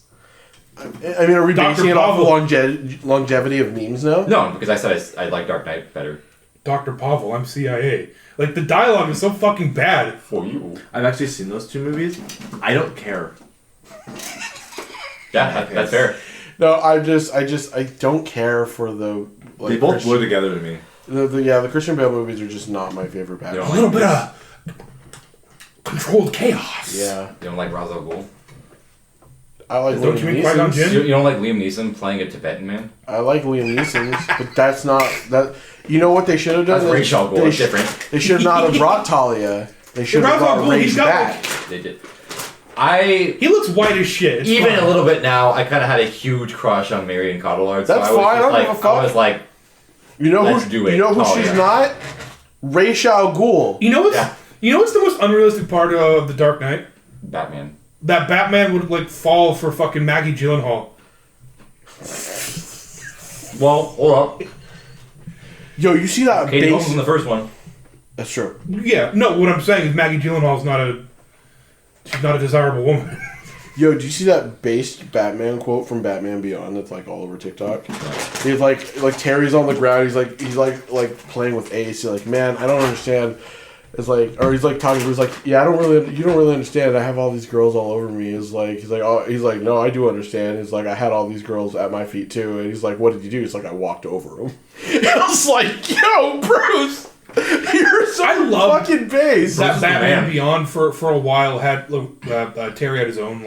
I mean, are we Dr. basing it off of Pavel. longevity of memes now? No, because I said I like Dark Knight better. Dr. Pavel, I'm CIA. Like the dialogue is so fucking bad. For you. I've actually seen those two movies. I don't care. Yeah, that's fair. No, I don't care for the. Like, They both Christian- blur together to me. The Christian Bale movies are just not my favorite Batman. You A little bit of controlled chaos. Yeah. You don't like Ra's al Ghul? I like Don't Liam you mean Qui-Gon Neeson's. Jinn? You don't like Liam Neeson playing a Tibetan man? I like Liam Neeson's, but that's not that. You know what they should have done? That's Ra's al Ghul. It's different. They should not have brought Talia. They should have Ra's al brought Ghul, Ray's he's got, back. They did. He looks white as shit. It's Even fine. a little bit now, I kind of had a huge crush on Marion Cotillard. That's so I was fine, just I don't give a fuck. I was like, You know Let's who? do it, You know who she's Talia. not? Ra's al Ghul. You know what's Yeah. you know what's the most unrealistic part of The Dark Knight? Batman. That Batman would like fall for fucking Maggie Gyllenhaal. Well, hold up. Yo, you see that Katie Holmes base? in the first one. That's true. Yeah, no. What I'm saying is Maggie Gyllenhaal's she's not a desirable woman. Yo, do you see that based Batman quote from Batman Beyond that's like all over TikTok? He's like Terry's on the ground. He's like playing with Ace. He's like, man, I don't understand. It's like, or he's like talking. He's like, yeah, you don't really understand. I have all these girls all over me. He's like, no, I do understand. He's like, I had all these girls at my feet too. And he's like, what did you do? He's like, I walked over them. And I was like, yo, Bruce, you're so fucking base. That Batman man. Beyond for a while had Terry had his own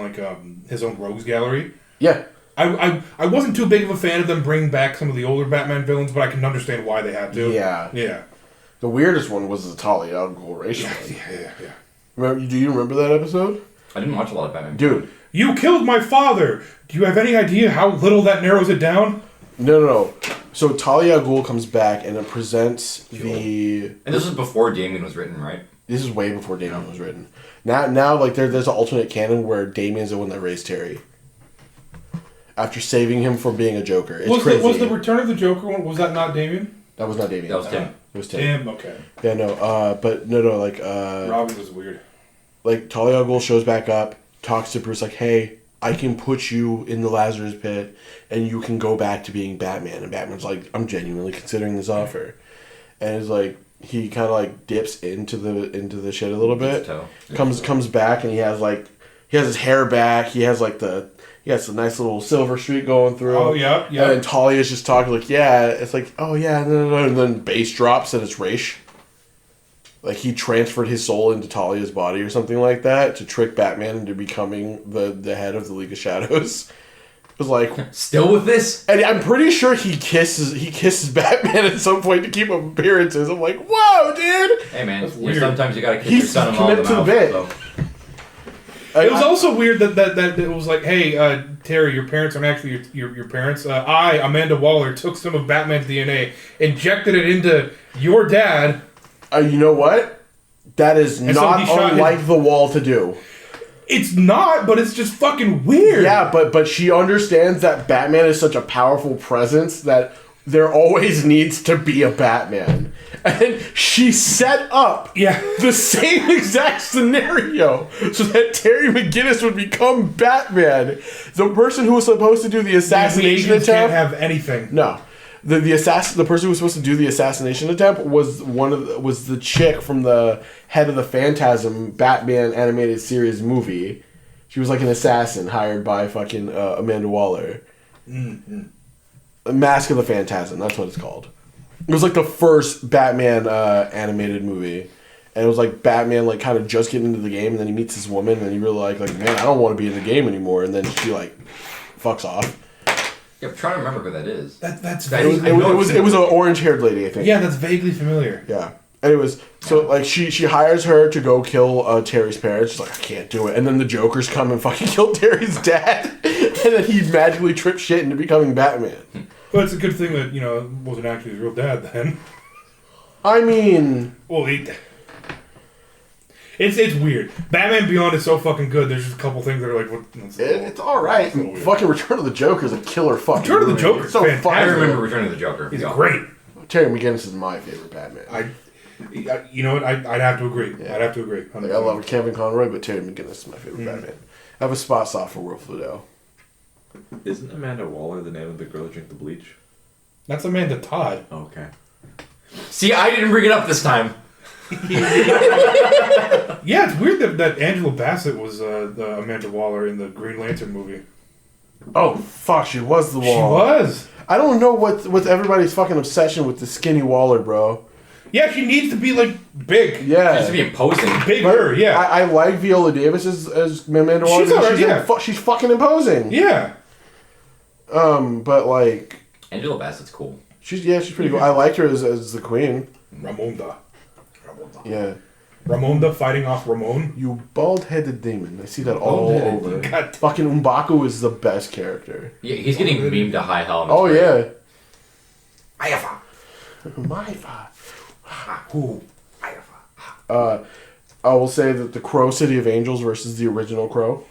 his own rogues gallery. Yeah. I wasn't too big of a fan of them bringing back some of the older Batman villains, but I can understand why they had to. Yeah. Yeah. The weirdest one was the Talia al Ghul racial. Yeah. Do you remember that episode? I didn't watch a lot of Batman. Dude. You killed my father! Do you have any idea how little that narrows it down? No. So Talia al Ghul comes back and it presents the... And this was before Damien was written, right? This is way before Damien was written. Now like there's an alternate canon where Damien's the one that raised Terry. After saving him from being a Joker. It's crazy. Was the Return of the Joker one, was that not Damien? That was not Damien. That was Tim. It was Tim. Damn, okay. Yeah, no, but no, like... Robin was weird. Like, Talia al Ghul shows back up, talks to Bruce like, hey, I can put you in the Lazarus pit, and you can go back to being Batman. And Batman's like, I'm genuinely considering this offer. And it's like, he kind of like dips into the shit a little bit. Comes back, and he has his hair back. He has a nice little silver streak going through. Oh, yeah. And then Talia's just talking like, yeah. It's like, oh, yeah, no. And then bass drops, and it's Ra's. Like, he transferred his soul into Talia's body or something like that to trick Batman into becoming the head of the League of Shadows. It was like... Still with this? And I'm pretty sure he kisses Batman at some point to keep up appearances. I'm like, whoa, dude! Hey, man. weird. Sometimes you gotta kiss He's your son-in-law in the committed to the mouth. bit. So. It was also weird that it was like, hey, Terry, your parents aren't actually your parents. I, Amanda Waller, took some of Batman's DNA, injected it into your dad. You know what? That is not unlike the Wall to do. It's not, but it's just fucking weird. Yeah, but she understands that Batman is such a powerful presence that there always needs to be a Batman. And she set up the same exact scenario so that Terry McGinnis would become Batman. The person who was supposed to do the assassination attempt can't have anything. No. The person who was supposed to do the assassination attempt was was the chick from the head of the Phantasm Batman animated series movie. She was like an assassin hired by fucking Amanda Waller. Mm-hmm. Mask of the Phantasm, that's what it's called. It was like the first Batman animated movie. And it was like Batman like kind of just getting into the game, and then he meets this woman, and he really like man, I don't want to be in the game anymore. And then she like fucks off. Yeah, I'm trying to remember who that is. That's vague. It was an orange haired lady, I think. Yeah, that's vaguely familiar. Yeah. Anyways, so like she hires her to go kill Terry's parents. She's like, I can't do it. And then the Jokers come and fucking kill Terry's dad. And then he magically trips shit into becoming Batman. Well, it's a good thing that, it wasn't actually his real dad then. I mean... Well, it's weird. Batman Beyond is so fucking good. There's just a couple things that are like, what? It's alright. Fucking Return of the Joker is a killer fucking Return of the Joker is fantastic. I remember Return of the Joker. He's great. Terry McGinnis is my favorite Batman. You know what? I'd have to agree. Yeah. I'd have to agree. Like, I love Kevin Conroy, but Terry McGinnis is my favorite Batman. I have a spot soft for Wolf Liddell. Isn't Amanda Waller the name of the girl who drank the bleach? That's Amanda Todd. Oh, okay. See, I didn't bring it up this time. Yeah, it's weird that Angela Bassett was the Amanda Waller in the Green Lantern movie. Oh, fuck, she was the Wall. She was. I don't know what's everybody's fucking obsession with the skinny Waller, bro. Yeah, she needs to be like big. Yeah. She needs to be imposing. Bigger, yeah. I like Viola Davis as Amanda Waller. She's alright, yeah. She's fucking imposing. Yeah. But like Angela Bassett's cool. she's pretty cool. I liked her as the queen. Ramonda. Yeah. Ramonda fighting off Ramon. You bald-headed demon. I see that all over. God. Fucking M'Baku is the best character. Yeah, he's getting memed to high hell. Oh yeah. Ayafa. My father. Who? Ayafa. I will say that the Crow City of Angels versus the original Crow.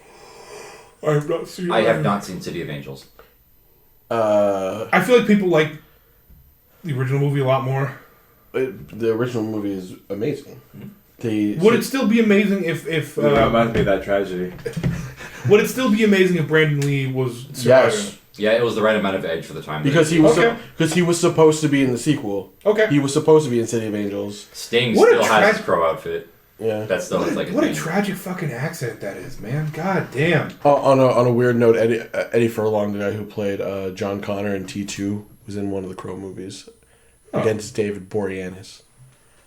I have not seen. I have not seen City of Angels. I feel like people like the original movie a lot more. The original movie is amazing. Would it still be amazing if It reminds me of that tragedy. would it still be amazing if Brandon Lee was surviving? Yes, Yeah, it was the right amount of edge for the time. because he was supposed to be in the sequel. Okay. He was supposed to be in City of Angels. Sting What a still has his crow outfit. Yeah. That still is like his What a name. tragic fucking accent that is, man. God damn. On a weird note, Eddie Furlong, the guy who played John Connor in T2, was in one of the Crow movies against David Boreanaz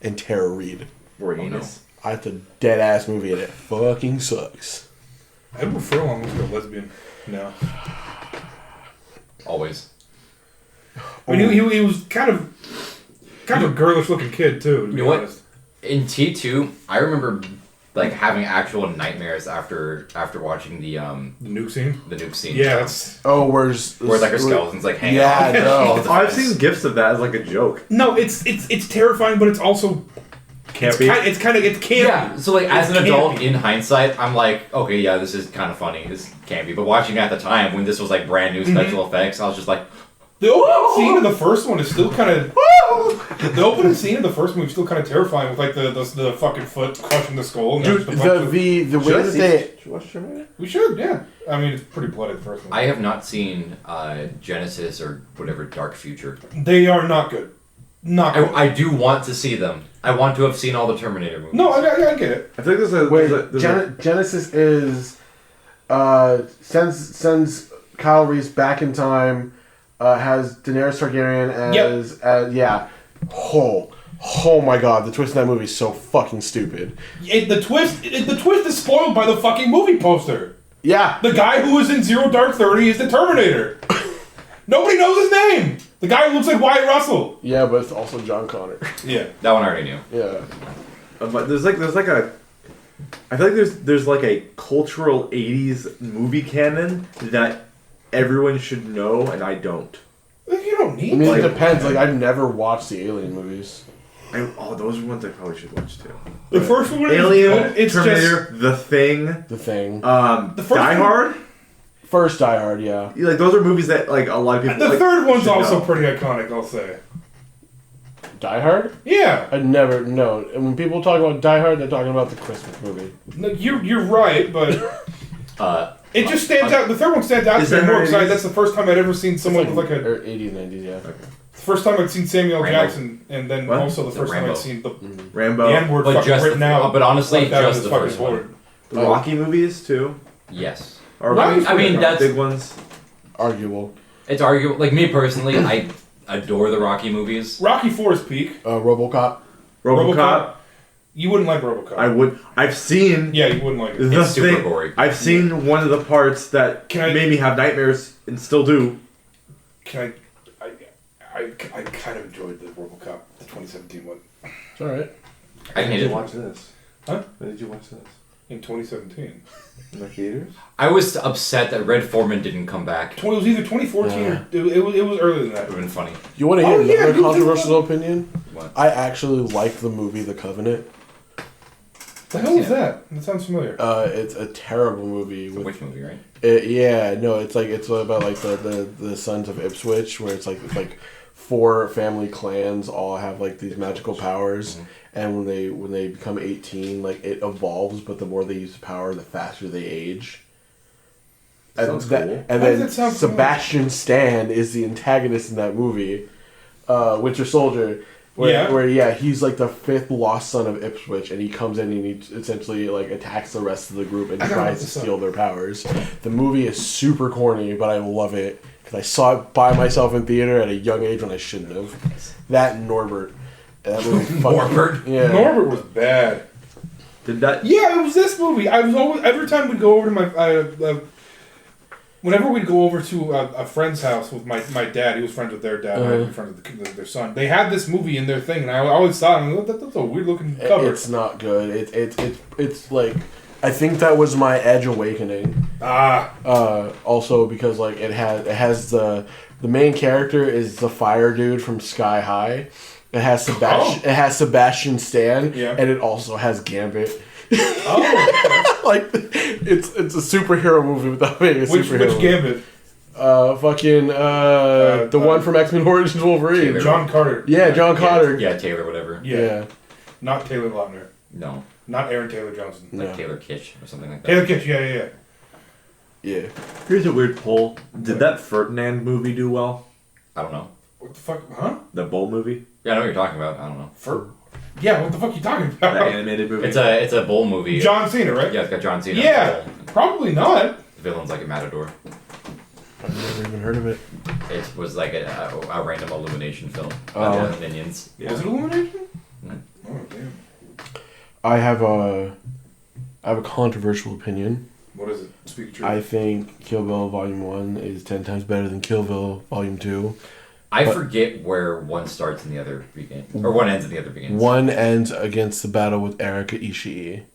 and Tara Reid. Boreanaz. It's a dead ass movie and it fucking sucks. Edward Furlong was a lesbian. No. Always. I mean, he was kind of a girlish looking kid too. To be You know what? honest. In T2, I remember like having actual nightmares after watching the The nuke scene. nuke scene. Yeah, that's Oh, Where like her skeleton's like hanging Yeah, off. no. off the I've fence. seen gifs of that as like a joke. no. It's terrifying, but it's also Can't it's be. kind of it's campy. Yeah, so like as an It's adult, campy. in hindsight, I'm like, okay, yeah, this is kind of funny. This can't be. But watching it at the time when this was like brand new special effects, I was just like, The opening scene of the first one is still kind of. The opening scene of the first movie is still kind of terrifying with like the fucking foot crushing the skull. And Dude, there's a bunch of- the way that they we should, yeah. I mean, it's pretty bloody the first one. I have not seen Genesis or whatever Dark Future. They are not good. Not good. I do want to see them. I want to have seen all the Terminator movies. No, I get it. I think Genesis is sends Kyle Reese back in time, has Daenerys Targaryen as yeah. Oh my god, the twist in that movie is so fucking stupid. The twist is spoiled by the fucking movie poster. Yeah. The guy who was in Zero Dark 30 is the Terminator. Nobody knows his name. The guy who looks like Wyatt Russell. Yeah, but it's also John Connor. Yeah. That one I already knew. Yeah. but there's like a. I feel like there's like a cultural '80s movie canon that everyone should know, and I don't. You don't need I mean, to. it depends. Like, I've never watched the Alien movies. Those are ones I probably should watch too. The first one is Alien, good. It's Terminator, just The Thing, The Thing. the first Die one- Hard. First Die Hard, yeah. Like those are movies that like a lot of people. the like, third one's should also know. pretty iconic, I'll say. Die Hard? Yeah. I never know. And when people talk about Die Hard, they're talking about the Christmas movie. No, you're right, but it just stands out. The third one stands out Is to me that more how it because is? that's the first time I'd ever seen someone with like a. Or 80s, 90s, yeah. First time I'd seen Samuel L. Rambo. Jackson, and then What? also the first time Rambo. I'd seen the Rambo. N-word But fucking just written the- out. but honestly, like that on just his the fucking first one. board. The Rocky movies too. Yes. Or Rocky's I mean, that's big ones. Arguable. it's arguable. Like me personally, I adore the Rocky movies. Rocky 4 is peak. RoboCop. RoboCop. You wouldn't like RoboCop. I would. I've seen Yeah, you wouldn't like it. the It's super thing. gory. I've seen one of the parts that Can I- made me have nightmares and still do. Can I kind of enjoyed the RoboCop, the 2017 one. It's alright. I hated it. watch this? Huh? When did you watch this? In 2017. In the theaters? I was upset that Red Foreman didn't come back. It It was either 2014 or it was earlier than that. would have been funny. You want to hear Oh, yeah, another you controversial opinion? What? I actually like the movie The Covenant. The hell is that? That sounds familiar. It's a terrible movie. It's a witch movie, right? It's about like the Sons of Ipswich, where it's like 4 family clans all have like these magical powers, and when they become 18, like it evolves, but the more they use the power, the faster they age. Sounds cool. And Why does then that sound Sebastian Stan is the antagonist in that movie, Winter Soldier. Where he's like the 5th lost son of Ipswich, and he comes in and he essentially like attacks the rest of the group and I gotta tries look to this up. steal their powers. The movie is super corny, but I love it because I saw it by myself in theater at a young age when I shouldn't have. That and Norbert. That movie fucking, Norbert. Yeah. Norbert was bad. Did that? Yeah, it was this movie. I was always every time we'd go over to my whenever we'd go over to a friend's house with my dad, he was friends with their dad, and I'd be friends with their son. They had this movie in their thing, and I always thought, that's a weird looking cover. It's not good. It's like, I think that was my Edge Awakening. Also because like it has the main character is the fire dude from Sky High. It has Sebastian Stan, and it also has Gambit. Like it's a superhero movie without being a superhero. Which Gambit? The one from X-Men Origins Wolverine. John Carter. Yeah, John Carter. Yeah, Taylor, whatever. Yeah. Not Taylor Lautner. No. Not Aaron Taylor Johnson. Like Taylor Kitsch or something like that. Taylor Kitsch, yeah. Yeah. Here's a weird poll. Did that Ferdinand movie do well? I don't know. What the fuck? Huh? The Bull movie? Yeah, I know what you're talking about. I don't know. Yeah, what the fuck are you talking about? That animated movie? It's a bull movie. John Cena, right? Yeah, it's got John Cena. Yeah, probably not. The villain's like a matador. I've never even heard of it. It was like a random Illumination film. Oh. Minions. Yeah. Was it Illumination? Mm. Oh, damn. I have a controversial opinion. What is it? Speak truth. I think Kill Bill Volume 1 is 10 times better than Kill Bill Volume 2. I forget where one starts and the other begins. Or one ends and the other begins. One ends against the battle with Erika Ishii.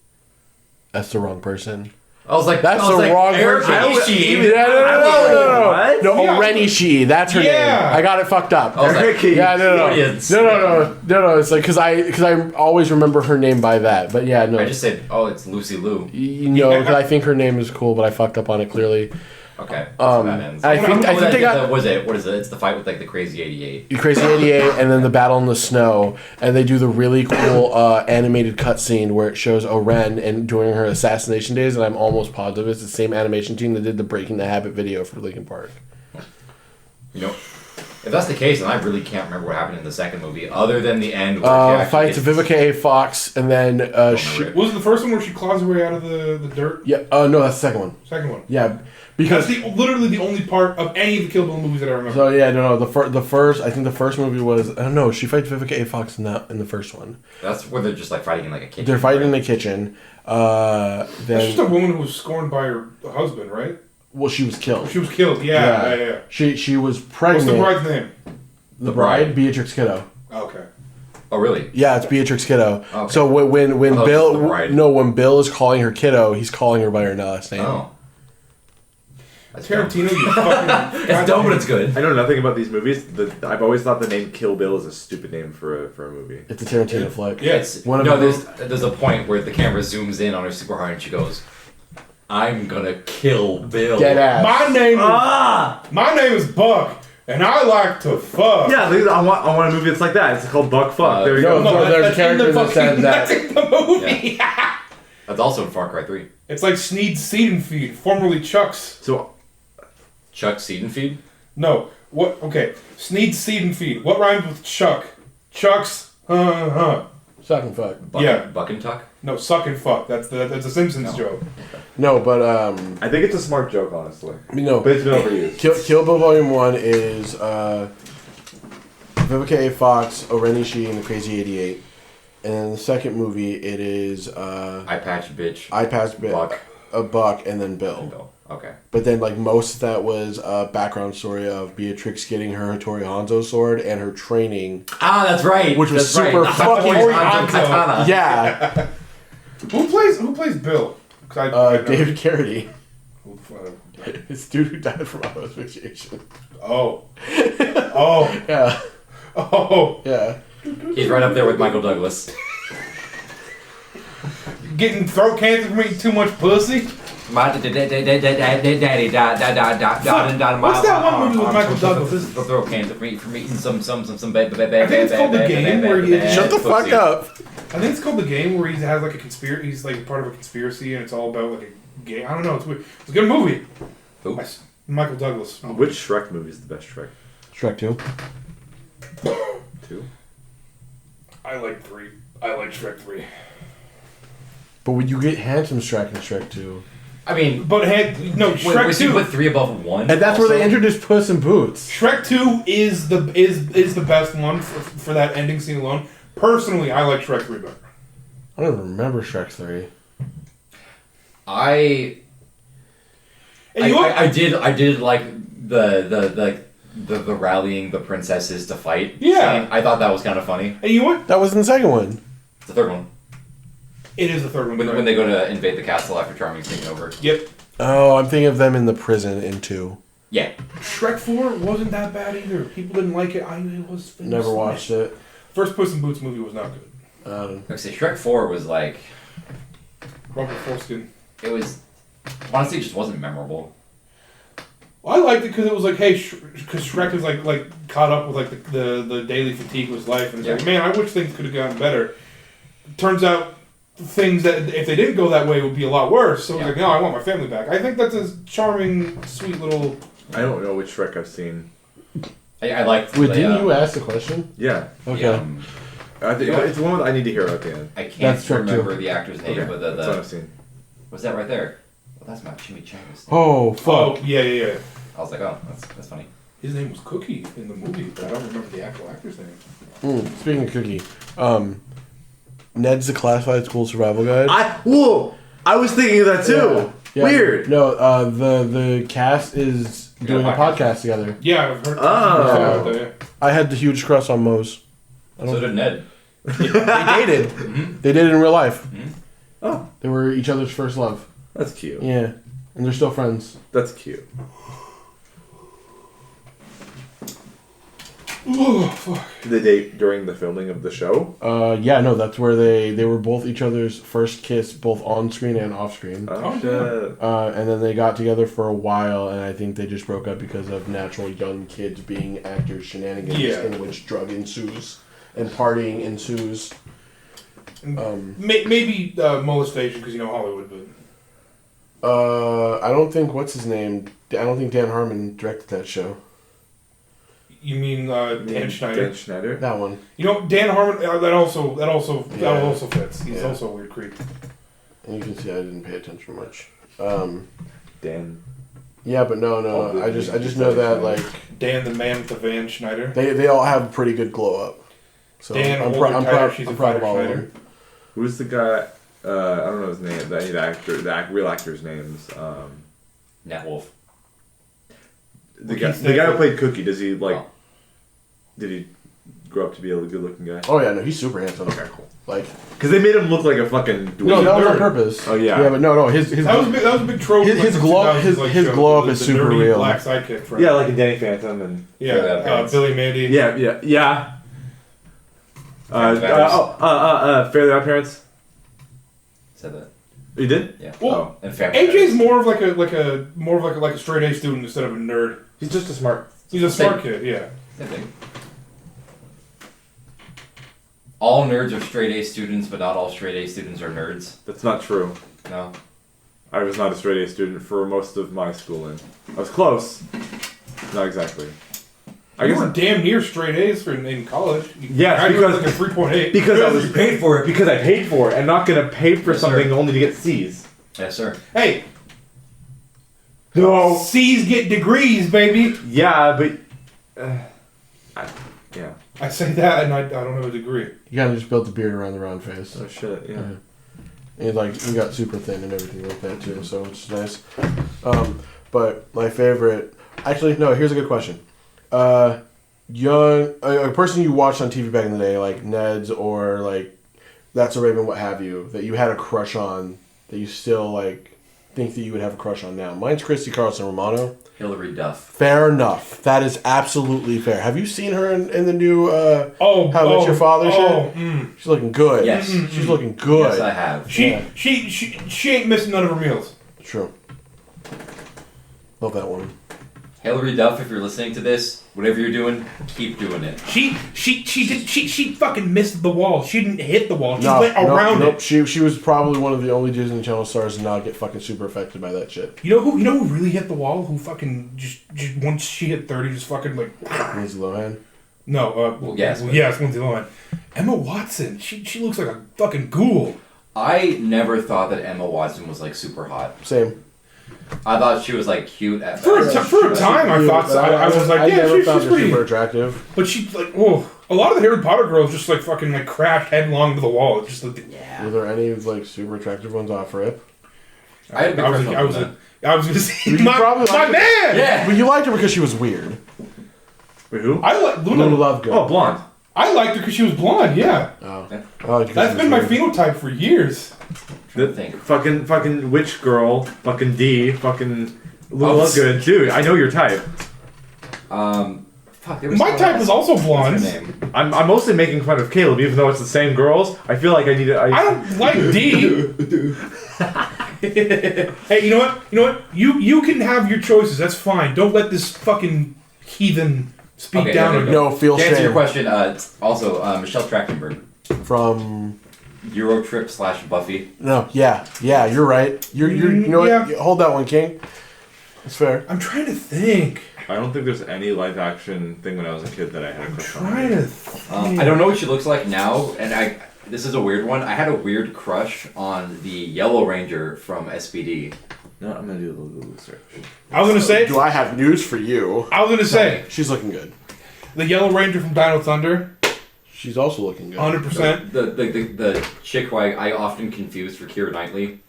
That's the wrong person. I was like, That's the wrong Erika person. Ishii. No. No, Yeah. Oren Ishii. That's her name. I got it fucked up. I was like, Yeah, Audience. no. It's like because I always remember her name by that. But yeah, no. I just said, it's Lucy Liu. You know, because I think her name is cool, but I fucked up on it clearly. Okay. So that ends. I think they got what is it? It's the fight with like the Crazy 88. Crazy 88, and then the battle in the snow, and they do the really cool animated cutscene where it shows Oren and during her assassination days, and I'm almost positive it's the same animation team that did the Breaking the Habit video for Linkin Park. You know, if that's the case, then I really can't remember what happened in the second movie, other than the end where she fights Vivica A. Fox, and then was it the first one where she claws her way out of the dirt? Yeah. No, that's the second one. Second one. Yeah, because that's literally the only part of any of the Kill Bill movies that I remember. So yeah, no, the first I think the first movie was I don't know. She fights Vivica A. Fox in the first one. That's where they're just like fighting in like a kitchen. They're fighting in the kitchen. Then that's just a woman who was scorned by her husband, right? Well, she was killed. She was killed. Yeah. She was pregnant. What's the bride's name? The bride, Beatrix Kiddo. Okay. Oh really? Yeah, it's Beatrix Kiddo. Okay. So when Bill when Bill is calling her Kiddo, he's calling her by her last name. Oh. That's Tarantino, you fucking. It's dumb, but it's good. I know nothing about these movies. I've always thought the name Kill Bill is a stupid name for a movie. It's a Tarantino flick. Yeah. There's a point where the camera zooms in on her super hard and she goes, "I'm gonna kill Bill." Dead ass. My name is Buck, and I like to fuck. Yeah, I want a movie that's like that. It's called Buck Fuck. There you go. No, there's a character that says That's that. in the movie. Yeah. That's also in Far Cry 3. It's like Sneed's Seed and Feed, formerly Chuck's. So, Chuck Seed and Feed? No. What? Okay. Sneed's Seed and Feed. What rhymes with Chuck? Chuck's. Suck and fuck. Buck and Tuck? No, suck and fuck. That's a Simpsons joke. No, but I think it's a smart joke, honestly. no. But it's been overused. Kill Bill Volume 1 is Vivica A. Fox, Oren Ishii, and the Crazy 88. And then the second movie, it is Eye Patch Bitch. Buck. A Buck, and then Bill. Bill. Okay. But then, like, most of that was a background story of Beatrix getting her Hattori Hanzo sword and her training. Ah, that's right. Which was that's super right. fucking Hanzo katana. Yeah. Who plays Bill? David Carradine. It's dude who died from auto asphyxiation. Oh. Yeah. Oh. Yeah. He's right up there with Michael Douglas. Getting throat cancer from eating too much pussy? My daddy died. What's that one movie with Michael Douglas? Throat cancer from eating some baby. I think it's called The Game where he Shut the fuck up. I think it's called The Game where he has like a conspiracy. He's like part of a conspiracy and it's all about like a game. I don't know. It's weird. It's a good movie. Who? Michael Douglas. Which Shrek movie is the best Shrek? Shrek 2. 2? I like 3. I like Shrek 3. But when you get handsome Shrek in Shrek 2. I mean, but Shrek was 2. You put 3 above 1? And that's also? where they introduced Puss in Boots. Shrek 2 is the best one for that ending scene alone. Personally, I like Shrek 3 better. I don't even remember Shrek 3. I did like the rallying the princesses to fight. Yeah. Scene. I thought that was kind of funny. And you know what? That was in the second one. It's the third one. It is the third one. When they go to invade the castle after Charming's taken over. Yep. Oh, I'm thinking of them in the prison in 2. Yeah. Shrek 4 wasn't that bad either. People didn't like it. It was Never watched it. First Puss in Boots movie was not good. I say Shrek 4 was like... Rubber foreskin. It was... Honestly, it just wasn't memorable. Well, I liked it because it was like, hey, because Shrek is like caught up with like the daily fatigue of his life, and it's like, man, I wish things could have gotten better. Turns out things that if they didn't go that way would be a lot worse. So it's like, no, I want my family back. I think that's a charming, sweet little. I don't know which Shrek I've seen. I liked. Wait, didn't you ask the question? Yeah. Okay. I think it's the one that I need to hear at the end. I can't remember the actor's name, Okay, but that's what I've seen. What's that right there? Well, that's my chimichangas. Oh, fuck. Oh, yeah. I was like, oh, that's funny. His name was Cookie in the movie, but I don't remember the actual actor's name. Speaking of Cookie, Ned's the Classified School Survival Guide. I was thinking of that too. Yeah. Weird. No, the cast is doing a podcast together. Yeah, I've heard. Oh. I had the huge crush on Mose. So did Ned. They dated. They dated in real life. Oh. They were each other's first love. That's cute. Yeah. And they're still friends. That's cute. Oh, fuck. Did they date during the filming of the show? Yeah, no, that's where they were both each other's first kiss, both on screen and off screen. Oh, shit. And then they got together for a while, and I think they just broke up because of natural young kids being actors shenanigans in which drug ensues and partying ensues. Maybe molestation because Hollywood, but. I don't think what's his name. I don't think Dan Harmon directed that show. You mean Dan Schneider? Dan Schneider? That one. Dan Harmon. That also fits. He's also a weird creep. And you can see I didn't pay attention much. Dan. Yeah, but no. I just know that like Dan the man with the van Schneider. They all have a pretty good glow up. So Dan, I'm proud of all of them. Who's the guy? I don't know his name. The actor, real actor's names. Nat Wolf. The guy who played Cookie. Does he Did he grow up to be a good-looking guy? Oh yeah, no, he's super handsome. Okay, cool. Like, because they made him look like a fucking. No, that was on purpose. Oh yeah. Yeah, but no. His that was a big trope. His glow up is super real. Black sidekick. Right? Yeah, like in Danny Phantom and. Yeah, Billy Mandy. Yeah. Fairly Odd Parents. Said that. You did? Yeah. Well, and Family AJ's more of like a straight A student instead of a nerd. He's just a smart. He's a smart kid. Yeah. Same thing. All nerds are straight A students, but not all straight A students are nerds. That's not true. No. I was not a straight A student for most of my schooling. I was close. Not exactly. You were damn near straight A's in college. Yeah, because like a 3.8. Because I was paid for it. Because I paid for it. I'm not gonna pay for something only to get C's. Yes, sir. Hey. No. C's get degrees, baby. Yeah, but. Yeah. I say that and I don't have a degree. You kind of just built the beard around the round face. Oh shit! Yeah. And you got super thin and everything like that too, so it's nice. But my favorite, actually, no. Here's a good question. A person you watched on TV back in the day, like Ned's or like That's a Raven, what have you, that you had a crush on, that you still like think that you would have a crush on now. Mine's Christy Carlson Romano. Hillary Duff. Fair enough. That is absolutely fair. Have you seen her in the new How I Met Your Father shit? She's looking good. Yes. She's looking good. Yes, I have. She ain't missing none of her meals. True. Love that woman. Hillary Duff, if you're listening to this, whatever you're doing, keep doing it. She fucking missed the wall. She didn't hit the wall. She went around it. She was probably one of the only Disney Channel stars to not get fucking super affected by that shit. You know who really hit the wall? Who fucking just once she hit 30, just fucking like. Lindsay Lohan. No. Yes, Lindsay Lohan. Emma Watson. She looks like a fucking ghoul. I never thought that Emma Watson was like super hot. Same. I thought she was like cute at For a time, I thought so. I was like, yeah, she's pretty super attractive. But she's like, whoa. A lot of the Harry Potter girls just like fucking like crashed headlong to the wall. It's just like, Were there any like super attractive ones off rip? I had a big crush on Luna. I was gonna say You my probably liked man. Yeah. But you liked her because she was weird. Wait, who? I like Luna. Luna Lovegood. Oh, blonde. I liked her because she was blonde. Yeah, Oh. Yeah. Oh, because that's she been was my weird. phenotype for years. The think. fucking witch girl, fucking D, fucking Luna Oh, Lovegood. Dude, I know your type. Fuck. There was My someone type else. is also What's blonde. her name? I'm mostly making fun of Caleb, even though it's the same girls. I feel like I need to. I don't like D. Hey, you know what? You know what? You can have your choices. That's fine. Don't let this fucking heathen speak Okay, down there on we you. go. No, feel To answer your shame. question, also Michelle Trachtenberg, From... Eurotrip / Buffy. No, yeah, you're right. You know Yeah. what? Hold that one, King. That's fair. I'm trying to think. I don't think there's any live action thing when I was a kid that I had a I'm crush trying on. to think. I don't know what she looks like now, and this is a weird one. I had a weird crush on the Yellow Ranger from SPD. No, I'm gonna do a little Google search. I was gonna say. Do I have news for you? I was gonna say She's looking good. the Yellow Ranger from Dino Thunder. She's also looking good. 100%. The chick who I often confuse for Keira Knightley.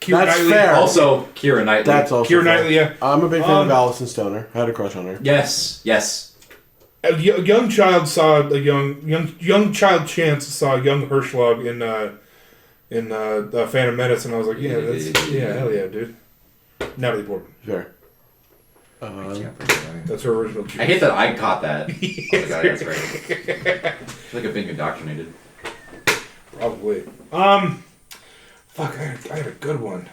Keira That's Knightley. fair. Also, Keira Knightley. That's also Keira fair. Knightley. Yeah. I'm a big fan of Alison Stoner. I had a crush on her. Yes. A young child saw a young child Chance saw a young Herschlag in the Phantom Menace, and I was like, yeah, hell yeah, dude. Natalie Portman. Fair. That's her original. I hate that I caught that. Oh my god, that's great. I feel like I've been indoctrinated. Probably. Fuck, I had a good one.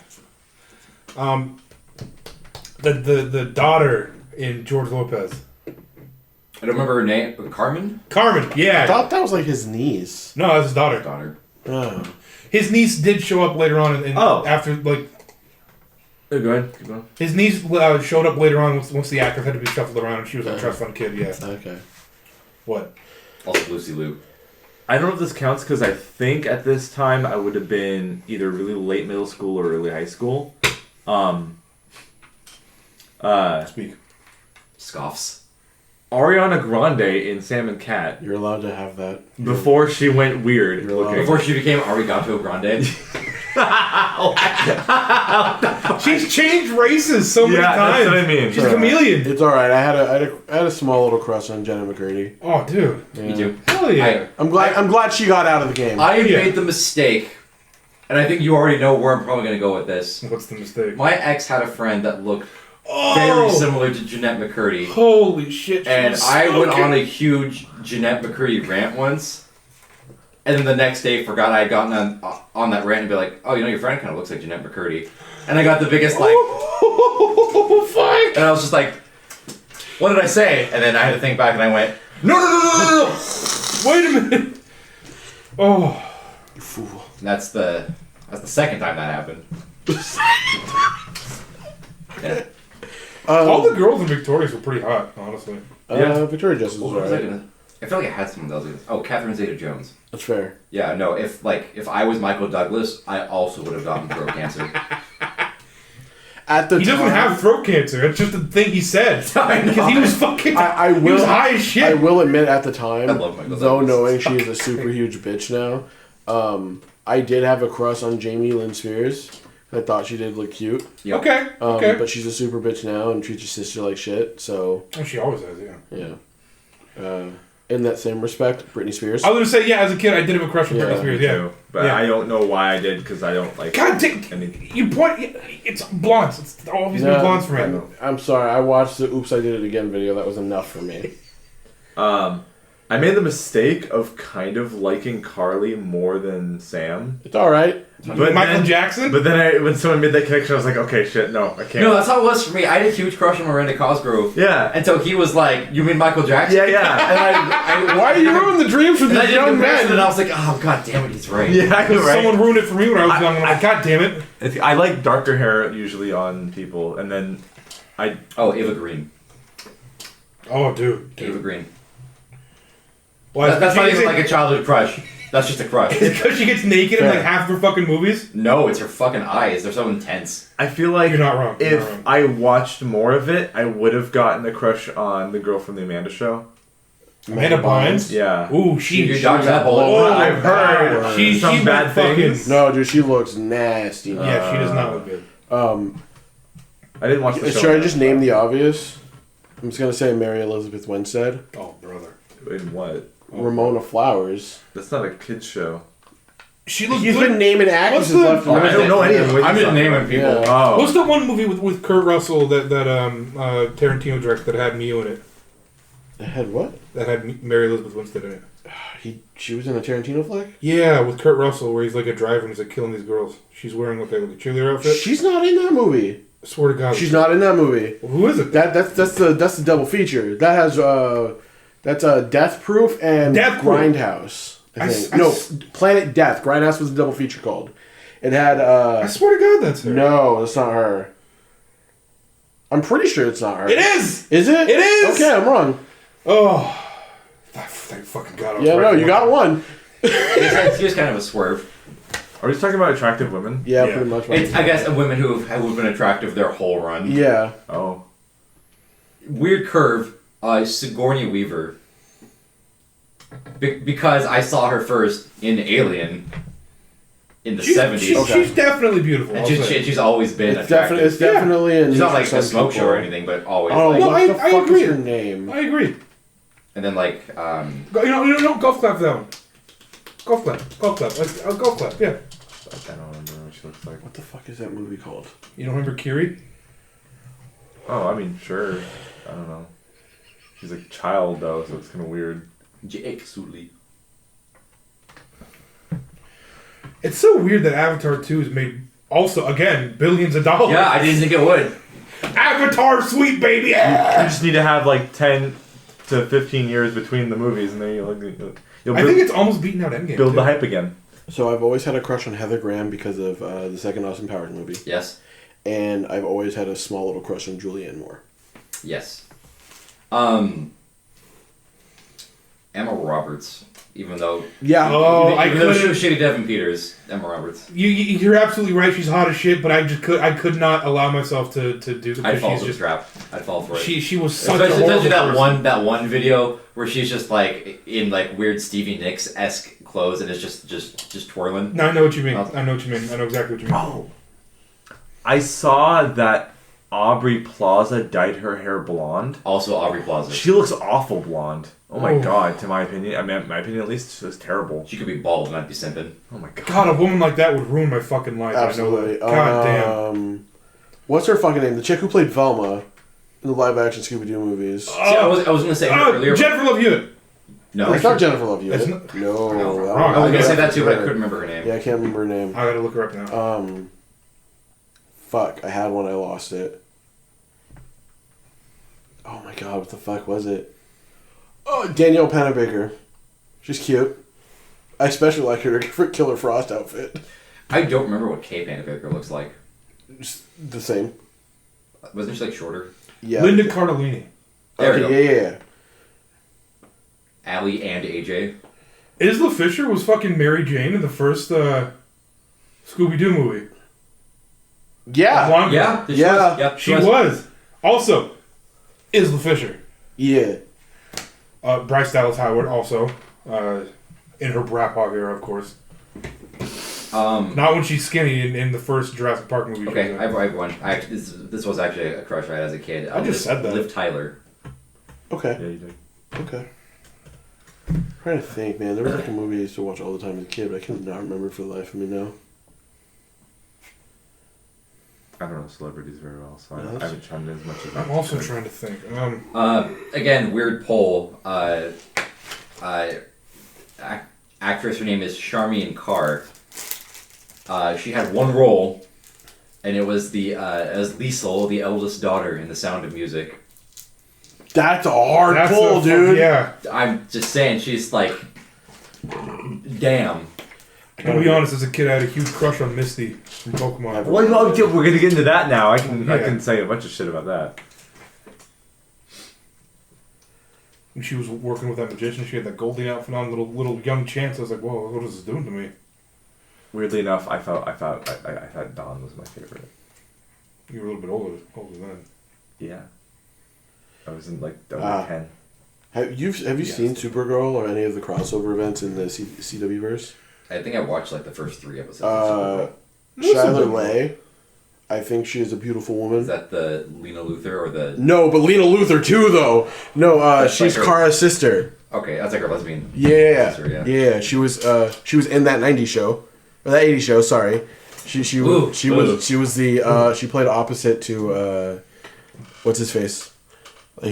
The daughter in George Lopez. I don't remember her name. Carmen? Carmen, I yeah. thought that was like his niece. No, that's his daughter. Daughter. Oh. His niece did show up later on, and Oh. after like Hey, go ahead. Keep going. his niece showed up later on once the actor had to be shuffled around, and she was a trust fund kid. Yeah. Okay. What? Also Lucy Liu. I don't know if this counts because I think at this time I would have been either really late middle school or early high school. Speak. Scoffs. Ariana Grande in Sam and Cat You're allowed to have that. before she went weird You're allowed. looking. Before she became Arigato Grande. She's changed races so many Yeah, times. that's what I mean. She's a chameleon. It's alright. I had a small little crush on Jenna McCurdy. Oh, dude. Yeah. Me too. Hell yeah. I'm glad she got out of the game. I Yeah. made the mistake, and I think you already know where I'm probably going to go with this. What's the mistake? My ex had a friend that looked Oh! very similar to Jeanette McCurdy. Holy shit. she And was I went smoking. on a huge Jeanette McCurdy rant once, and then the next day forgot I had gotten on that rant and be like, oh, you know, your friend kind of looks like Jeanette McCurdy. And I got the biggest, like, Oh, fuck. and I was just like, what did I say? And then I had to think back and I went, no. Wait a minute. Oh. You fool. And that's the second time that happened. Yeah. All the girls in Victorious were pretty hot, honestly. Victoria Justice What was was I alright. gonna? I feel like I had someone else. Oh, Catherine Zeta-Jones. That's fair. Yeah, no. If I was Michael Douglas, I also would have gotten throat cancer. At the He time, doesn't have throat cancer. It's just a thing he said. I know. Because he was fucking. I he will. was high as shit. I will admit, at the time, I love Michael though Douglas. knowing she is a super huge bitch now, I did have a crush on Jamie Lynn Spears. I thought she did look cute. Yep. Okay. Okay. But she's a super bitch now and treats your sister like shit. So Oh, she always has, yeah. yeah. In that same respect, Britney Spears. I was gonna say, yeah, as a kid, I did have a crush on Yeah, Britney Spears, yeah. Too. But Yeah. I don't know why I did because I don't like. God damn, any. you point, it's blondes. It's always been No, blondes for me. I'm sorry. I watched the "Oops, I Did It Again" video. That was enough for me. I made the mistake of kind of liking Carly more than Sam. It's all right. But Michael then, Jackson? But then when someone made that connection, I was like, okay, shit, no, I can't. No, that's how it was for me. I had a huge crush on Miranda Cosgrove. Yeah. Until he was like, "You mean Michael Jackson?" Yeah, yeah. And I Why are you ruining the dreams for And I these did a young comparison, men? and I was like, "Oh god damn it, he's right." Yeah, I know, right? Someone ruined it for me when I was young, and I'm like, God damn it. I like darker hair usually on people, and then Oh, Ava Green. Oh, dude. Ava Green. Well, That's not even like a childhood crush. That's just a crush. because she gets naked in Fair. like half of her fucking movies? No, it's her fucking eyes. They're so intense. I feel like You're not wrong. You're if not wrong. I watched more of it, I would have gotten a crush on the girl from the Amanda Show. Amanda Bynes? Yeah. Ooh, You dodged that bullet. Oh, I've heard She some bad things. No, dude, she looks nasty. Yeah, she does not look good. I didn't watch the show. Should I just name the obvious? I'm just gonna say Mary Elizabeth Winstead. Oh, brother. In what? Ramona Flowers. That's not a kid's show. She looks He's good. been naming actresses What's the- left and I right. don't know any of them. I'm just naming people. Yeah. Oh. What's the one movie with Kurt Russell that Tarantino directed that had Neo in it? It had what? That had Mary Elizabeth Winstead in it. She was in a Tarantino flick? Yeah, with Kurt Russell, where he's like a driver and he's like killing these girls. She's wearing like a cheerleader outfit. She's not in that movie. I swear to God, She's not in that movie. Well, who is it? That's the double feature. That has that's Death Proof and Death Proof. Grindhouse. I think. Planet Death. Grindhouse was the double feature called. It had I swear to God, that's her. no, that's not her. I'm pretty sure it's not her. It is. Is it? It is! Okay, I'm wrong. Oh, thank fucking God. I was Yeah, right no, for you got one. He was kind of a swerve. Are we just talking about attractive women? Yeah, Yeah. pretty much. It's, I guess, women who've been attractive their whole run. Yeah. Oh. Weird curve. Sigourney Weaver. Because I saw her first in Alien in the 70s. She's definitely beautiful. And I'll say. she's always been It's attractive. definitely in. She's not like for a some smoke show or people. anything, but always Oh, like. No, what the I fuck agree. is her name? I agree. And then like, No, golf clap for that one. Golf clap. Golf clap, yeah. I don't remember what she looks like. What the fuck is that movie called? You don't remember Kiri? Oh, I mean, sure. I don't know. She's a child, though, so it's kind of weird. Jake Sully. It's so weird that Avatar 2 has made also, again, billions of dollars. Yeah, I didn't think it would. Avatar sweet baby! You just need to have like 10 to 15 years between the movies, and then you'll I think it's almost beaten out Endgame. build too. the hype again. So I've always had a crush on Heather Graham because of the second Austin Powers movie, Yes. and I've always had a small little crush on Julianne Moore. Yes. Emma Roberts. Even though. Yeah. Oh, I even though she couldn't. was shitty Devin Peters. Emma Roberts. You're absolutely right. She's hot as shit, but I could not allow myself to do it. I'd fall she's for the trap. I'd fall for it. She was such a Especially horrible that person. that one video where she's just like in like weird Stevie Nicks-esque clothes and it's just twirling. No, I know what you mean. Oh. I know what you mean. I know exactly what you mean. Oh. I saw that Aubrey Plaza dyed her hair blonde. Also Aubrey Plaza. She looks awful blonde. Oh my Oh. God, to my opinion. I mean, my opinion at least, she looks terrible. She could be bald and not be simping. Oh my God. God, a woman like that would ruin my fucking life. Absolutely. I know that. God damn. What's her fucking name? The chick who played Velma in the live-action Scooby-Doo movies. See, I was gonna say her earlier. Jennifer Love Hewitt. No. It's not Jennifer Love Hewitt. It's not- No. wrong. I was gonna say that too, but I her. couldn't remember her name. Yeah, I can't remember her name. I gotta look her up now. Fuck, I had one, I lost it. Oh my God, what the fuck was it? Oh, Danielle Panabaker. She's cute. I especially like her Killer Frost outfit. I don't remember what Kay Panabaker looks like. Just the same. Wasn't she like shorter? Yeah. Linda Cardellini. There we go. Yeah. Allie and AJ. Isla Fisher was fucking Mary Jane in the first Scooby-Doo movie. Yeah. Blonde girl. Yeah. Yeah. Yeah. She was. Also, Isla Fisher. Yeah. Bryce Dallas Howard also. In her brat pop era, of course. Not when she's skinny in the first Jurassic Park movie. Okay, I have one. This was actually a crush I had as a kid. I just said that. Liv Tyler. Okay. Yeah, you did. Okay. I'm trying to think, man. There was like a movie I used to watch all the time as a kid, but I cannot remember it for the life of me now. I don't know celebrities very well, so No, I that's- haven't chimed in as much as I'm also trying to think. Again, weird poll. Actress, her name is Charmian Carr. She had one role, and it was as Liesel, the eldest daughter in The Sound of Music. That's a hard That's pull, dude. Yeah. I'm just saying, she's like, damn. I'm gonna be honest, as a kid, I had a huge crush on Misty from Pokemon. Well, we're gonna get into that now. I can Yeah. say a bunch of shit about that. When she was working with that magician, she had that Goldie outfit on, little young Chance. I was like, whoa, what is this doing to me? Weirdly enough, I thought Dawn was my favorite. You were a little bit older then. Yeah. I was in like 10. Have you seen Supergirl or any of the crossover events in the CW verse? I think I watched like the first 3 episodes. Shyler Leigh. I think she is a beautiful woman. Is that the Lena Luthor or the? No, but Lena Luthor too, though. No, she's like Kara's sister. Okay, that's like her lesbian. Yeah, sister, yeah. She was in that '90s show, or that '80s show. Sorry, she was the she played opposite to what's his face.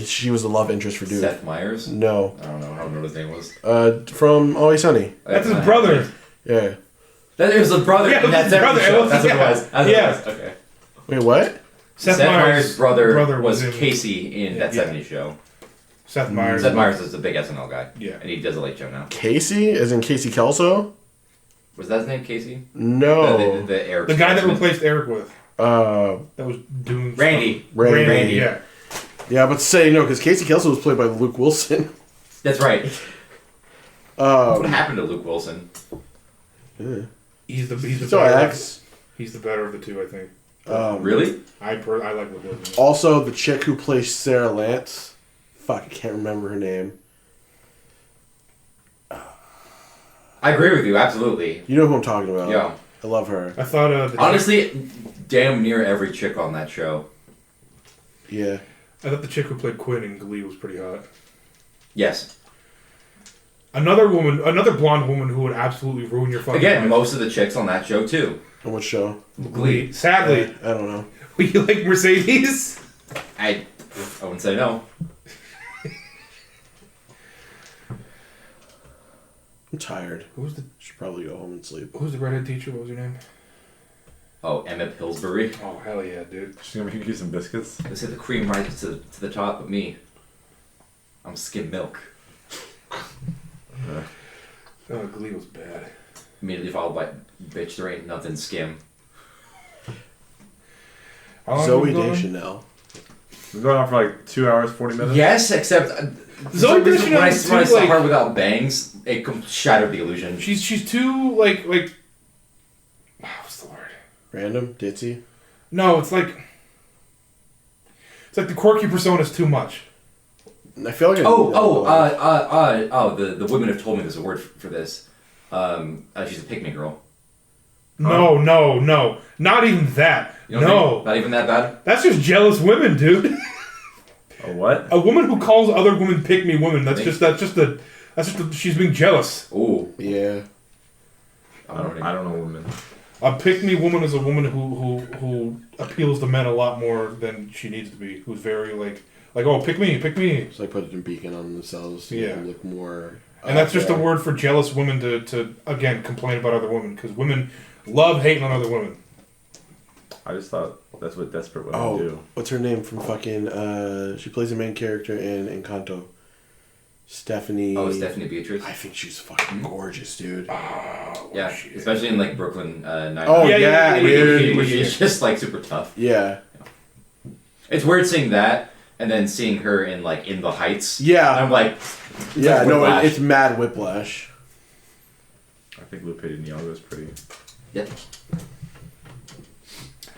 She was the love interest for dude. Seth Meyers. No, I don't know. I don't know what his name was. From Always Sunny. That's his brother. Yeah. That is a brother. Yeah, That's his brother. show. That's what it was. That's Yeah. what it was. Okay. Wait, what? Seth Meyers' brother was in- Casey in that '70s show. Seth Meyers. Seth Meyers is the big SNL guy. Yeah. And he does a late show now. Casey, as in Casey Kelso? Was that his name, Casey? No. The Eric. The guy that Schwartzman. replaced Eric with. Uh, That was doing Randy. Randy. Yeah. Yeah, but say no, because Casey Kelso was played by Luke Wilson. That's right. Um, What happened to Luke Wilson? yeah. He's the So better. X. He's the better of the two, I think. Really? I like Luke Wilson. Also, the chick who plays Sarah Lance. Fuck, I can't remember her name. I agree with you, absolutely. You know who I'm talking about. Yeah. I love her. I thought Honestly, damn near every chick on that show. Yeah. I thought the chick who played Quinn in Glee was pretty hot. Yes. Another blonde woman who would absolutely ruin your fucking Again, life. most of the chicks on that show too. On what show? Glee. Sadly, I don't know. you like Mercedes? I wouldn't say no. I'm tired. Who's the Should probably go home and sleep. redhead teacher? What was her name? Oh, Emmett Pillsbury. Oh hell yeah, dude. She's gonna make you some biscuits. They said the cream rises to the top, but me, I'm skim milk. Oh, Glee was bad. Immediately followed by, bitch, there ain't nothing skim. How long Zoe have we gone? Deschanel. We're going on for like 2 hours, 40 minutes. Yes, except Zoe when Deschanel I is when I too, saw like- her without bangs, it shattered the illusion. She's too like what's the word? Random? Ditzy? No, it's like the quirky persona is too much. I feel like The women have told me there's a word for this. She's a pick-me girl. No, not even that. You don't think? Not even that bad? That's just jealous women, dude. A what? A woman who calls other women pick me women. That's just she's being jealous. Ooh. Yeah. I don't know women. A pick me woman is a woman who appeals to men a lot more than she needs to be. Who's very like oh pick me. It's like putting a beacon on themselves to make Yeah. them look more. And that's just a word for jealous women to again complain about other women because women love hating on other women. I just thought that's what desperate women do. What's her name from fucking? She plays the main character in Encanto. Stephanie. Oh, Stephanie Beatrice? I think she's fucking gorgeous, dude. Yeah, especially in like Brooklyn Nine-Nine. Oh Yeah, dude. Where she's just like super tough. Yeah. It's weird seeing that and then seeing her in like In the Heights. Yeah. And I'm like, Yeah, like no, Whiplash. it's mad whiplash. I think Lupe Nyong'o is pretty. Yep.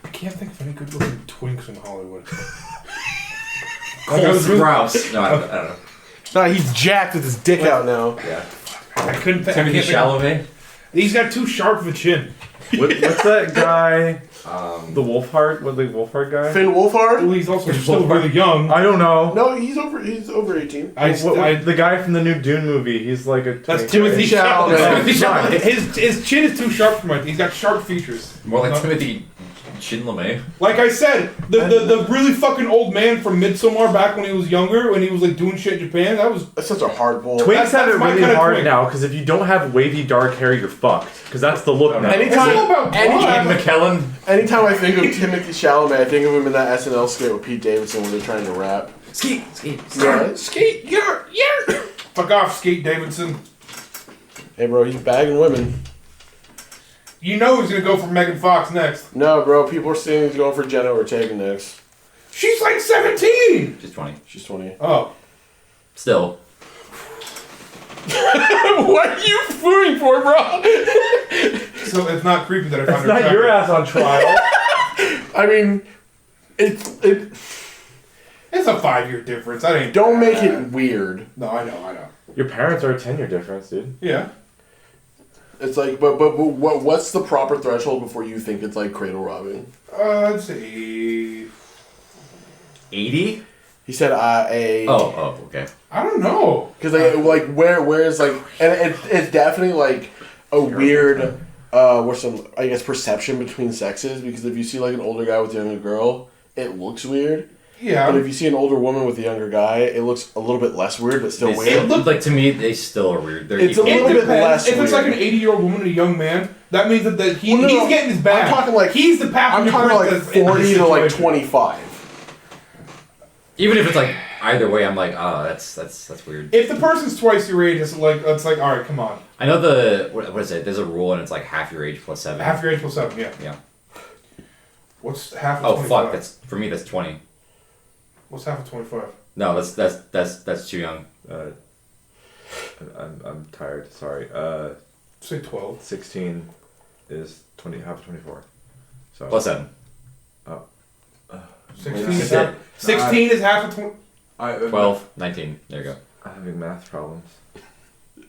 I can't think of any good looking twinks in Hollywood. Cole Sprouse. No, I don't know. Nah, he's jacked with his dick out now. Yeah. I couldn't think. Timothy Chalamet. He's got too sharp of a chin. What's that guy? The Wolfhard? What the Wolfhard guy? Finn Wolfhard? Well, he's also still really young. I don't know. No, he's over 18. The guy from the new Dune movie. He's like a. That's Timothy Chalamet. Chalamet. His chin is too sharp for my. He's got sharp features. More like Timothy Chalamet. Like I said, the really fucking old man from Midsommar back when he was younger, when he was like doing shit in Japan, That's such a hard pull. Twinks have it my really kind of hard twink. now because if you don't have wavy dark hair, you're fucked. Because that's the look now. It's all about Ian blonde. McKellen. Anytime I think of Timothy Chalamet, I think of him in that SNL skit with Pete Davidson when they're trying to rap. Ski. Yeah. Skate, yeah. Fuck off, Skate Davidson. Hey, bro, he's bagging women. You know he's gonna go for Megan Fox next. No, bro, people are saying he's going for Jenna Ortega next. She's like 17. She's 20. She's 20. Oh. Still. What are you fooling for, bro? So it's not creepy that I That's found her not your attractive. ass on trial. I mean, it. It's a 5-year difference. That ain't. Don't make it weird. No, I know. Your parents are a 10-year difference, dude. Yeah. It's like, but what's the proper threshold before you think it's like cradle robbing? I'd say 80? He said a. Oh, okay. I don't know. Because like where is like, and it's definitely like a weird what's some, I guess, perception between sexes, because if you see like an older guy with a younger girl, it looks weird. Yeah. But if you see an older woman with a younger guy, it looks a little bit less weird, but still weird. It looked like, to me, they still are weird. They're It's a equal. little bit less If it's weird. like an 80-year-old woman and a young man, that means that he's Well, no, getting his bag. I'm talking like he's the I'm passenger talking like princess in this 40 to like situation. 25. Even if it's like either way, I'm like, oh, that's weird. If the person's twice your age, it's like all right, come on. I know what is it? There's a rule, and it's like half your age plus 7. Half your age plus 7, yeah. Yeah. What's half of Oh 25? fuck! For me. That's 20. What's half of 25? No, that's too young. I'm tired. Sorry. Say 12. 16 is 20. Half of 24. So Plus 7. 16 That's is half, it. 16 is half of 20. 12, 19. There you go. I'm having math problems.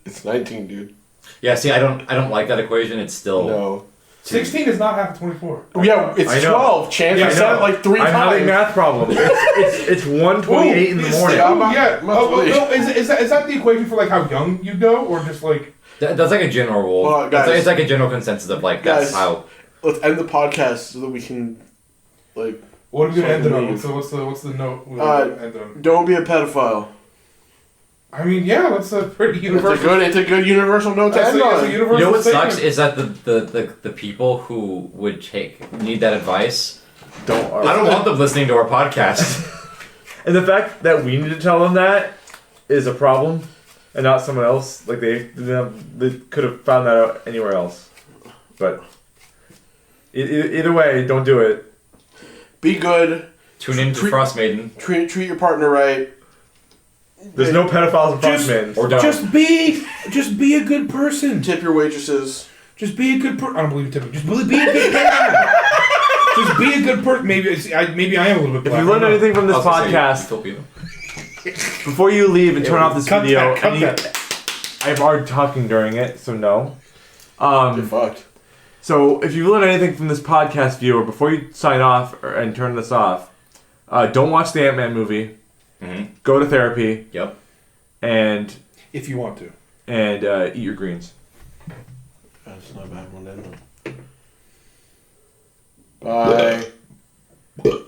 It's 19, dude. Yeah. See, I don't like that equation. It's still. No. 16 is not half of 24. Yeah, it's I know. 12. Chance, Yeah, I I said it know. like 3 I'm times. having math problems. It's 1:28 in the Ooh, morning. I'm not- Yeah. must Oh, believe. no, is that the equation for like how young you go, or just like? That's like a general rule. Hold on, guys. It's like a general consensus of like that's Guys. how. Let's end the podcast so that we can, like, What are we gonna end it on? Fucking What's the note? We're Uh, gonna end it on? don't be a pedophile. I mean, yeah, that's a pretty universal. It's a good universal note to That's end a on. universal You know what statement. sucks is that the people who would need that advice. I don't want them listening to our podcast. And the fact that we need to tell them that is a problem, and not someone else. Like they could have found that out anywhere else. But either way, don't do it. Be good. Tune in to Frost Maiden. Treat your partner right. There's no pedophiles in Just- Frostmaidens. Or don't. Just be a good person. Tip your waitresses. Just be a good person. I don't believe in tipping. Just be a good person. Just be a good person. Maybe I am a little bit If black. you learned anything from this I was gonna say, podcast, Filipino. before you leave and turn off this Cut video, that, cut and that. I've already talking during it, so no. You're fucked. So if you learned anything from this podcast, viewer, before you sign off and turn this off, don't watch the Ant-Man movie. Mm-hmm. Go to therapy Yep. and If you want to. eat your greens. That's not a bad one to end on. Bye.